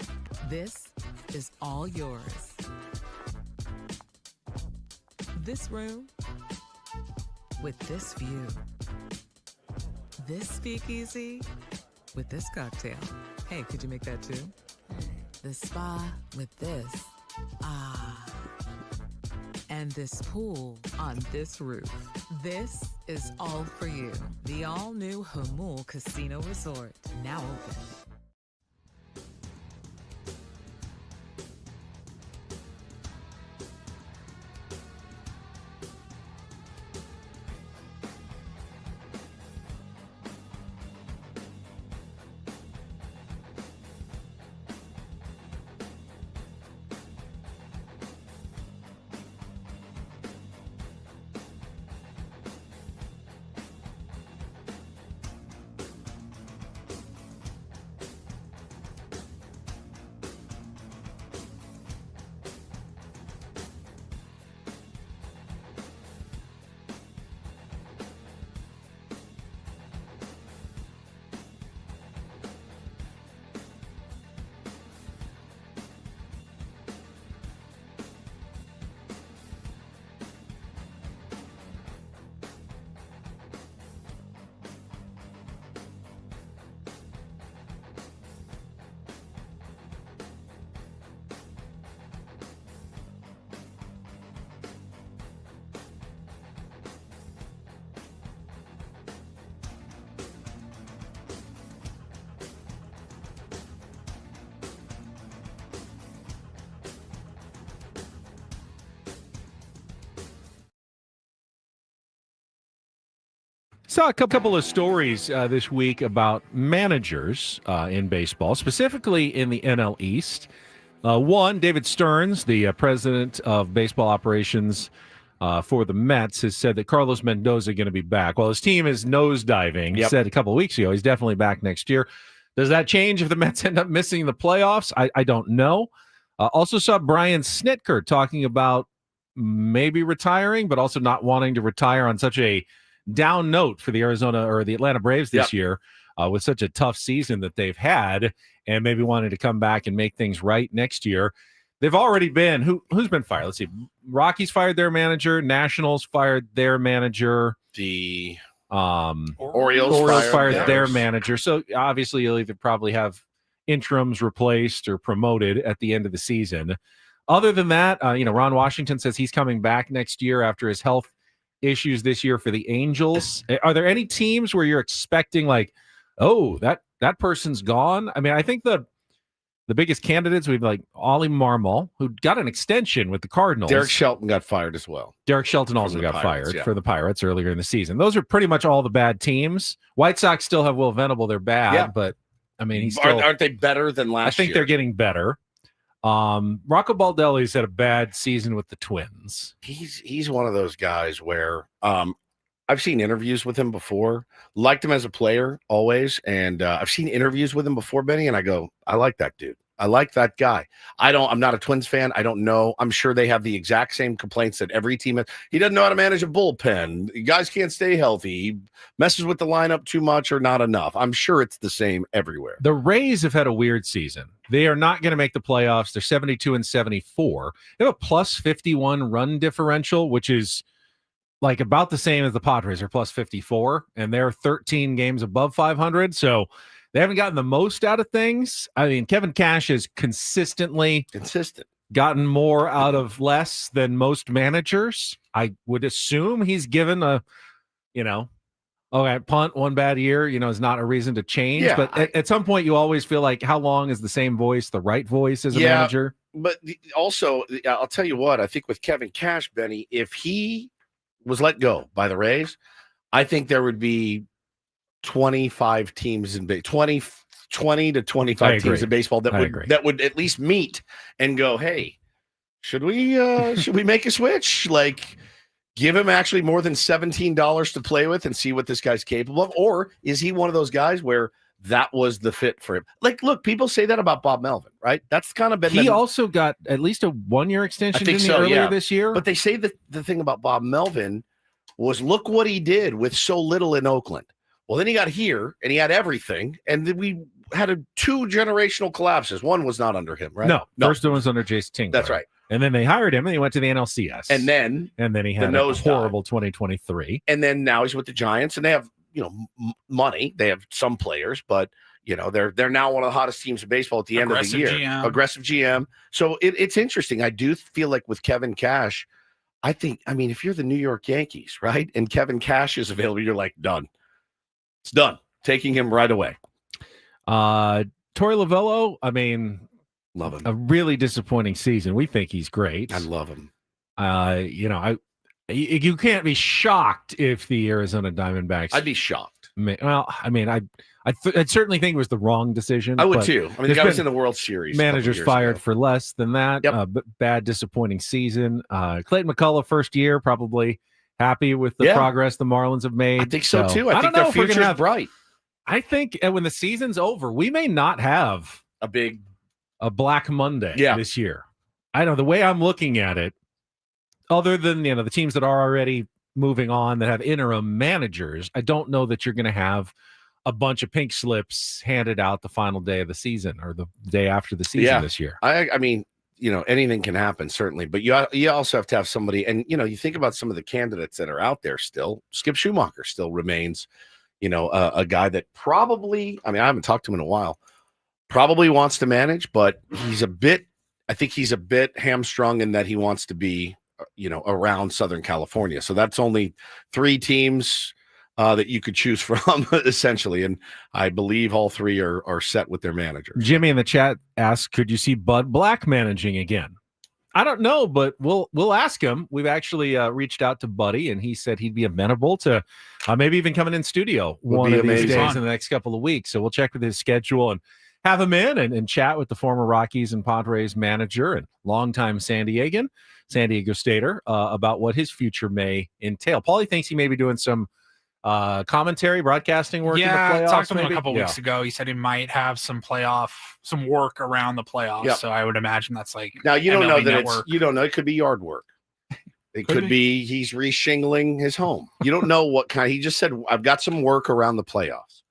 This is all yours. This room with this view. This speakeasy with this cocktail. Hey, could you make that too? The spa with this. Ah. And this pool on this roof. This is all for you. The all-new Hamul Casino Resort, now open. Saw a couple of stories this week about managers in baseball, specifically in the NL East. One, David Stearns, the president of baseball operations for the Mets, has said that Carlos Mendoza is going to be back. Well, his team is nosediving. He said a couple of weeks ago he's definitely back next year. Does that change if the Mets end up missing the playoffs? I don't know. Also saw Brian Snitker talking about maybe retiring, but also not wanting to retire on such a down note for the Arizona or the Atlanta Braves this year with such a tough season that they've had, and maybe wanting to come back and make things right next year. They've already been who's been fired? Let's see. Rockies fired their manager. Nationals fired their manager. The Orioles fired their manager. So obviously you'll either probably have interims replaced or promoted at the end of the season. Other than that, Ron Washington says he's coming back next year after his health issues this year for the Angels. Are there any teams where you're expecting that person's gone? I mean, I think the biggest candidates we've Ollie Marmol, who got an extension with the Cardinals. Derek Shelton got fired as well. Derek Shelton also got fired for the Pirates earlier in the season. Those are pretty much all the bad teams. White Sox still have Will Venable. They're bad, but I mean, he's still, aren't they better than last year? I think they're getting better. Rocco Baldelli's had a bad season with the Twins. He's one of those guys where I've seen interviews with him before, liked him as a player always, and I've seen interviews with him before, Benny, and I go, I like that dude. I like that guy. I'm not a Twins fan. I don't know. I'm sure they have the exact same complaints that every team has. He doesn't know how to manage a bullpen. Guys can't stay healthy. He messes with the lineup too much or not enough. I'm sure it's the same everywhere. The Rays have had a weird season. They are not going to make the playoffs. They're 72-74. They have a plus 51 run differential, which is about the same as the Padres are plus 54, and they're 13 games above 500. So they haven't gotten the most out of things. I mean, Kevin Cash has consistent gotten more out of less than most managers. I would assume he's given punt one bad year, is not a reason to change. Yeah, but at some point you always feel like, how long is the same voice the right voice as a manager? But also, I'll tell you what, I think with Kevin Cash, Benny, if he was let go by the Rays, I think there would be 25 teams in 20 to 25 teams in baseball that would at least meet and go, hey, should we make a switch? Give him actually more than $17 to play with and see what this guy's capable of? Or is he one of those guys where that was the fit for him? Look, people say that about Bob Melvin, right? That's kind of been. He also got at least a 1-year extension earlier this year. But they say that the thing about Bob Melvin was, look what he did with so little in Oakland. Well, then he got here and he had everything, and then had two generational collapses. One was not under him, right? No, first one was under Jason Tingler. That's right. And then they hired him, and he went to the NLCS. And then he had a horrible 2023. And then now he's with the Giants, and they have money. They have some players, but they're now one of the hottest teams in baseball at the end of the year. Aggressive GM. So it's interesting. I do feel like with Kevin Cash, if you're the New York Yankees, right, and Kevin Cash is available, you're like, done. It's done. Taking him right away. Torey Lovello, love him. A really disappointing season. We think he's great. I love him. You can't be shocked if the Arizona Diamondbacks. I'd be shocked. I'd certainly think it was the wrong decision. I would too. The guy was in the World Series. Managers fired for less than that. Yep. But bad, disappointing season. Clayton McCullough, first year, probably happy with the progress the Marlins have made. I think so too. I think their future is bright. I think when the season's over, we may not have a Black Monday this year. I know the way I'm looking at it, other than the teams that are already moving on that have interim managers, I don't know that you're going to have a bunch of pink slips handed out the final day of the season or the day after the season this year. Anything can happen, certainly. But you also have to have somebody, and, you think about some of the candidates that are out there still. Skip Schumacher still remains, a guy that probably, I haven't talked to him in a while, probably wants to manage, but I think he's a bit hamstrung in that he wants to be, around Southern California. So that's only 3 teams that you could choose from, essentially. And I believe all 3 are set with their managers. Jimmy in the chat asked, could you see Bud Black managing again? I don't know, but we'll ask him. We've actually reached out to Buddy, and he said he'd be amenable to maybe even coming in studio one of these days in the next couple of weeks. So we'll check with his schedule and have him in and chat with the former Rockies and Padres manager and longtime San Diego Stater about what his future may entail. Paulie thinks he may be doing some commentary, broadcasting work in the playoffs. I talked to him a couple weeks ago. He said he might have some work around the playoffs. Yep. So I would imagine that's like now you don't know that you don't know. It could be yard work. It could be he's reshingling his home. You don't know what kind. He just said, I've got some work around the playoffs.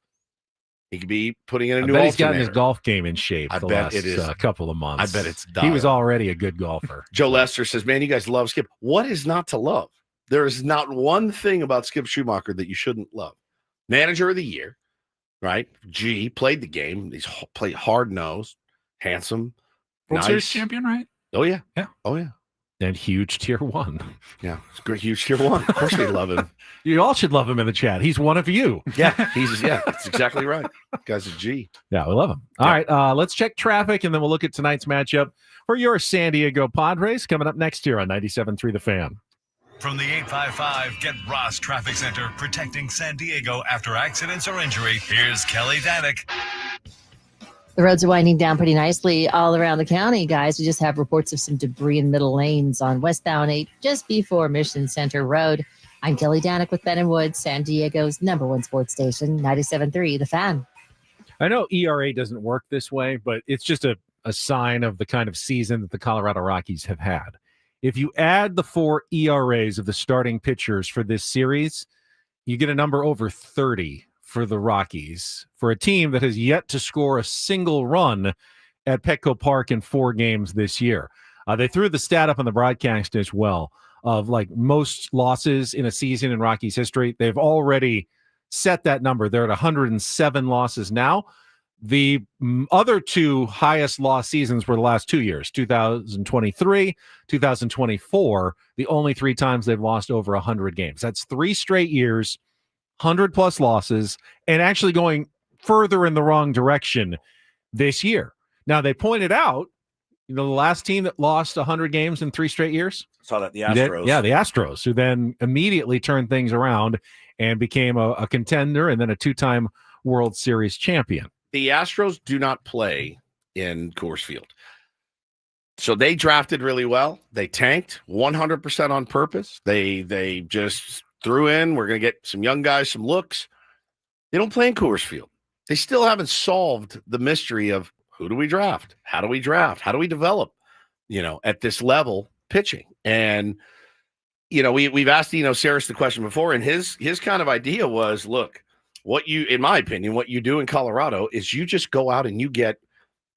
He could be putting in a new. He's gotten his golf game in shape. The last couple of months. I bet it's done. He was already a good golfer. Joe Lester says, "Man, you guys love Skip. What is not to love? There is not one thing about Skip Schumacher that you shouldn't love. Manager of the year, right? Played the game. He's played hard nosed, handsome, World Series champion, right? Oh yeah, yeah, oh yeah." And huge tier 1. Yeah, it's great. Huge tier 1. Of course we love him. You all should love him in the chat. He's one of you. Yeah, that's exactly right. Guy's a G. Yeah, we love him. All right, let's check traffic, and then we'll look at tonight's matchup for your San Diego Padres coming up next year on 97.3 The Fan. From the 855 Get Ross Traffic Center, protecting San Diego after accidents or injury, here's Kelly Danick. The roads are winding down pretty nicely all around the county, guys. We just have reports of some debris in middle lanes on westbound 8 just before Mission Center Road. I'm Kelly Danick with Ben and Woods, San Diego's #1 sports station, 97.3 The Fan. I know ERA doesn't work this way, but it's just a sign of the kind of season that the Colorado Rockies have had. If you add the 4 ERAs of the starting pitchers for this series, you get a number over 30 for the Rockies, for a team that has yet to score a single run at Petco Park in 4 games this year. They threw the stat up on the broadcast as well of like most losses in a season in Rockies history. They've already set that number. They're at 107 losses now. The other 2 highest loss seasons were the last 2 years, 2023, 2024, the only 3 times they've lost over 100 games. That's 3 straight years, 100+ losses, and actually going further in the wrong direction this year. Now, they pointed out, the last team that lost 100 games in 3 straight years? Saw that, the Astros. The Astros, who then immediately turned things around and became a contender and then a 2-time World Series champion. The Astros do not play in Coors Field. So they drafted really well. They tanked 100% on purpose. They just threw in, we're going to get some young guys, some looks. They don't play in Coors Field. They still haven't solved the mystery of who do we draft? How do we draft? How do we develop, at this level pitching? And, we've asked, Saris the question before, and his kind of idea was, look, in my opinion, what you do in Colorado is you just go out and you get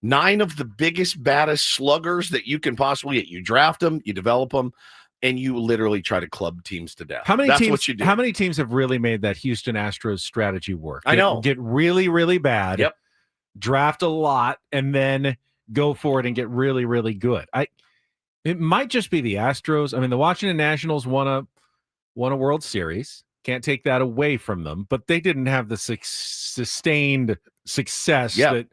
9 of the biggest, baddest sluggers that you can possibly get. You draft them, you develop them, and you literally try to club teams to death. That's what you do. How many teams have really made that Houston Astros strategy work? I know. Get really, really bad. Yep. Draft a lot and then go for it and get really, really good. It might just be the Astros. I mean, the Washington Nationals won a World Series. Can't take that away from them, but they didn't have the sustained success that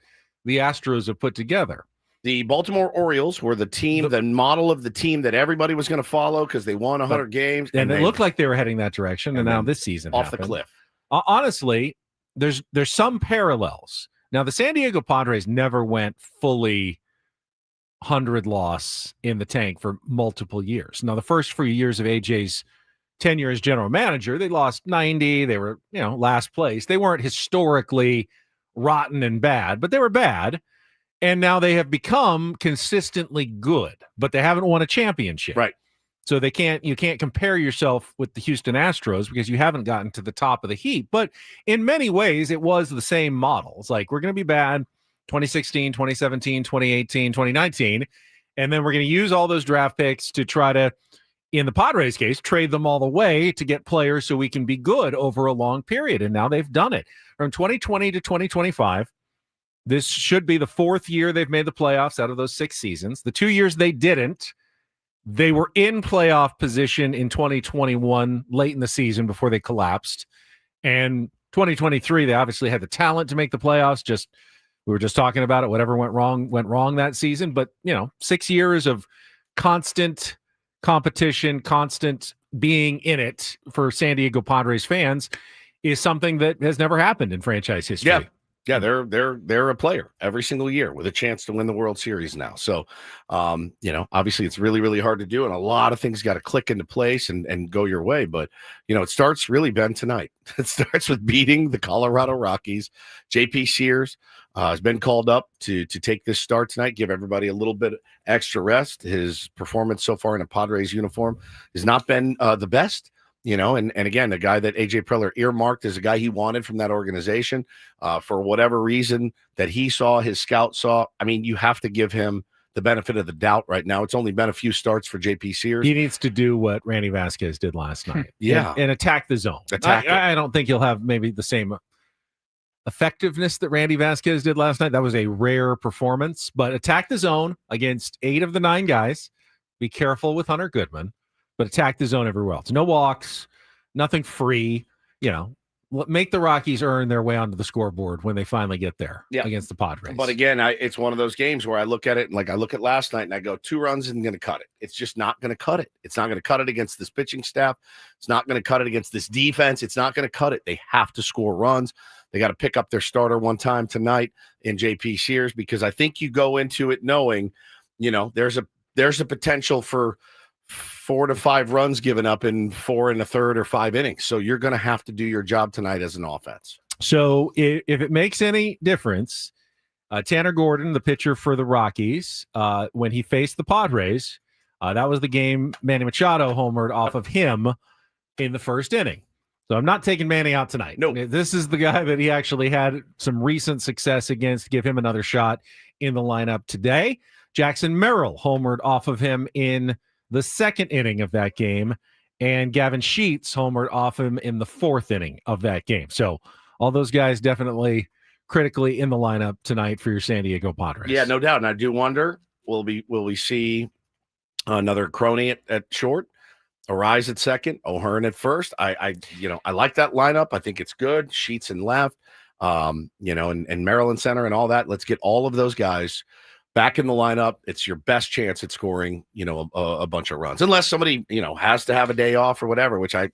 the Astros have put together. The Baltimore Orioles were the team, the model of the team that everybody was going to follow because they won 100 games. And it looked like they were heading that direction, and now this season off happened. the cliff. Honestly, there's some parallels. Now, the San Diego Padres never went fully 100 loss in the tank for multiple years. Now, the first few years of AJ's tenure as general manager, they lost 90. They were, last place. They weren't historically rotten and bad, but they were bad. And now they have become consistently good, but they haven't won a championship. Right. So you can't compare yourself with the Houston Astros because you haven't gotten to the top of the heap. But in many ways, it was the same model. It's like, we're going to be bad 2016, 2017, 2018, 2019. And then we're going to use all those draft picks to try to, in the Padres case, trade them all the way to get players so we can be good over a long period. And now they've done it. From 2020 to 2025, this should be the 4th year they've made the playoffs out of those 6 seasons. The 2 years they didn't, they were in playoff position in 2021, late in the season before they collapsed. And 2023, they obviously had the talent to make the playoffs. We were just talking about it. Whatever went wrong that season. But, 6 years of constant competition, constant being in it for San Diego Padres fans is something that has never happened in franchise history. Yeah, they're a player every single year with a chance to win the World Series now. So, obviously it's really, really hard to do, and a lot of things got to click into place and go your way. But, it starts really, Ben, tonight. It starts with beating the Colorado Rockies. JP Sears has been called up to take this start tonight, give everybody a little bit extra rest. His performance so far in a Padres uniform has not been the best. And again, the guy that AJ Preller earmarked as a guy he wanted from that organization for whatever reason that he saw, his scout saw. I mean, you have to give him the benefit of the doubt right now. It's only been a few starts for JP Sears. He needs to do what Randy Vasquez did last night. Yeah. And attack the zone. I don't think he'll have maybe the same effectiveness that Randy Vasquez did last night. That was a rare performance, but attack the zone against 8 of the 9 guys. Be careful with Hunter Goodman. But attack the zone everywhere else. No walks, nothing free. Make the Rockies earn their way onto the scoreboard when they finally get there against the Padres. But again, it's one of those games where I look at it and I look at last night and I go, 2 runs isn't going to cut it. It's just not going to cut it. It's not going to cut it against this pitching staff. It's not going to cut it against this defense. It's not going to cut it. They have to score runs. They got to pick up their starter one time tonight in JP Sears, because I think you go into it knowing, there's a potential for 4 to 5 runs given up in 4 1/3 or 5 innings. So you're going to have to do your job tonight as an offense. So if it makes any difference, Tanner Gordon, the pitcher for the Rockies, when he faced the Padres, that was the game Manny Machado homered off of him in the first inning. So I'm not taking Manny out tonight. No, this is the guy that he actually had some recent success against. Give him another shot in the lineup today. Jackson Merrill homered off of him in the second inning of that game, and Gavin Sheets homered off him in the 4th inning of that game. So all those guys definitely critically in the lineup tonight for your San Diego Padres. Yeah, no doubt. And I do wonder, will we see another Crony at short, Arise at second, O'Hearn at first? I like that lineup. I think it's good. Sheets in left, and Maryland center and all that. Let's get all of those guys back in the lineup. It's your best chance at scoring, a bunch of runs, unless somebody, has to have a day off or whatever, which I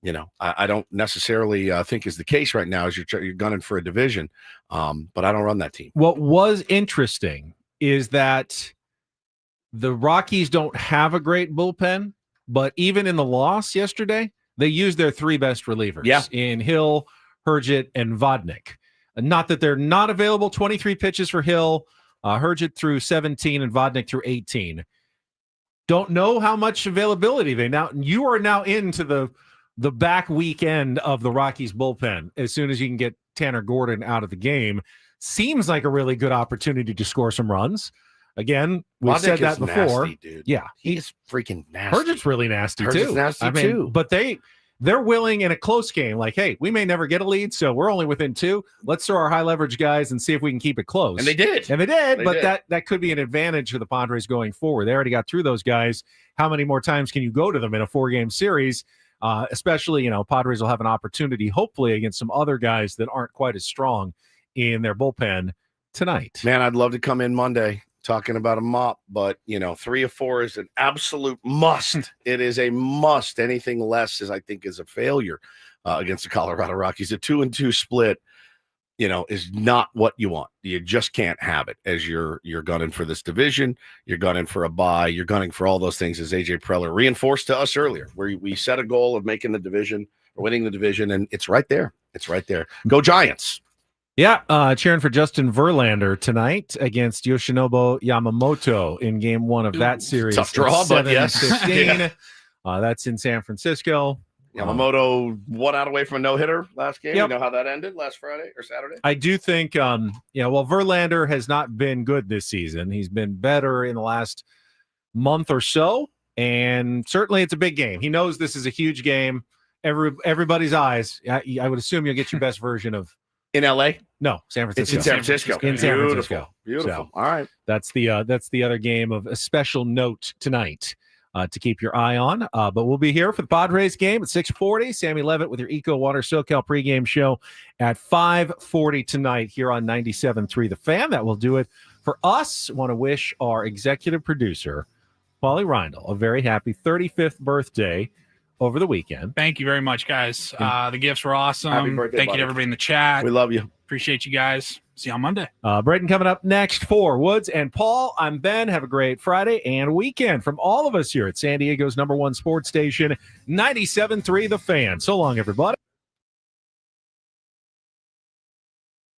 don't necessarily think is the case right now as you're gunning for a division. But I don't run that team. What was interesting is that the Rockies don't have a great bullpen, but even in the loss yesterday, they used their 3 best relievers in Hill, Herget, and Vodnik. Not that they're not available. 23 pitches for Hill, Herget through 17 and Vodnik through 18. Don't know how much availability you are now into the the back weekend of the Rockies bullpen, as soon as you can get Tanner Gordon out of the game, seems like a really good opportunity to score some runs. Again, we've Waddick said that is before. nasty, dude. Yeah, He's freaking nasty. Herget's really nasty Herget's too. nasty too. But they're willing in a close game, like, hey, we may never get a lead, so we're only within 2. Let's throw our high leverage guys and see if we can keep it close. And they did. But that could be an advantage for the Padres going forward. They already got through those guys. How many more times can you go to them in a 4-game series? Especially, Padres will have an opportunity, hopefully, against some other guys that aren't quite as strong in their bullpen tonight. Man, I'd love to come in Monday talking about a mop, but 3 of 4 is an absolute must. It is a must. Anything less is a failure against the Colorado Rockies. A 2-2 split, is not what you want. You just can't have it as you're gunning for this division. You're gunning for a bye. You're gunning for all those things, as AJ Preller reinforced to us earlier, where we set a goal of making the division or winning the division, and it's right there. It's right there. Go Giants. Yeah, cheering for Justin Verlander tonight against Yoshinobu Yamamoto in game 1 of that series. Tough draw, but yes. 7-15. That's in San Francisco. Yamamoto 1 out away from a no-hitter last game. Yep. You know how that ended last Friday or Saturday? I do think, Verlander has not been good this season. He's been better in the last month or so, and certainly it's a big game. He knows this is a huge game. Everybody's eyes. I would assume you'll get your best version of. In LA? No, San Francisco. It's in San Francisco. In San Francisco. Beautiful. So all right. That's the other game of a special note tonight to keep your eye on. But we'll be here for the Padres game at 6:40. Sammy Levitt with your Eco Water SoCal pregame show at 5:40 tonight here on 97.3 The Fan. That will do it for us. Want to wish our executive producer, Paulie Reindl, a very happy 35th birthday over the weekend. Thank you very much, guys. The gifts were awesome. Happy birthday, Thank buddy. you to everybody in the chat. We love you. Appreciate you guys. See you on Monday. Braden coming up next for Woods and Paul. I'm Ben. Have a great Friday and weekend from all of us here at San Diego's #1 sports station, 97.3 The Fan. So long, everybody.